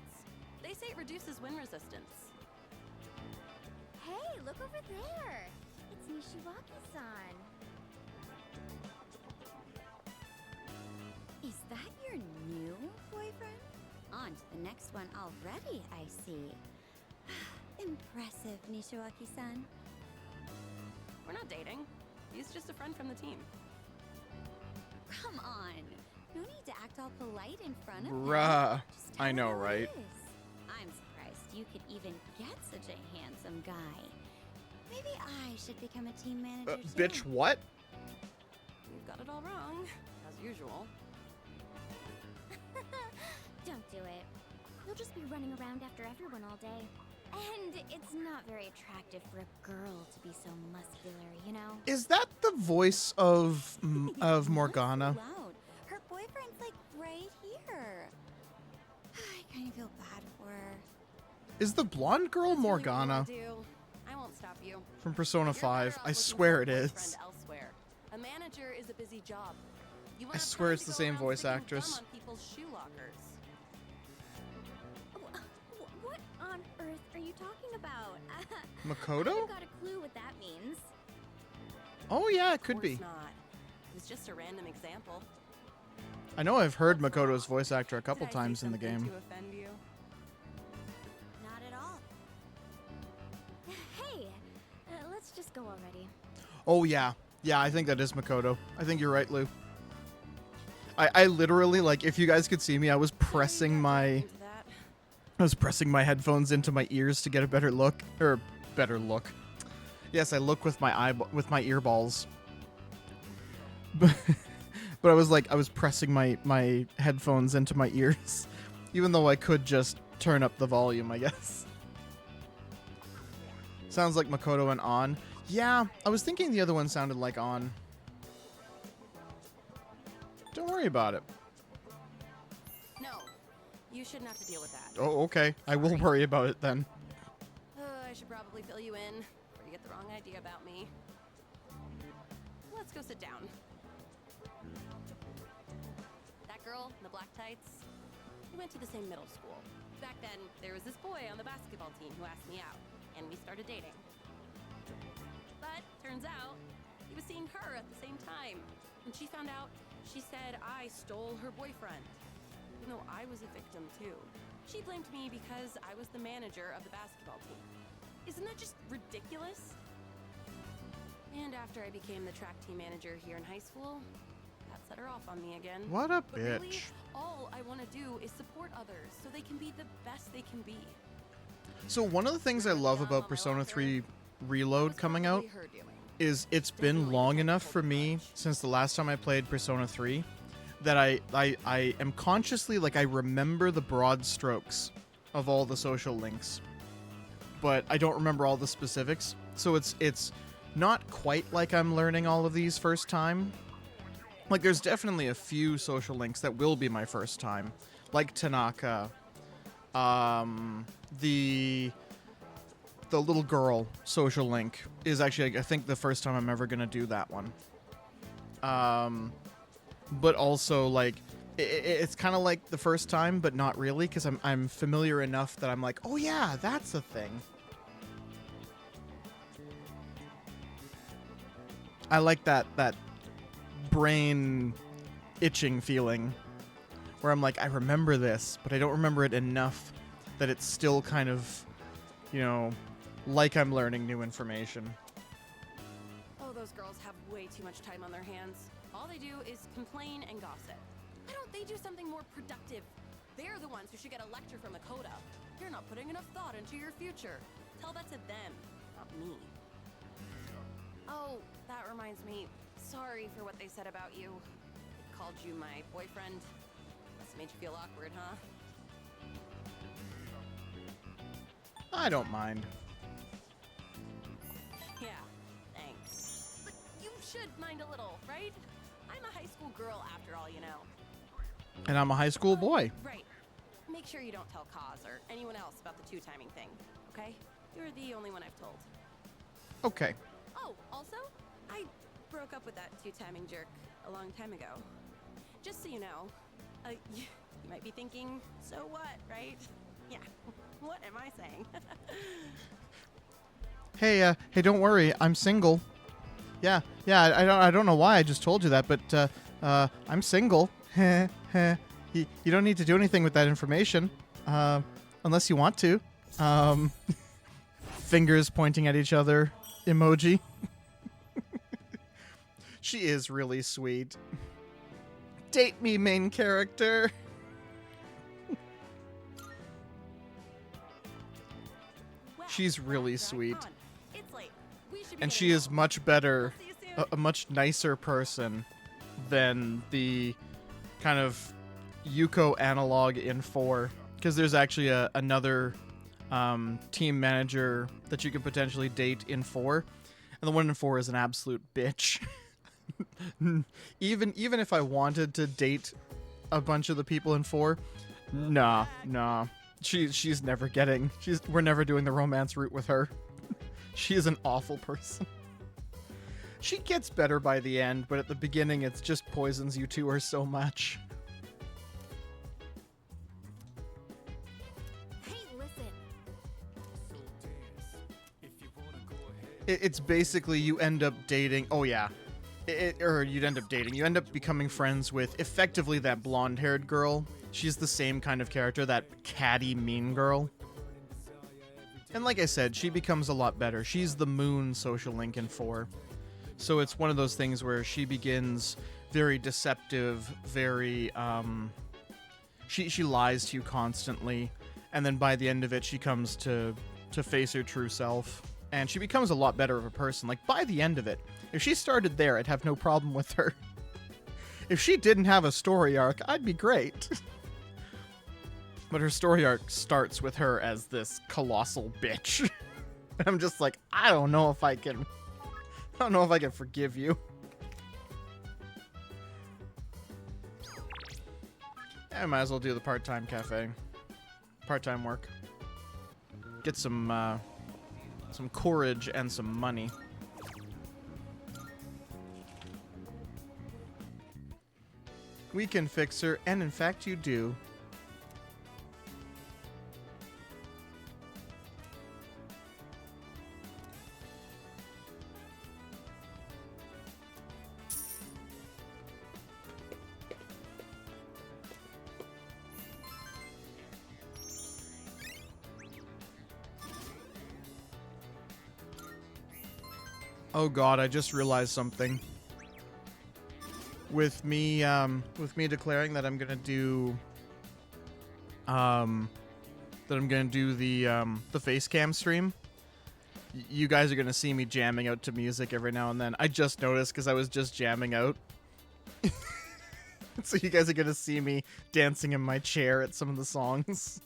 They say it reduces wind resistance. Hey, look over there. It's Nishiwaki-san. Is that your new boyfriend? On to the next one already, I see. Impressive, Nishiwaki-san. We're not dating. He's just a friend from the team. Come on. No need to act all polite in front of him. Bruh. Just tell I know, him how it right? is. I'm surprised you could even get such a handsome guy. Maybe I should become a team manager too. Bitch, what? You've got it all wrong, as usual. Don't do it. You'll just be running around after everyone all day. And it's not very attractive for a girl to be so muscular, you know? Is that the voice of Morgana? Loud. Her boyfriend's like right here. I kind of feel bad for her. Is the blonde girl Morgana I won't stop you. from Persona You're 5? better off I looking swear for it a is. boyfriend elsewhere. A manager is a busy job. You won't I have swear time it's to the go same around voice sticking actress. gum on people's shoe lockers. What on earth are you talking about? Makoto? I've got a clue what that means. Oh yeah, it could Of be. course not. It was just a random example. I know I've heard Makoto's voice actor a couple Did I say times in the something game. to offend you? Not at all. Hey, let's just go already. Oh yeah. Yeah, I think that is Makoto. I think you're right, Lou. I literally, like, if you guys could see me, I was pressing my headphones into my ears to get a better look. Or, better look. Yes, I look with my ear balls. But I was pressing my headphones into my ears. Even though I could just turn up the volume, I guess. Sounds like Makoto and On. Yeah, I was thinking the other one sounded like On. Don't worry about it. No, you shouldn't have to deal with that. Oh, okay. I will worry about it then. I should probably fill you in before you get the wrong idea about me. Let's go sit down. That girl in the black tights? We went to the same middle school. Back then, there was this boy on the basketball team who asked me out, and we started dating. But turns out, he was seeing her at the same time. When she found out, she said I stole her boyfriend. Even though I was a victim too. She blamed me because I was the manager of the basketball team. Isn't that just ridiculous? And after I became the track team manager here in high school, that set her off on me again. What a But really, bitch. all I want to do is support others so they can be the best they can be. So one of the things I love about Persona 3 Reload coming out is it's been long enough for me since the last time I played Persona 3 that I am consciously, like, I remember the broad strokes of all the social links, but I don't remember all the specifics. So it's not quite like I'm learning all of these first time. Like, there's definitely a few social links that will be my first time, like Tanaka, the little girl social link is actually, I think, the first time I'm ever gonna do that one. But also, like, it's kind of like the first time, but not really, because I'm familiar enough that I'm like, oh yeah, that's a thing. I like that brain itching feeling where I'm like, I remember this, but I don't remember it enough that it's still kind of, you know, like I'm learning new information. Oh, those girls have way too much time on their hands. All they do is complain and gossip. Why don't they do something more productive? They're the ones who should get a lecture from Makoto. You're not putting enough thought into your future. Tell that to them, not me. Oh, that reminds me. Sorry for what they said about you. They called you my boyfriend. Must have made you feel awkward, huh? I don't mind. Yeah, thanks. But you should mind a little, right? I'm a high school girl after all, you know. And I'm a high school boy. Right. Make sure you don't tell Kaz or anyone else about the two-timing thing, okay? You're the only one I've told. Okay. Oh, also, I broke up with that two-timing jerk a long time ago. Just so you know, you might be thinking, so what, right? Yeah, what am I saying? Hey, don't worry, I'm single. Yeah, I don't know why I just told you that, but I'm single. You don't need to do anything with that information, unless you want to. Fingers pointing at each other emoji. She is really sweet. Date me, main character. She's really sweet. And she is much better, a much nicer person than the kind of Yuko analog in 4. Because there's actually another team manager that you could potentially date in 4. And the one in 4 is an absolute bitch. even if I wanted to date a bunch of the people in 4, nah. She's never getting. We're never doing the romance route with her. She is an awful person. She gets better by the end, but at the beginning it's just poisons you to her so much. Hey, listen. It's basically you end up dating. Oh yeah. You'd end up dating. You end up becoming friends with effectively that blonde-haired girl. She's the same kind of character, that catty mean girl. And like I said, she becomes a lot better. She's the moon social link in 4. So it's one of those things where she begins very deceptive, very, she lies to you constantly. And then by the end of it, she comes to face her true self. And she becomes a lot better of a person. Like, by the end of it, if she started there, I'd have no problem with her. If she didn't have a story arc, I'd be great. But her story arc starts with her as this colossal bitch. And I'm just like, I don't know if I can forgive you. I might as well do the part-time cafe. Part-time work. Get some courage and some money. We can fix her, and in fact you do. Oh god, I just realized something. With me declaring that I'm gonna do the face cam stream. You guys are gonna see me jamming out to music every now and then. I just noticed because I was just jamming out. So you guys are gonna see me dancing in my chair at some of the songs.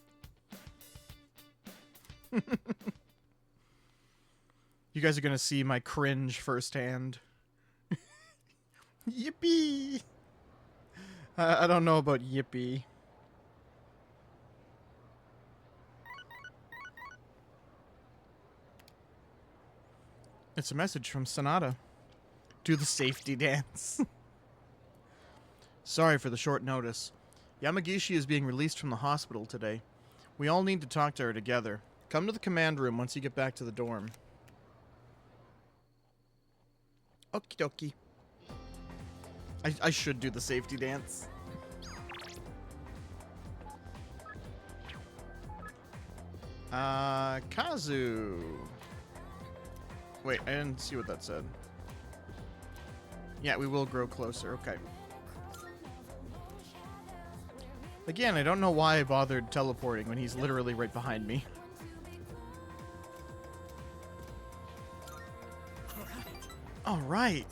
You guys are gonna see my cringe firsthand. Yippee! I don't know about yippee. It's a message from Sonata. Do the safety dance. Sorry for the short notice. Yamagishi is being released from the hospital today. We all need to talk to her together. Come to the command room once you get back to the dorm. Okie dokie. I should do the safety dance. Kazu. Wait, I didn't see what that said. Yeah, we will grow closer. Okay. Again, I don't know why I bothered teleporting when he's literally right behind me. All right.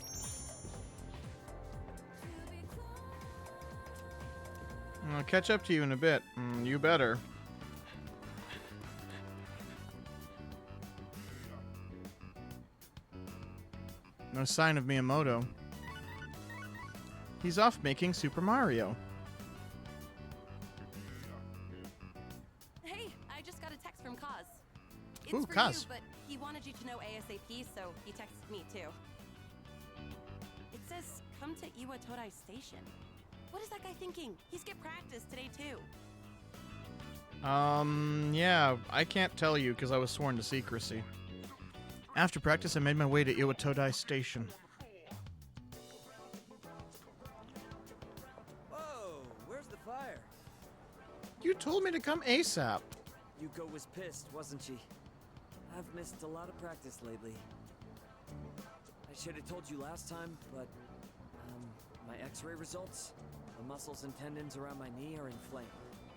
I'll catch up to you in a bit. You better. No sign of Miyamoto. He's off making Super Mario. Hey, I just got a text from Kaz. It's Ooh, for Kaz. you, but he wanted you to know ASAP, so he texted me too. It says, come to Iwatodai Station. What is that guy thinking? He's get practice today too. Yeah, I can't tell you because I was sworn to secrecy. After practice, I made my way to Iwatodai Station. Whoa, where's the fire? You told me to come ASAP. Yuko was pissed, wasn't she? I've missed a lot of practice lately. I should have told you last time, but my x-ray results, the muscles and tendons around my knee are inflamed.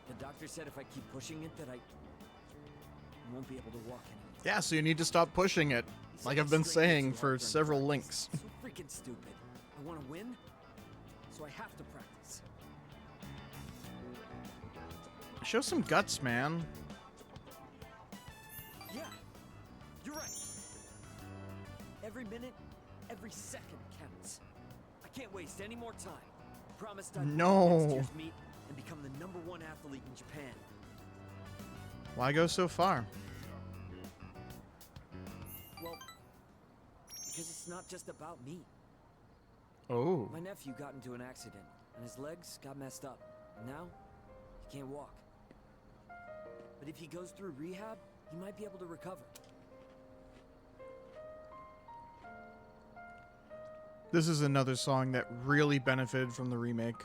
The doctor said if I keep pushing it that I won't be able to walk anymore. Yeah, so you need to stop pushing it, like I've been saying for several links. So freaking stupid. I want to win, so I have to practice. Show some guts, man. Yeah, you're right. Every minute, every second counts. I can't waste any more time. I promised I'd win next year's meet and become the #1 athlete in Japan. Why go so far? Well, because it's not just about me. Oh. My nephew got into an accident, and his legs got messed up. And now, he can't walk. But if he goes through rehab, he might be able to recover. This is another song that really benefited from the remake.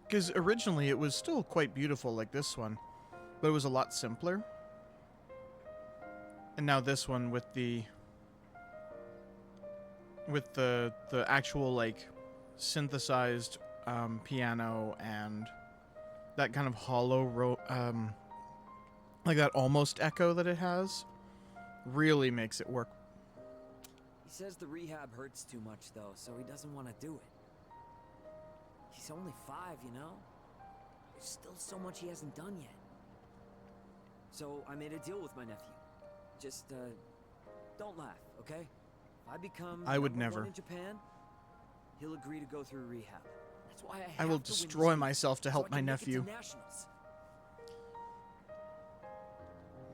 Because originally it was still quite beautiful like this one, but it was a lot simpler. And now this one with the actual like synthesized piano and that kind of hollow like that almost echo that it has really makes it work. He says the rehab hurts too much, though, so he doesn't want to do it. He's only 5, you know? There's still so much he hasn't done yet. So I made a deal with my nephew. Just, don't laugh, okay? If I become I would #1 never. in Japan, he'll agree to go through rehab. That's why I will destroy myself to help my nephew. Nationals.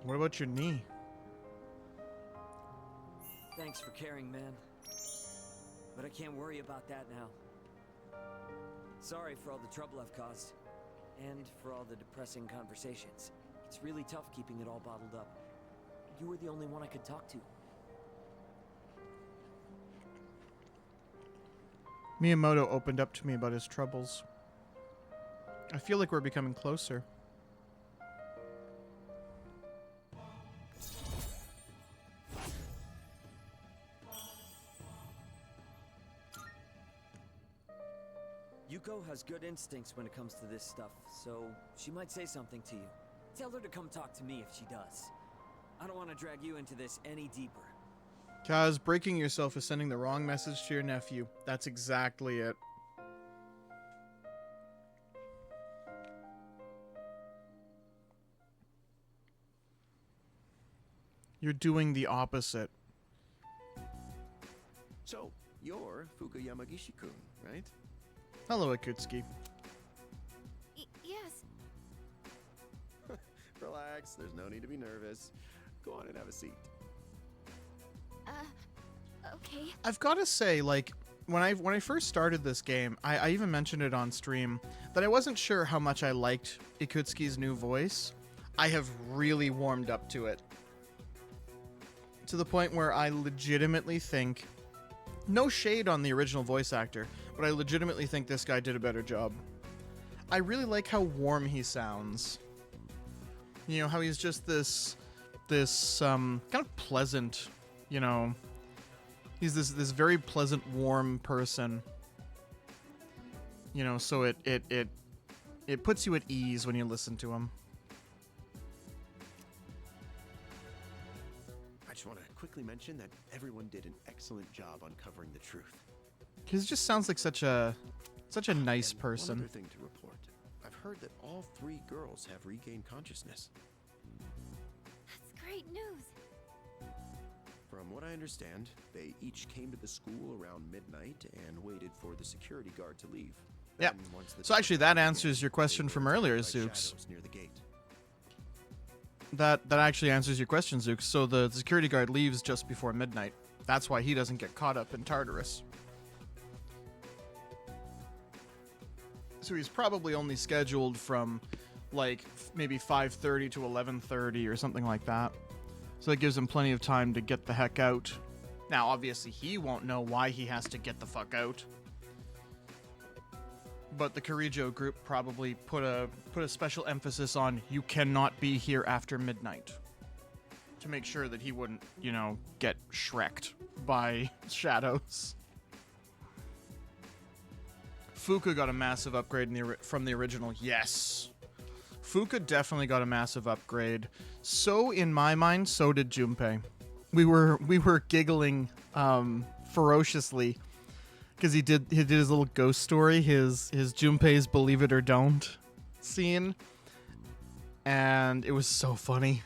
What about your knee? Thanks for caring, man. but I can't worry about that now. Sorry for all the trouble I've caused, and for all the depressing conversations. It's really tough keeping it all bottled up. You were the only one I could talk to. Miyamoto opened up to me about his troubles. I feel like we're becoming closer. Yuko has good instincts when it comes to this stuff, so she might say something to you. Tell her to come talk to me if she does. I don't want to drag you into this any deeper. Kaz, breaking yourself is sending the wrong message to your nephew. That's exactly it. You're doing the opposite. So, you're Fuka Yamagishi-kun, right? Hello, Akutsuki. Yes. Relax, there's no need to be nervous. Go on and have a seat. Okay. I've got to say, like, when I first started this game, I even mentioned it on stream, that I wasn't sure how much I liked Ikutsuki's new voice. I have really warmed up to it. To the point where I legitimately think, no shade on the original voice actor, but I legitimately think this guy did a better job. I really like how warm he sounds. You know, how he's just this kind of pleasant, you know, he's this very pleasant, warm person. You know, so it puts you at ease when you listen to him. I just want to quickly mention that everyone did an excellent job uncovering the truth. He just sounds like such a nice person. One other thing to report. I've heard that all 3 girls have regained consciousness. That's great news. From what I understand, they each came to the school around midnight and waited for the security guard to leave. Yeah. So actually that answers your question from earlier, Zooks. Near the gate. That actually answers your question, Zooks. So the security guard leaves just before midnight. That's why he doesn't get caught up in Tartarus. So he's probably only scheduled from like maybe 5:30 to 11:30 or something like that. So that gives him plenty of time to get the heck out. Now, obviously, he won't know why he has to get the fuck out. But the Kirijo group probably put a special emphasis on you cannot be here after midnight. To make sure that he wouldn't, you know, get shreked by shadows. Fuka got a massive upgrade from the original. Yes. Fuka definitely got a massive upgrade. So, in my mind, so did Junpei. We were giggling ferociously because he did his little ghost story, his Junpei's Believe It or Don't scene, and it was so funny.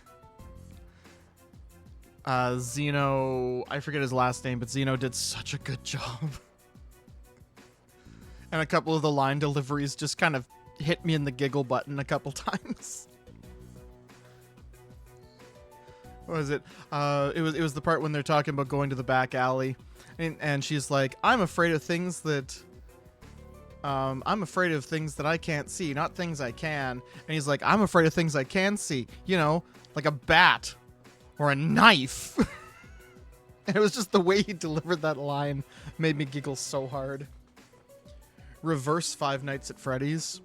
Zeno, I forget his last name, but Zeno did such a good job. And a couple of the line deliveries just kind of hit me in the giggle button a couple times. What was it? It was the part when they're talking about going to the back alley, and she's like, "I'm afraid of things that I can't see, not things I can." And he's like, "I'm afraid of things I can see, you know, like a bat or a knife." And it was just the way he delivered that line made me giggle so hard. Reverse Five Nights at Freddy's.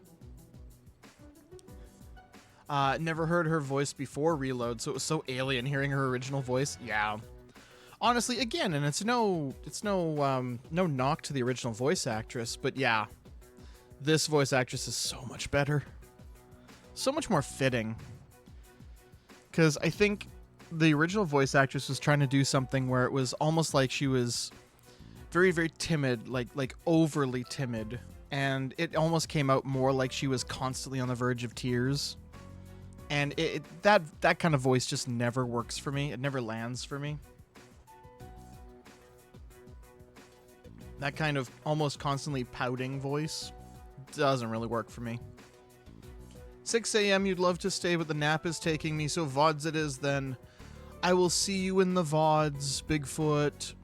Never heard her voice before Reload, so it was so alien hearing her original voice. Yeah. Honestly, again, and it's no knock to the original voice actress, but yeah, this voice actress is so much better, so much more fitting. Because I think the original voice actress was trying to do something where it was almost like she was very, very timid, like overly timid, and it almost came out more like she was constantly on the verge of tears. And that kind of voice just never works for me. It never lands for me. That kind of almost constantly pouting voice doesn't really work for me. 6 a.m. you'd love to stay, but the nap is taking me, so VODs it is then. I will see you in the VODs, Bigfoot.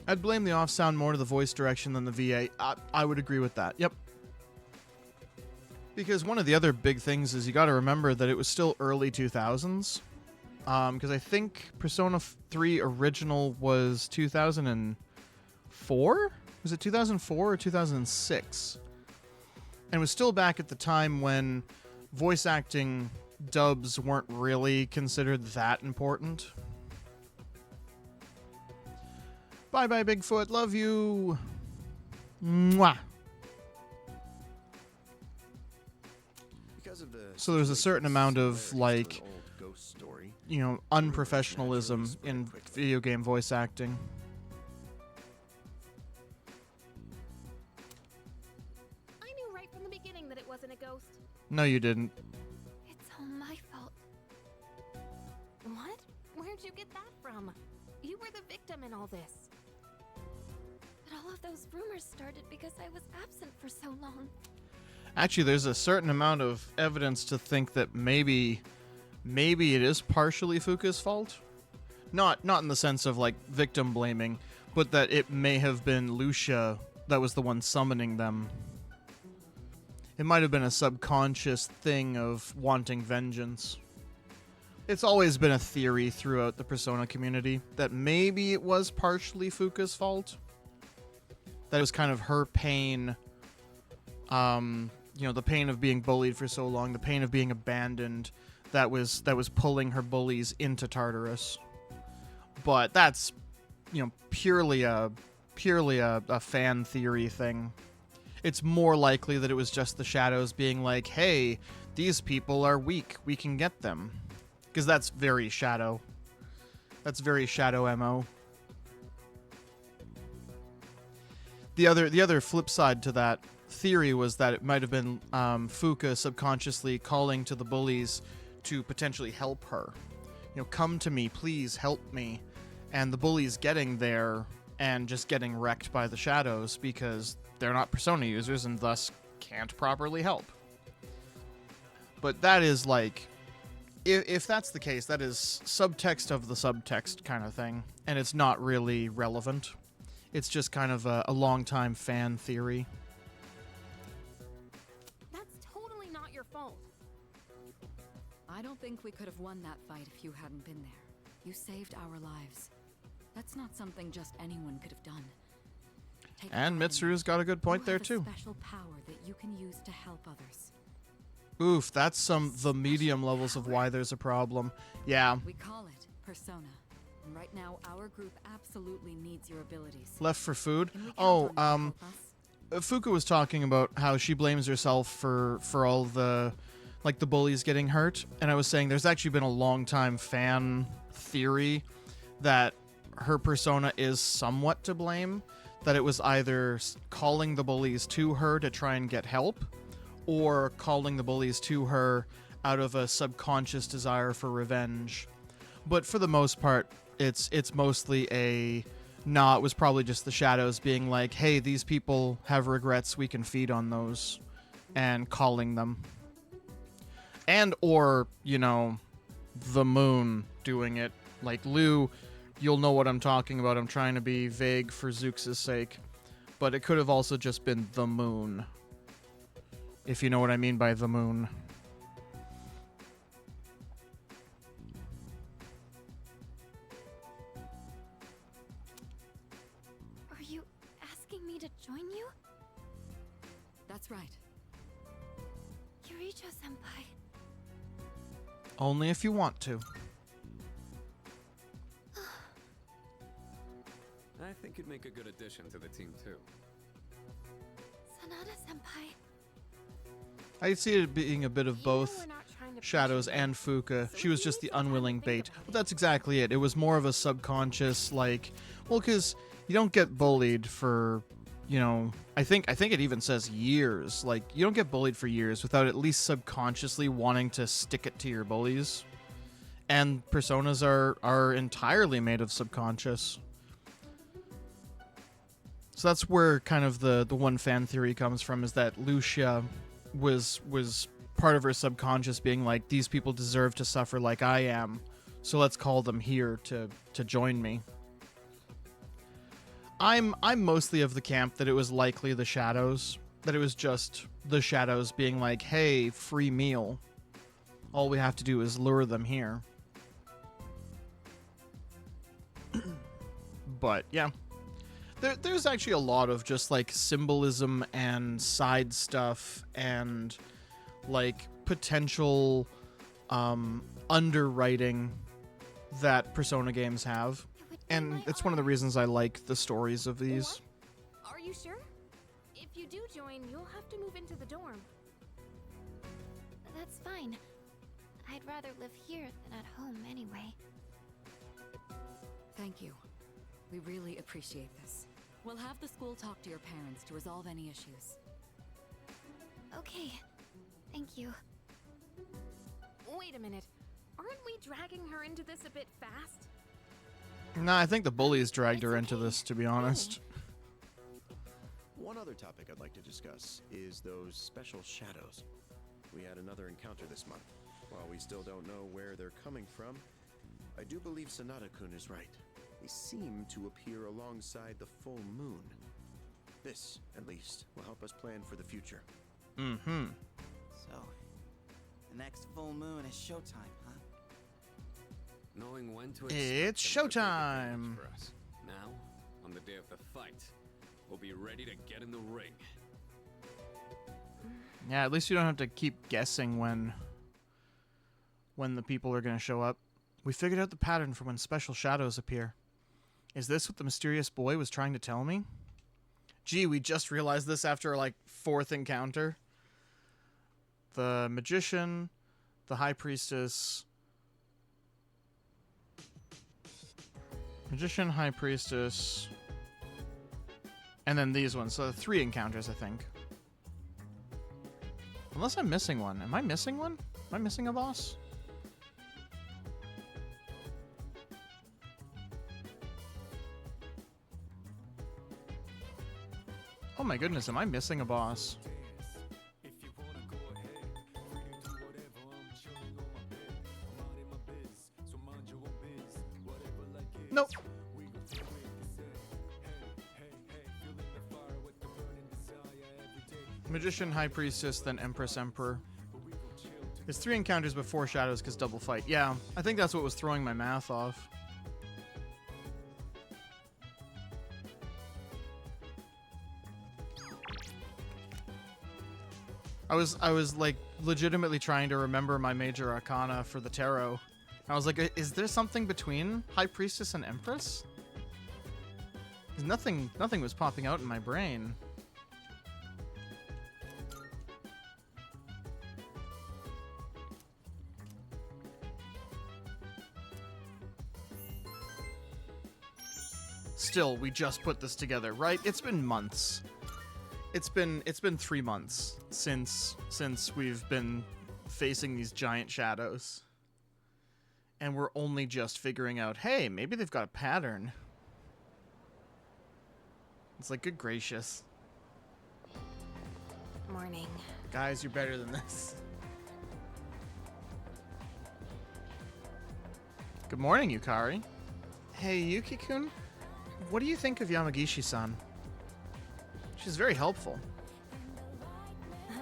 I'd blame the off sound more to the voice direction than the VA. I would agree with that. Yep. Because one of the other big things is you got to remember that it was still early 2000s. Because I think Persona 3 original was 2004? Was it 2004 or 2006? And it was still back at the time when voice acting dubs weren't really considered that important. Bye-bye, Bigfoot. Love you. Mwah. Because of the So there's a certain amount of, similarities like, to an old ghost story, you know, unprofessionalism in video game voice acting. I knew right from the beginning that it wasn't a ghost. No, you didn't. It's all my fault. What? Where'd you get that from? You were the victim in all this. But all of those rumors started because I was absent for so long. Actually, there's a certain amount of evidence to think that maybe it is partially Fuka's fault. Not in the sense of, like, victim blaming, but that it may have been Lucia that was the one summoning them. It might have been a subconscious thing of wanting vengeance. It's always been a theory throughout the Persona community that maybe it was partially Fuka's fault. That it was kind of her pain, the pain of being bullied for so long, the pain of being abandoned, that was pulling her bullies into Tartarus. But that's, purely a fan theory thing. It's more likely that it was just the shadows being like, hey, these people are weak, we can get them. Because that's very Shadow. That's very Shadow MO. The other flip side to that theory was that it might have been Fuka subconsciously calling to the bullies to potentially help her. Come to me, please help me. And the bullies getting there and just getting wrecked by the shadows because they're not Persona users and thus can't properly help. But that is like, if that's the case, that is subtext of the subtext kind of thing, and it's not really relevant. It's just kind of a long-time fan theory. That's totally not your fault. I don't think we could have won that fight if you hadn't been there. You saved our lives. That's not something just anyone could have done. And Mitsuru's got a good point there too. Special power that you can use to help others. Oof, that's the medium levels of why there's a problem. Yeah. We call it Persona. And right now, our group absolutely needs your abilities. Left for food? Oh, Fuka was talking about how she blames herself for all the bullies getting hurt, and I was saying there's actually been a long time fan theory that her persona is somewhat to blame, that it was either calling the bullies to her to try and get help, or calling the bullies to her out of a subconscious desire for revenge. But for the most part, it's mostly it was probably just the shadows being like, hey, these people have regrets, we can feed on those, and calling them. And or, the moon doing it. Like, Lou, you'll know what I'm talking about. I'm trying to be vague for Zooks' sake. But it could have also just been the moon. If you know what I mean by the moon. Are you asking me to join you? That's right. Yuricho-senpai. Only if you want to. I think you'd make a good addition to the team, too. Sanada-senpai. I see it being a bit of both Shadows and Fuka. She was just the unwilling bait. But that's exactly it. It was more of a subconscious, because you don't get bullied for, I think it even says years. Like, you don't get bullied for years without at least subconsciously wanting to stick it to your bullies. And personas are entirely made of subconscious. So that's where kind of the one fan theory comes from, is that Lucia was part of her subconscious being like, these people deserve to suffer like I am, so let's call them here to join me. I'm mostly of the camp that it was likely the shadows. That it was just the shadows being like, hey, free meal. All we have to do is lure them here. But, yeah. There's actually a lot of just, like, symbolism and side stuff and, like, potential underwriting that Persona games have. And it's one of the reasons I like the stories of these. Are you sure? If you do join, you'll have to move into the dorm. That's fine. I'd rather live here than at home anyway. Thank you. We really appreciate this. We'll have the school talk to your parents to resolve any issues. Okay. Thank you. Wait a minute. Aren't we dragging her into this a bit fast? Nah, I think the bullies dragged her into this, to be honest. One other topic I'd like to discuss is those special shadows. We had another encounter this month. While we still don't know where they're coming from, I do believe Sanada-kun is right. They seem to appear alongside the full moon. This, at least, will help us plan for the future. Mm-hmm. So, the next full moon is showtime, huh? Knowing when to It's expect them showtime. to for us. Now, on the day of the fight, we'll be ready to get in the ring. Yeah, at least you don't have to keep guessing when the people are going to show up. We figured out the pattern for when special shadows appear. Is this what the mysterious boy was trying to tell me? Gee, we just realized this after, like, 4th encounter. The magician, the high priestess... Magician, high priestess... And then these ones. So 3 encounters, I think. Unless I'm missing one. Am I missing one? Am I missing a boss? Oh my goodness, am I missing a boss? Nope. Magician, High Priestess, then Empress, Emperor. There's 3 encounters before Shadows because double fight. Yeah, I think that's what was throwing my math off. I was like legitimately trying to remember my major arcana for the tarot. I was like, is there something between High Priestess and Empress? 'Cause nothing was popping out in my brain. Still, we just put this together, right? It's been months. It's been 3 months since we've been facing these giant shadows. And we're only just figuring out, hey, maybe they've got a pattern. It's like, good gracious. Morning. Guys, you're better than this. Good morning, Yukari. Hey, Yuki-kun, what do you think of Yamagishi-san? She's very helpful. Huh?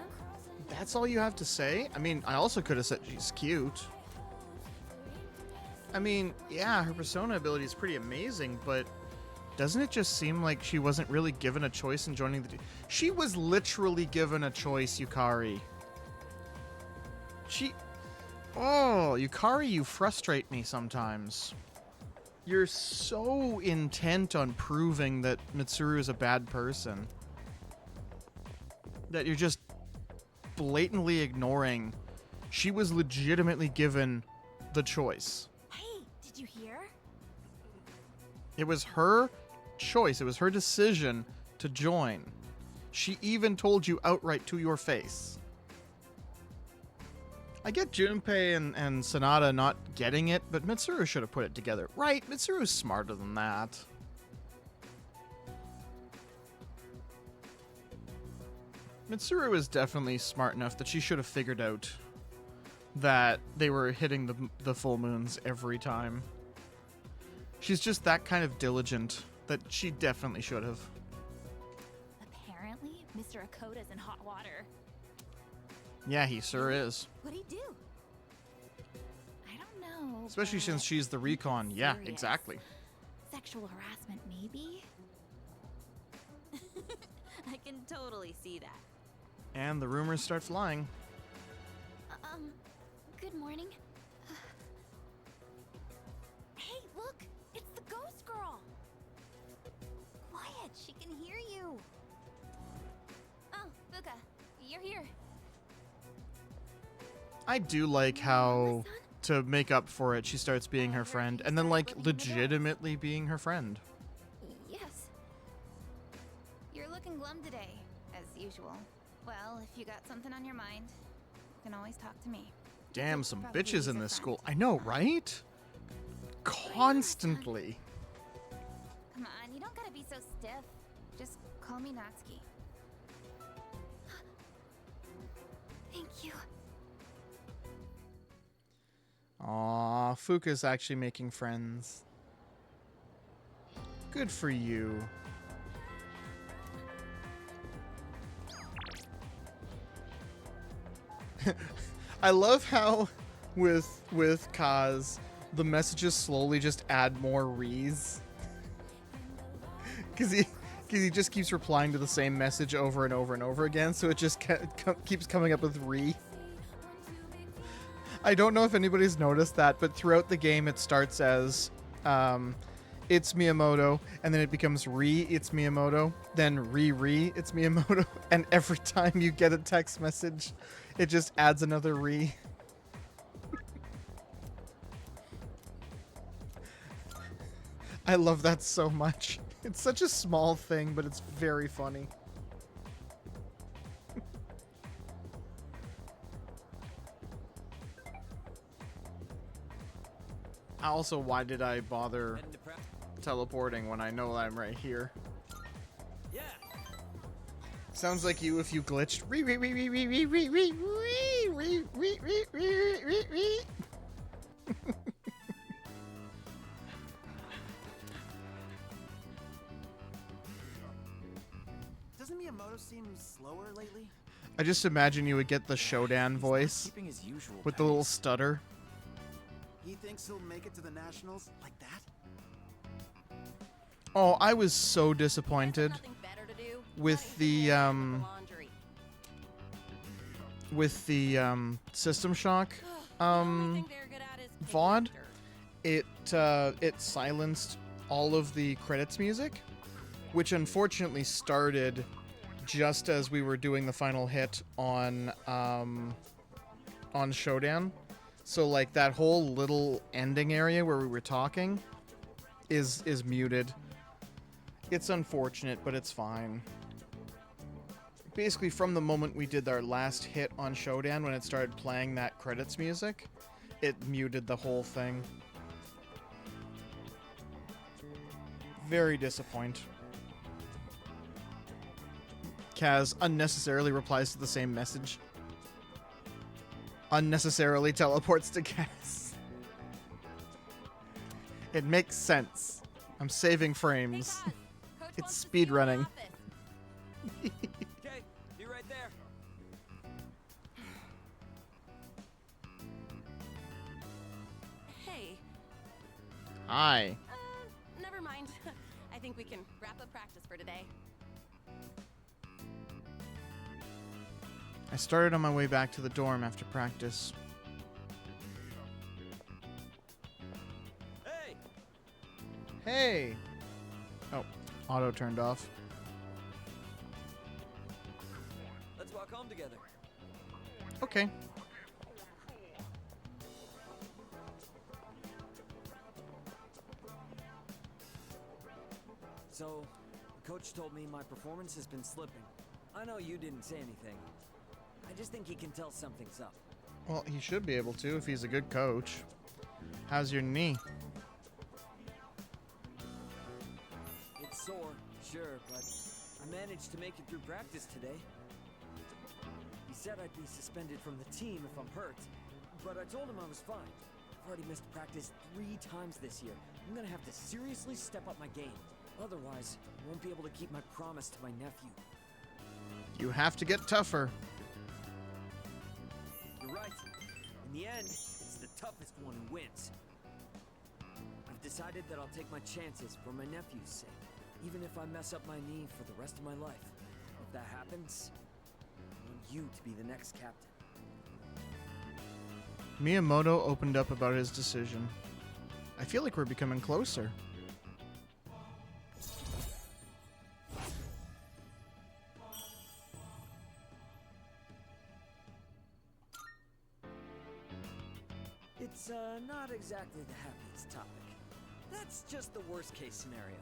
That's all you have to say? I mean, I also could have said she's cute. I mean, yeah, her persona ability is pretty amazing, but doesn't it just seem like she wasn't really given a choice in joining the team? She was literally given a choice, Yukari. Oh, Yukari, you frustrate me sometimes. You're so intent on proving that Mitsuru is a bad person that you're just blatantly ignoring. She was legitimately given the choice. Hey, did you hear? It was her choice. It was her decision to join. She even told you outright to your face. I get Junpei and Sanada not getting it, but Mitsuru should have put it together. Right, Mitsuru's smarter than that. Mitsuru is definitely smart enough that she should have figured out that they were hitting the full moons every time. She's just that kind of diligent that she definitely should have. Apparently, Mr. Akoda's in hot water. Yeah, he sure is. What'd he do? I don't know. Especially since she's the recon. Yeah, serious. exactly. Sexual harassment, maybe? I can totally see that. And the rumors start flying. Good morning. Hey, look! It's the ghost girl! Quiet, she can hear you. Oh, Fuka, you're here. I do like how, to make up for it, she starts being her friend, and then, like, legitimately being her friend. Yes. You're looking glum today, as usual. Well, if you got something on your mind, you can always talk to me. Damn, some bitches in this school. I know, right? Constantly. Come on, you don't gotta be so stiff. Just call me Natsuki. Thank you. Aw, Fuka's actually making friends. Good for you. I love how with Kaz, the messages slowly just add more re's. Because he just keeps replying to the same message over and over and over again, so it just keeps coming up with re. I don't know if anybody's noticed that, but throughout the game it starts as it's Miyamoto, and then it becomes it's Miyamoto, then it's Miyamoto, and every time you get a text message, it just adds another re. I love that so much. It's such a small thing, but it's very funny. Also, why did I bother teleporting when I know I'm right here? Yeah. Sounds like you if you glitched. Doesn't Miyamoto seem slower lately? I just imagine you would get the Shodan voice keeping his usual with the little stutter. He thinks he'll make it to the nationals like that? Oh, I was so disappointed with the System Shock VOD. It silenced all of the credits music, which unfortunately started just as we were doing the final hit on Shodan. So like that whole little ending area where we were talking is muted. It's unfortunate, but it's fine. Basically, from the moment we did our last hit on Shodan, when it started playing that credits music, it muted the whole thing. Very disappointing. Kaz unnecessarily replies to the same message. Unnecessarily teleports to Kaz. It makes sense. I'm saving frames. It's speedrunning. Okay, be right there. Hey. Hi. Never mind. I think we can wrap up practice for today. I started on my way back to the dorm after practice. Hey! Hey! Oh, auto turned off. Let's walk home together. Okay. So, the coach told me my performance has been slipping. I know you didn't say anything. I just think he can tell something's up. Well, he should be able to if he's a good coach. How's your knee? It's sore, sure, but I managed to make it through practice today. He said I'd be suspended from the team if I'm hurt, but I told him I was fine. I've already missed practice 3 times this year. I'm gonna have to seriously step up my game. Otherwise, I won't be able to keep my promise to my nephew. You have to get tougher. You're right. In the end, it's the toughest one who wins. I've decided that I'll take my chances for my nephew's sake, even if I mess up my knee for the rest of my life. If that happens, I want you to be the next captain. Miyamoto opened up about his decision. I feel like we're becoming closer. It's not exactly the happiest topic. That's just the worst case scenario.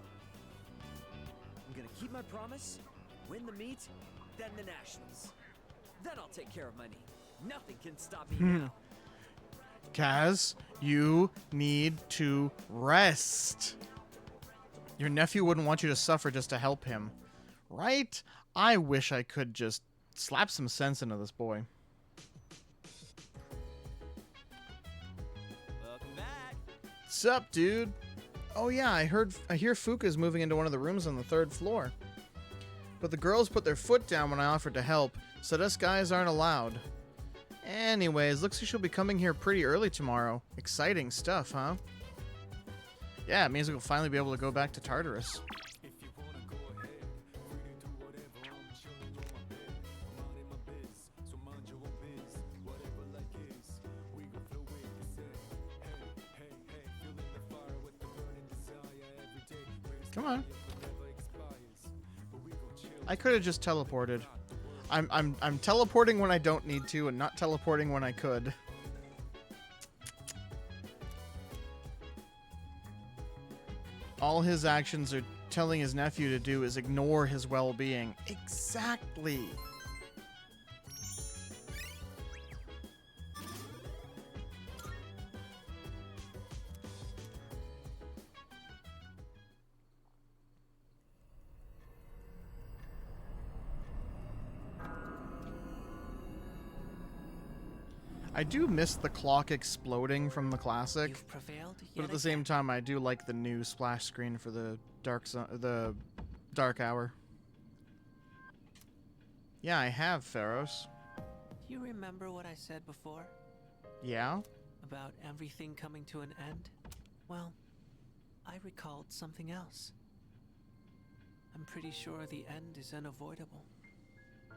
I'm gonna keep my promise, win the meet, then the nationals. Then I'll take care of my knee. Nothing can stop me now. Kaz, you need to rest. Your nephew wouldn't want you to suffer just to help him, right? I wish I could just slap some sense into this boy. Welcome back. What's up, dude? Oh yeah, I hear Fuka's moving into one of the rooms on the 3rd floor. But the girls put their foot down when I offered to help, so us guys aren't allowed. Anyways, looks like she'll be coming here pretty early tomorrow. Exciting stuff, huh? Yeah, it means we'll finally be able to go back to Tartarus. Come on. I could have just teleported. I'm teleporting when I don't need to and not teleporting when I could. All his actions are telling his nephew to do is ignore his well-being. Exactly. I do miss the clock exploding from the classic, You've prevailed but yet at the same time, I do like the new splash screen for the dark hour. Yeah, I have, Pharos. Do you remember what I said before? Yeah? About everything coming to an end? Well, I recalled something else. I'm pretty sure the end is unavoidable.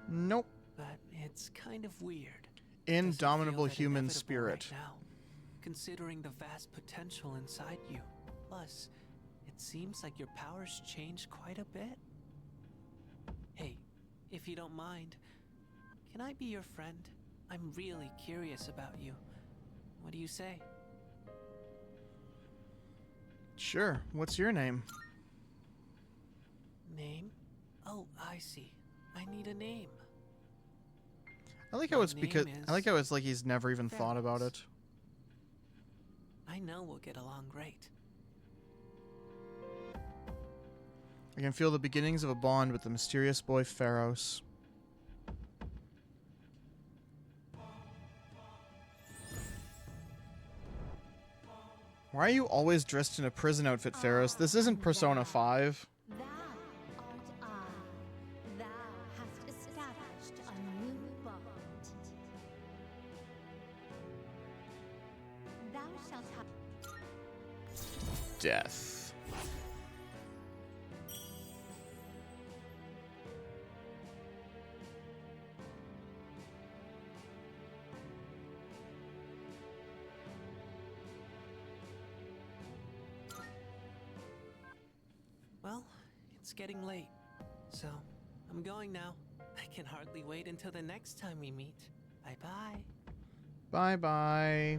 Nope. But it's kind of weird. Indomitable human Inevitable spirit. right now, considering the vast potential inside you. Plus, it seems like your powers changed quite a bit. Hey, if you don't mind, can I be your friend? I'm really curious about you. What do you say? Sure. What's your name? Name? Oh, I see. I need a name. I like how it's because I like how it's like he's never even thought about it. I know we'll get along great. I can feel the beginnings of a bond with the mysterious boy Pharos. Why are you always dressed in a prison outfit, Pharos? This isn't Persona 5. Thou art I. Thou hast established a new bond. Thou shalt have Death. Well, it's getting late, so I'm going now. I can hardly wait until the next time we meet. Bye-bye. Bye-bye.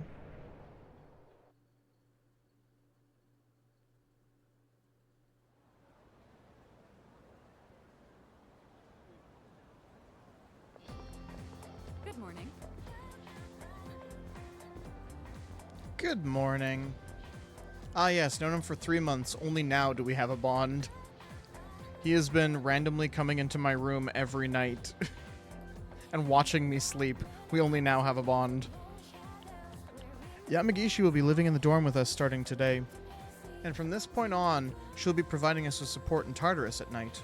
Good morning. Good morning. Ah yes, known him for 3 months. Only now do we have a bond. He has been randomly coming into my room every night and watching me sleep. We only now have a bond. Yamagishi will be living in the dorm with us starting today. And from this point on, she'll be providing us with support in Tartarus at night.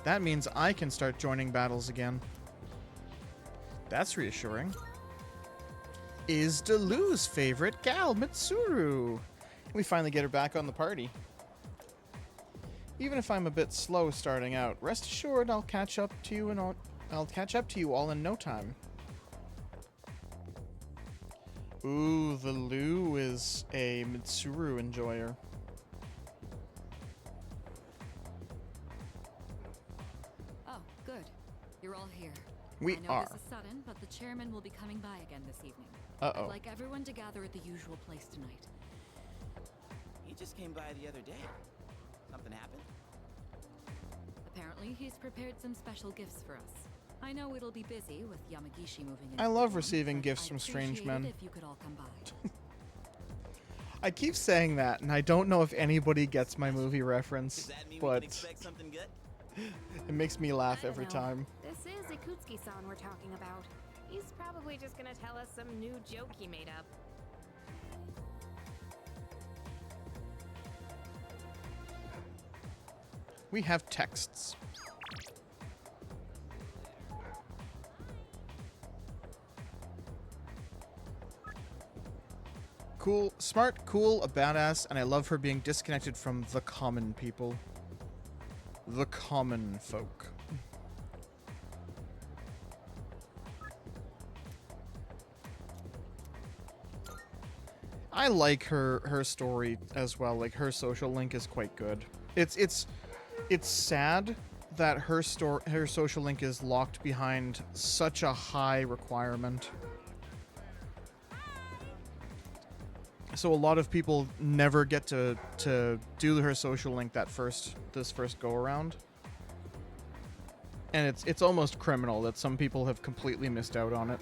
That means I can start joining battles again. That's reassuring. Is Delu's favorite gal, Mitsuru. We finally get her back on the party. Even if I'm a bit slow starting out, rest assured I'll catch up to you I'll catch up to you all in no time. Ooh, the Lou is a Mitsuru enjoyer. Oh, good. You're all here. We I know are. This is sudden, but the chairman will be coming by again this evening. Uh-oh. I'd like everyone to gather at the usual place tonight. He just came by the other day. Something happened? Apparently, he's prepared some special gifts for us. I know it'll be busy with Yamagishi moving in. I love receiving gifts from strange men. If you could all come by. I keep saying that, and I don't know if anybody gets my movie reference, Does that mean we but can expect something good? it makes me laugh every time. This is Ikutsuki-san we're talking about. He's probably just gonna tell us some new joke he made up. We have texts. Cool, smart, cool, a badass, and I love her being disconnected from the common people. The common folk. I like her story as well. Like, her social link is quite good. It's sad that her social link is locked behind such a high requirement. So a lot of people never get to do her social link this first go around. And it's almost criminal that some people have completely missed out on it.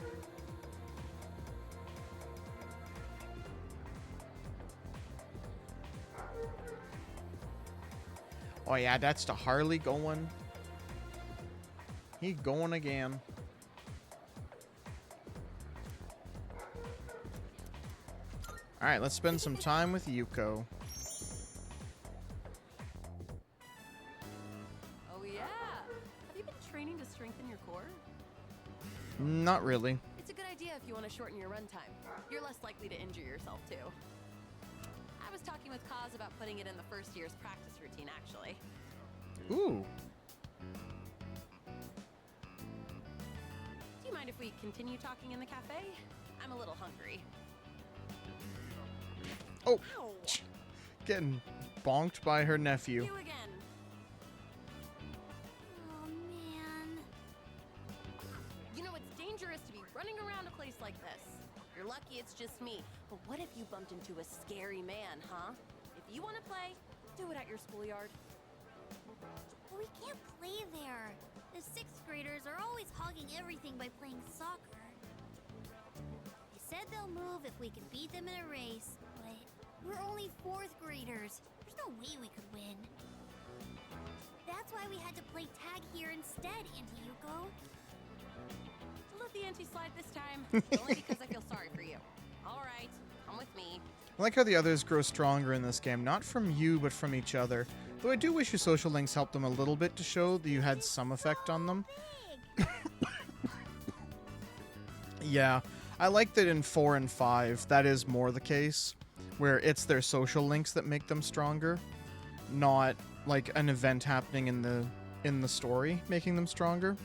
Oh yeah, that's the Harley going. He going again. Alright, let's spend some time with Yuko. Oh yeah! Have you been training to strengthen your core? Not really. It's a good idea if you want to shorten your runtime. You're less likely to injure yourself too. I was talking with Kaz about putting it in the first year's practice routine, actually. Ooh. Do you mind if we continue talking in the cafe? I'm a little hungry. Oh, Ow. getting bonked by her nephew. You again. Oh, man. You know, it's dangerous to be running around a place like this. You're lucky it's just me. But what if you bumped into a scary man, huh? If you want to play, do it at your schoolyard. We can't play there. The 6th graders are always hogging everything by playing soccer. They said they'll move if we can beat them in a race, but we're only 4th graders. There's no way we could win. That's why we had to play tag here instead, Auntie Yuko. We'll let the auntie slide this time, only because I feel sorry for you. All right, come with me. I like how the others grow stronger in this game, not from you, but from each other. Though I do wish your social links helped them a little bit to show that you had some effect on them. Yeah, I like that in 4 and 5, that is more the case, where it's their social links that make them stronger, not like an event happening in the story making them stronger.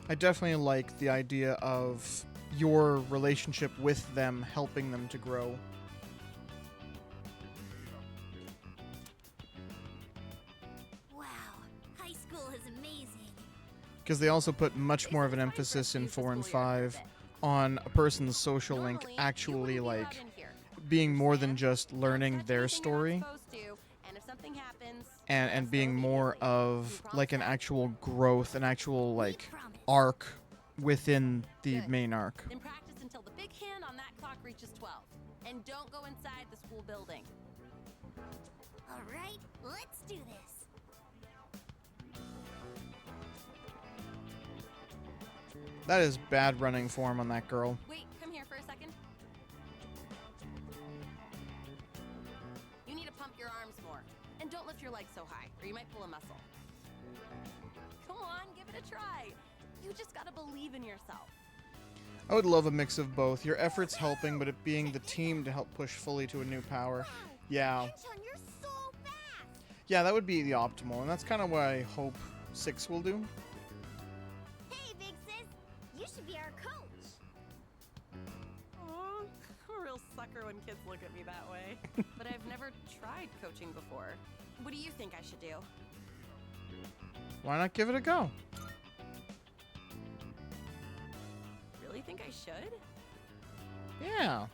I definitely like the idea of your relationship with them helping them to grow. Wow, high school is amazing. Because they also put much more of an emphasis in 4 and 5 on a person's social link actually, like, being more than just learning their story. And if something happens, And being more of, like, an actual growth, an actual, like, arc within the main arc. then practice until the big hand on that clock reaches 12. And don't go inside the school building. All right, let's do this. That is bad running form on that girl. Wait, come here for a second. so high, or you might pull a muscle. Come on, give it a try. You just gotta believe in yourself. I would love a mix of both. Your efforts helping, but it being the team to help push fully to a new power. Yeah. You're so fast. Yeah, that would be the optimal, and that's kind of what I hope 6 will do. Hey, big sis. You should be our coach. Oh, I'm a real sucker when kids look at me that way. But I've never tried coaching before. What do you think I should do? Why not give it a go? Really think I should? Yeah.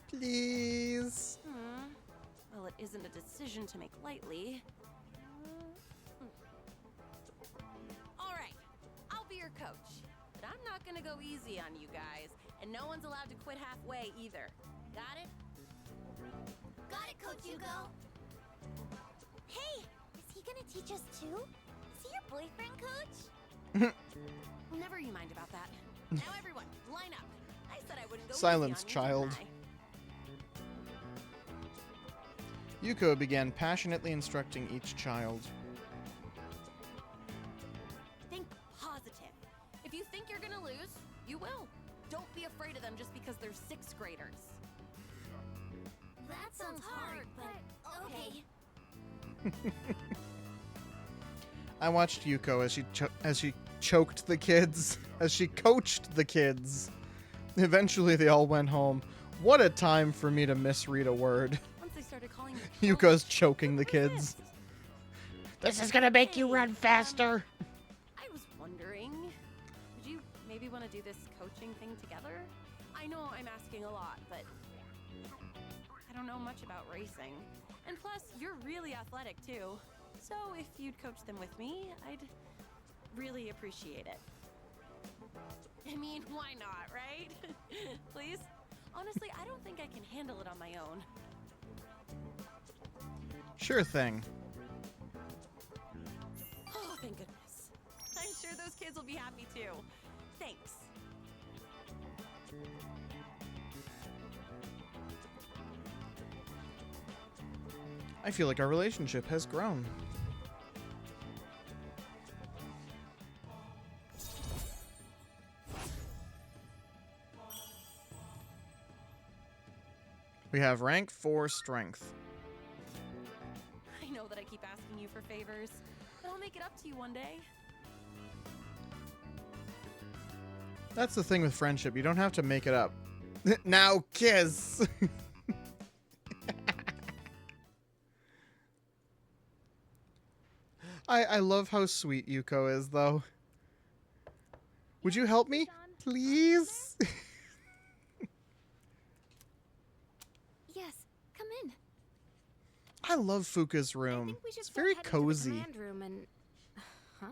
Please. Well, it isn't a decision to make lightly. All right, I'll be your coach. But I'm not gonna go easy on you guys. And no one's allowed to quit halfway either. Got it? Got it, Coach Hugo. Hey, is he gonna teach us too? Is he your boyfriend, Coach? Never you mind about that. Now everyone, line up. I said I wouldn't go Silence, easy on you, child. didn't I? Yuko began passionately instructing each child. Think positive. If you think you're gonna lose, you will. Don't be afraid of them just because they're 6th graders. That sounds hard, but okay. I watched Yuko as she choked the kids, as she coached the kids. Eventually, they all went home. What a time for me to misread a word. Once they started calling me Yuko's choking the kids. This is gonna make you run faster. I was wondering, would you maybe want to do this coaching thing together? I know I'm asking a lot, but I don't know much about racing. And plus, you're really athletic too. So if you'd coach them with me, I'd really appreciate it. I mean, why not, right? Please? Honestly, I don't think I can handle it on my own. Sure thing. Oh, thank goodness. I'm sure those kids will be happy too. Thanks. I feel like our relationship has grown. We have rank 4 strength. I know that I keep asking you for favors, but I'll make it up to you one day. That's the thing with friendship. You don't have to make it up. Now kiss! I love how sweet Yuko is, though. Would you help me? Please? Yes, come in. I love Fuka's room. It's very cozy. Command room and... Huh?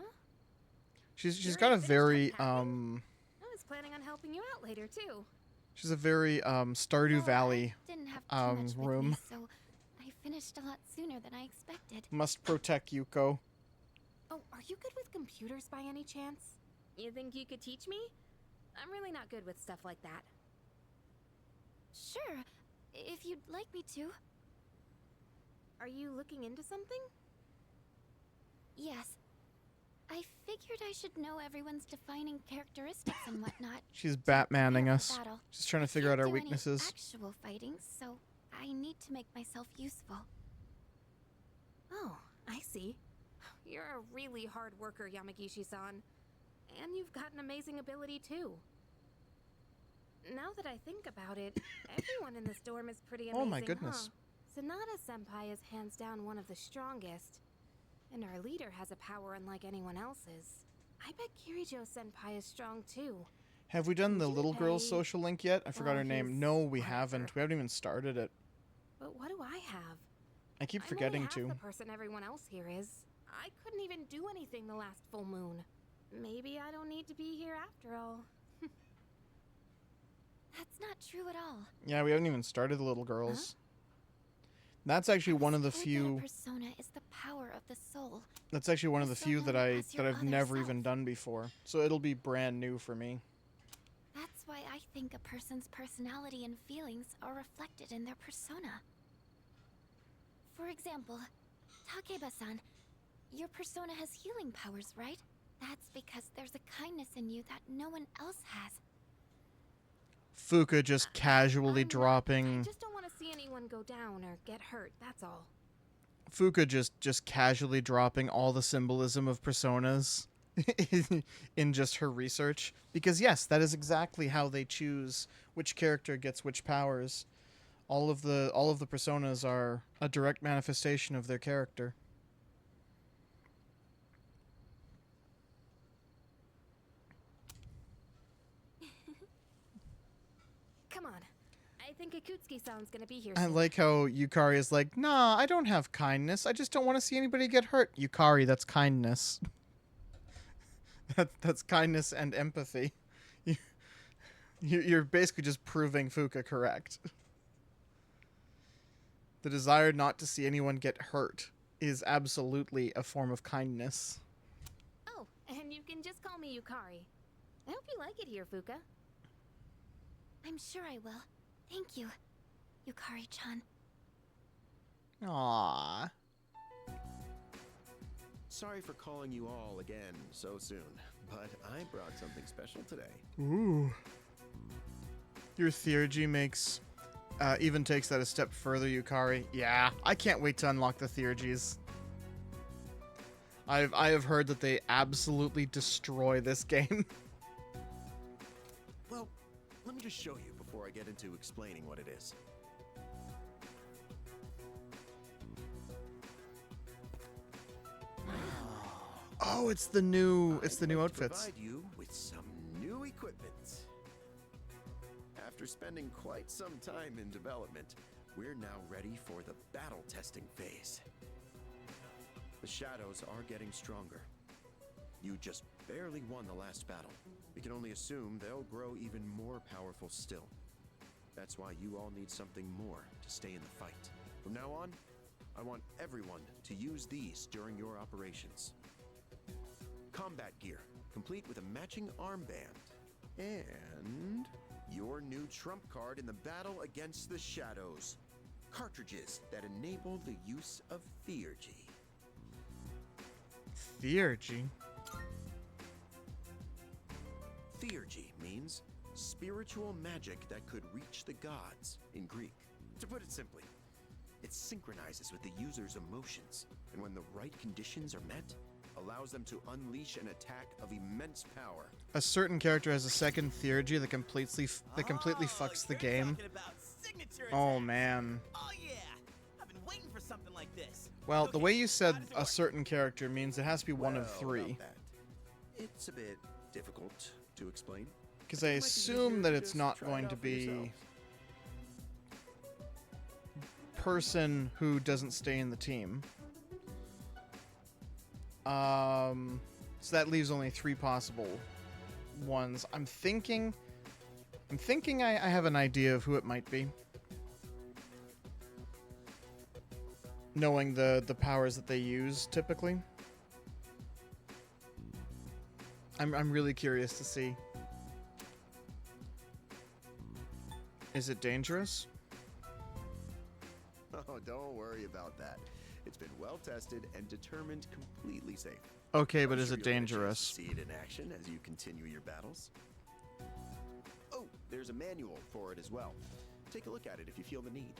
She's got a very I was planning on helping you out later too. she's a very Stardew Valley Didn't have too much with room. me, so I finished a lot sooner than I expected. Must protect Yuko. Oh, are you good with computers by any chance? You think you could teach me? I'm really not good with stuff like that. Sure, if you'd like me to. Are you looking into something? Yes. I figured I should know everyone's defining characteristics and whatnot. She's Batmaning us. Battle. She's trying to figure out our Can't do any weaknesses. actual fighting, so I need to make myself useful. Oh, I see. You're a really hard worker, Yamagishi-san. And you've got an amazing ability, too. Now that I think about it, everyone in this dorm is pretty amazing, Oh my goodness. Huh? Sanada-senpai is hands down one of the strongest. And our leader has a power unlike anyone else's. I bet Kirijo-senpai is strong, too. Have we done the little girl's Junpei- social link yet? I forgot well, her name. he's No, we haven't. We haven't even started it. But what do I have? I keep I'm forgetting only half to. the person everyone else here is. I couldn't even do anything the last full moon. Maybe I don't need to be here after all. That's not true at all. Yeah, we haven't even started the little girls. That's actually one of the Told that a few. persona is the power of the soul. That's actually one of the few that Someone as your I've other never self. even done before. So it'll be brand new for me. That's why I think a person's personality and feelings are reflected in their persona. For example, Takeba-san, your persona has healing powers, right? That's because there's a kindness in you that no one else has. Fuka just casually dropping. I just don't want to see anyone go down or get hurt, that's all. Fuka just casually dropping all the symbolism of personas in just her research, because yes, that is exactly how they choose which character gets which powers. All of the personas are a direct manifestation of their character. Come on. I think Akutsuki-san's gonna be here I soon. like how Yukari is like, nah, I don't have kindness. I just don't want to see anybody get hurt. Yukari, that's kindness. That's kindness and empathy. You're basically just proving Fuka correct. The desire not to see anyone get hurt is absolutely a form of kindness. Oh, and you can just call me Yukari. I hope you like it here, Fuka. I'm sure I will. Thank you, Yukari-chan. Aww. Sorry for calling you all again so soon, but I brought something special today. Ooh. Your theurgy makes... even takes that a step further, Yukari. Yeah, I can't wait to unlock the theurgies. I have heard that they absolutely destroy this game. Well, let me just show you before I get into explaining what it is. Oh, it's the new outfits. Provide you with some new equipment. After spending quite some time in development, we're now ready for the battle testing phase. The shadows are getting stronger. You just barely won the last battle. We can only assume they'll grow even more powerful still. That's why you all need something more to stay in the fight. From now on, I want everyone to use these during your operations. Combat gear, complete with a matching armband. And your new trump card in the battle against the shadows. Cartridges that enable the use of theurgy. Theurgy? Theurgy means spiritual magic that could reach the gods in Greek. To put it simply, it synchronizes with the user's emotions, and when the right conditions are met, allows them to unleash an attack of immense power. A certain character has a second theurgy that completely fucks the game. Oh man. Oh yeah, I've been waiting for something like this. Well, the way you said a certain character means it has to be one of three. It's a bit difficult to explain. Because I assume that it's not going to be person who doesn't stay in the team. So that leaves only 3 possible ones. I'm thinking I have an idea of who it might be. Knowing the powers that they use typically. I'm really curious to see. Is it dangerous? Oh, don't worry about that. It's been well tested and determined completely safe. Okay, but I'm is sure it you'll get a chance dangerous? to see it in action as you continue your battles. Oh, there's a manual for it as well. Take a look at it if you feel the need.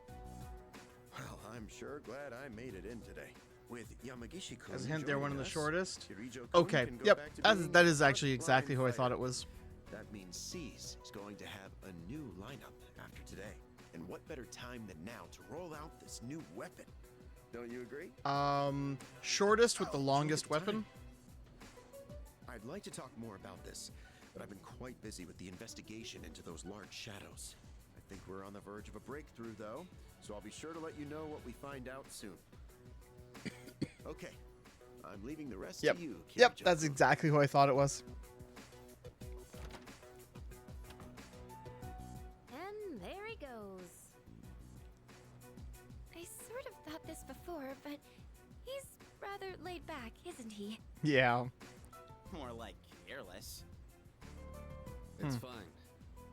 Well, I'm sure glad I made it in today. With Yamagishi-kun As a hint, they're one of the joining us, shortest. Kirijo-kun Okay, can go yep. back to being That is a actually frontline exactly who I thought fighter. it was. That means Cease is going to have a new lineup after today. And what better time than now to roll out this new weapon? Don't you agree? Shortest with the longest weapon. I'd like to talk more about this, but I've been quite busy with the investigation into those large shadows. I think we're on the verge of a breakthrough, though, so I'll be sure to let you know what we find out soon. Okay, I'm leaving the rest Yep. to you, Yep, Kirijo. that's exactly who I thought it was. And there he goes. I sort of thought this before, but he's rather laid back, isn't he? Yeah. More like careless. It's fine.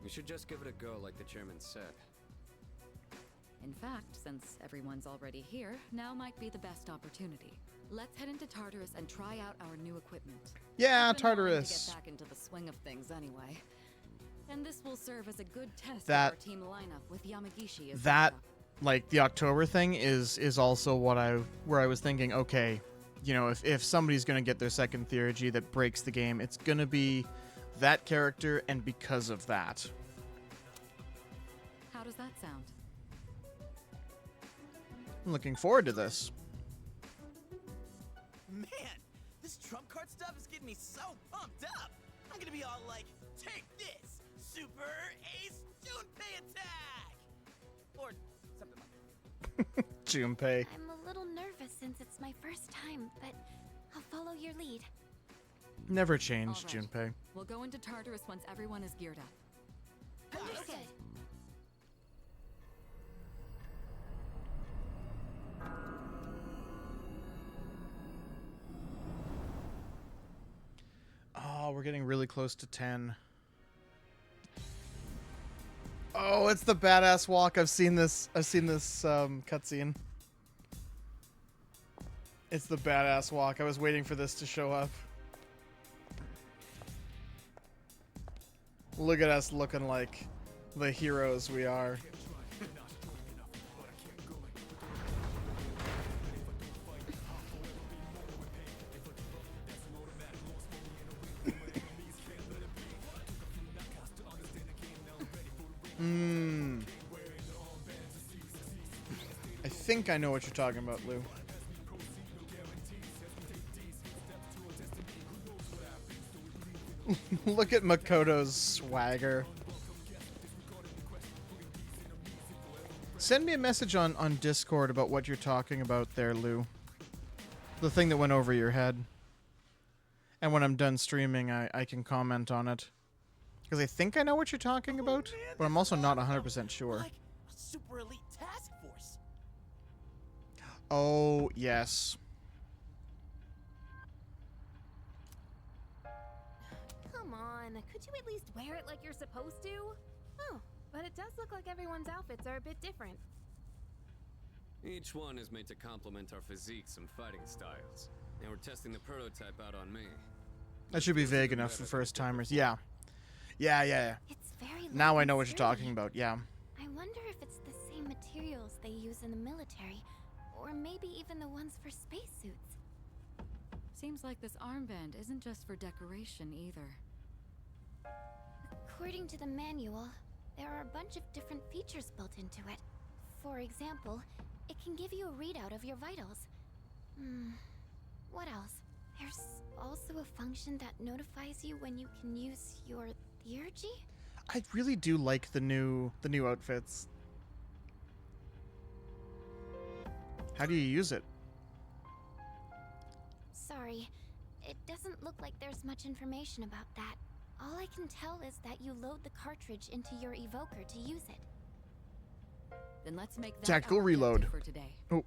We should just give it a go like the chairman said. In fact, since everyone's already here, now might be the best opportunity. Let's head into Tartarus and try out our new equipment. Yeah, I've been wanting Tartarus. to get back into the swing of things anyway. And this will serve as a good test That- of our team lineup with Yamagishi as That, backup. like, the October thing is also where I was thinking, okay, you know, if somebody's going to get their second theurgy that breaks the game, it's going to be that character, and because of that. How does that sound? I'm looking forward to this. Man, this trump card stuff is getting me so pumped up. I'm gonna be all like, take this, Super Ace Junpei attack! Or something like that. Junpei. I'm a little nervous since it's my first time, but I'll follow your lead. Never change, All right. Junpei. We'll go into Tartarus once everyone is geared up. Understood. Oh, we're getting really close to 10. Oh, it's the badass walk. I've seen this cutscene. It's the badass walk. I was waiting for this to show up. Look at us looking like the heroes we are. I think I know what you're talking about, Lou. Look at Makoto's swagger. Send me a message on Discord about what you're talking about there, Lou. The thing that went over your head. And when I'm done streaming, I can comment on it. Because I think I know what you're talking about, but I'm also not 100% sure. Like a super elite task force. Oh, yes. Come on, could you at least wear it like you're supposed to? Oh, but it does look like everyone's outfits are a bit different. Each one is made to complement our physiques and fighting styles. And we're testing the prototype out on me. That should be vague enough for first timers. Yeah. Yeah. It's very Now light I know and what you're sturdy. talking about, yeah. I wonder if it's the same materials they use in the military, or maybe even the ones for spacesuits. Seems like this armband isn't just for decoration either. According to the manual, there are a bunch of different features built into it. For example, it can give you a readout of your vitals. What else? There's also a function that notifies you when you can use your theurgy? I really do like the new outfits. How do you use it? Sorry, it doesn't look like there's much information about that. All I can tell is that you load the cartridge into your evoker to use it. Then let's make that Tactical our reload. objective for today. Oh,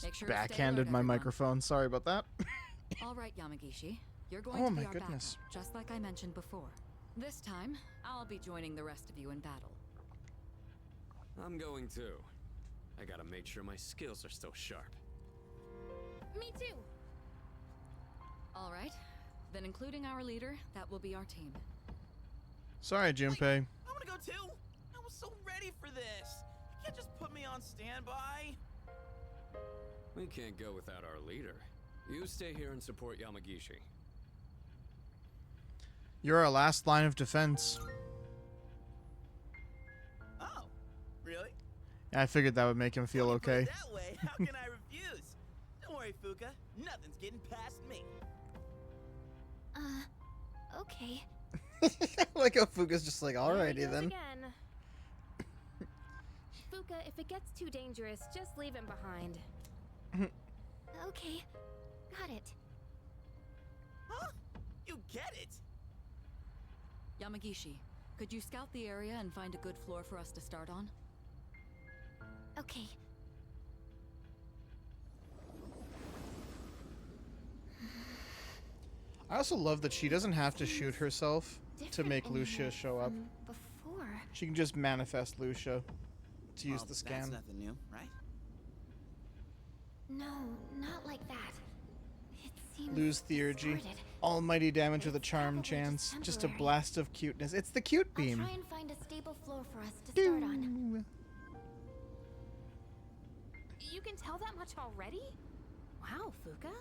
Make sure to stay backhanded alert, my everyone. microphone. Sorry about that. All right, Yamagishi. You're going Oh to be my our goodness. backup, just like I mentioned before. This time, I'll be joining the rest of you in battle. I'm going too. I gotta make sure my skills are still sharp. Me too. All right. Then including our leader, that will be our team. Sorry, Junpei. I wanna go too. I was so ready for this. You can't just put me on standby. We can't go without our leader. You stay here and support Yamagishi. You're our last line of defense. Oh, really? Yeah, I figured that would make him feel okay. That way, how can I refuse? Don't worry, Fuka. Nothing's getting past me. Okay. Like how Fuka's just like, There he alrighty goes then. Again. Fuka, if it gets too dangerous, just leave him behind. Okay, got it. Huh? You get it? Yamagishi, could you scout the area and find a good floor for us to start on? Okay. I also love that she doesn't have to shoot herself to Different make in Lucia here show up. from Before. She can just manifest Lucia to use Well, the scan. That's nothing new, right? No, not like that. It seems Lose theurgy. distorted. Almighty damage with a charm chance. Just a temporary. blast of cuteness. It's the cute I'll beam. try and find a stable floor for us to start on. You can tell that much already? Wow, Fuka.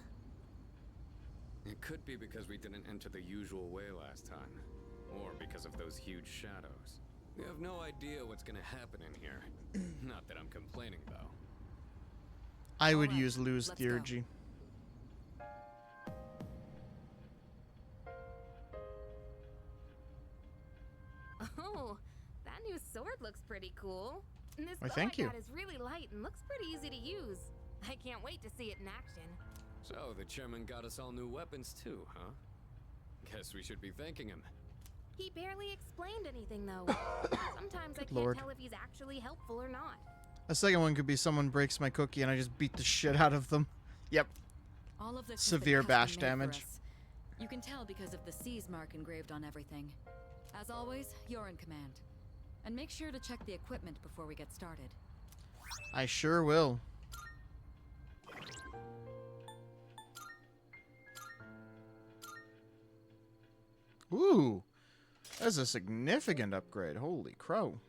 It could be because we didn't enter the usual way last time. Or because of those huge shadows. We have no idea what's gonna happen in here. Not that I'm complaining, though. I would use lose theurgy. Oh, that new sword looks pretty cool. And this Why, bow thank I you. got is really light and looks pretty easy to use. I can't wait to see it in action. So, the chairman got us all new weapons too, huh? Guess we should be thanking him. He barely explained anything though. Sometimes I can't Lord. tell if he's actually helpful or not. A second one could be someone breaks my cookie and I just beat the shit out of them. Yep. All of this Severe has been bash custom made for damage. us. You can tell because of the C's mark engraved on everything. As always, you're in command. And make sure to check the equipment before we get started. I sure will. Ooh. That's a significant upgrade. Holy crow.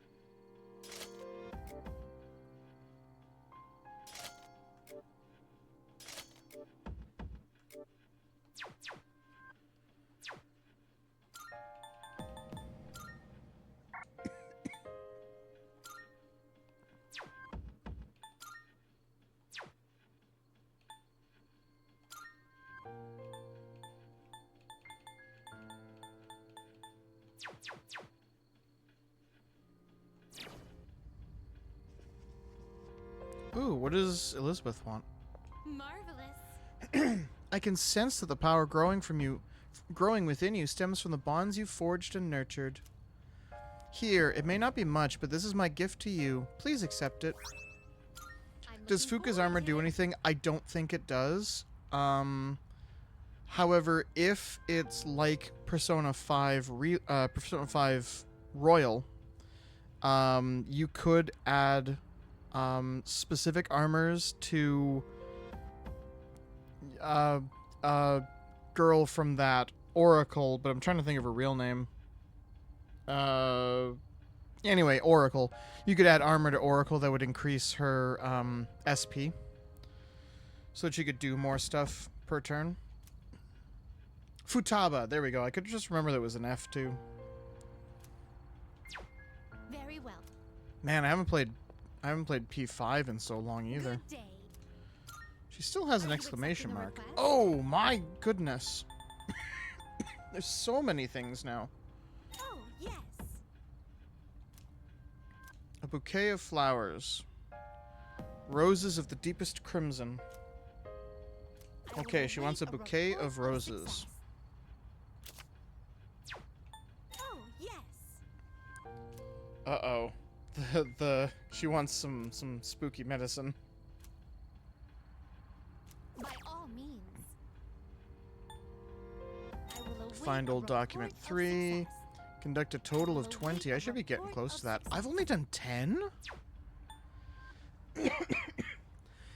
Ooh, what does Elizabeth want? Marvelous. I can sense that the power growing within you stems from the bonds you've forged and nurtured. Here, it may not be much, but this is my gift to you. Please accept it. Does Fuka's armor do anything? I don't think it does. However, if it's like Persona 5 Royal, you could add specific armors to girl from that Oracle, but I'm trying to think of her real name. Anyway, Oracle. You could add armor to Oracle that would increase her SP, so that she could do more stuff per turn. Futaba, there we go. I could just remember that was an F too. Very well. Man, I haven't played P5 in so long either. Good day. She still has an exclamation mark. Oh my goodness. There's so many things now. Oh, yes. A bouquet of flowers. Roses of the deepest crimson. Okay, she wants a bouquet of roses. Oh, yes. Uh-oh. She wants some spooky medicine. By all means. I will await Find a old document report of 3. success. Conduct a total of 20. I should be getting close to that. I've only done 10?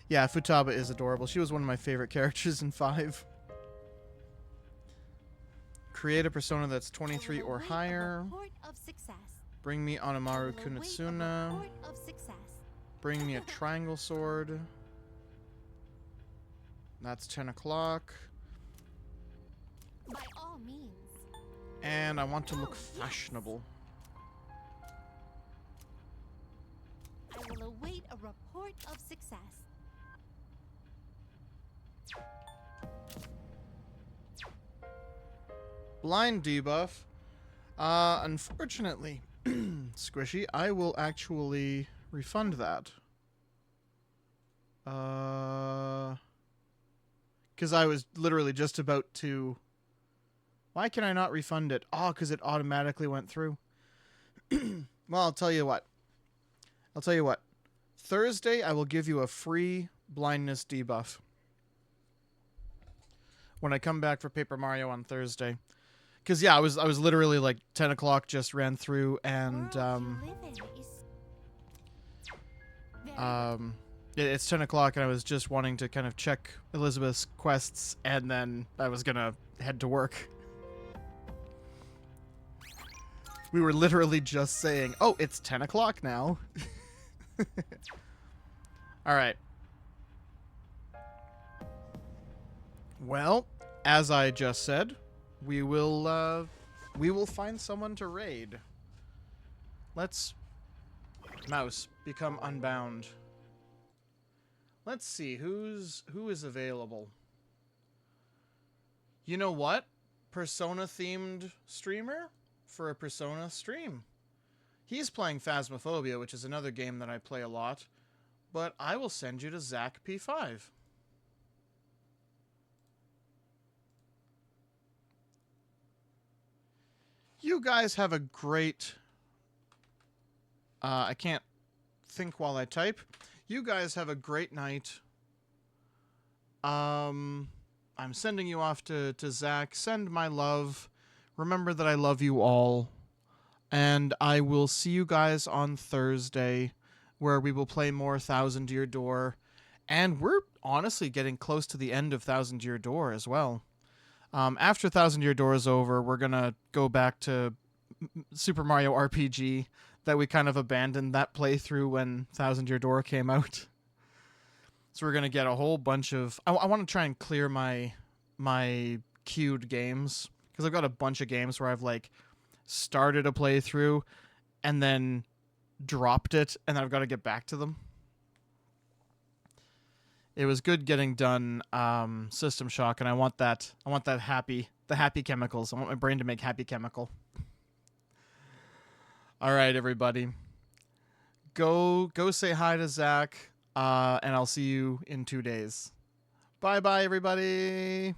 Yeah, Futaba is adorable. She was one of my favorite characters in 5. Create a persona that's 23 or higher. Report of success. Bring me Anamaru I will await a Kunitsuna. report of success. Bring me a triangle sword. That's 10 o'clock. By all means. And I want to look fashionable. I will await a report of success. Blind debuff. Unfortunately, Squishy, I will actually refund that. Because I was literally just about to... Why can I not refund it? Oh, because it automatically went through. Well, I'll tell you what. Thursday, I will give you a free blindness debuff. When I come back for Paper Mario on Thursday. Because yeah, I was literally like 10 o'clock just ran through, and it's 10 o'clock, and I was just wanting to kind of check Elizabeth's quests, and then I was gonna head to work. We were literally just saying, oh, it's 10 o'clock now. All right. Well, as I just said, we will find someone to raid. Let's mouse become unbound. Let's see who is available. You know what? Persona themed streamer for a Persona stream. He's playing Phasmophobia, which is another game that I play a lot, but I will send you to Zach P5. You guys have a great... I can't think while I type. You guys have a great night. I'm sending you off to Zach. Send my love. Remember that I love you all. And I will see you guys on Thursday, where we will play more Thousand Year Door. And we're honestly getting close to the end of Thousand Year Door as well. After Thousand Year Door is over, we're going to go back to Super Mario RPG, that we kind of abandoned that playthrough when Thousand Year Door came out. So we're going to get a whole bunch of... I want to try and clear my queued games, because I've got a bunch of games where I've like started a playthrough and then dropped it, and then I've got to get back to them. It was good getting done System Shock, and I want the happy chemicals. I want my brain to make happy chemical. All right, everybody. Go say hi to Zach, and I'll see you in 2 days. Bye-bye, everybody.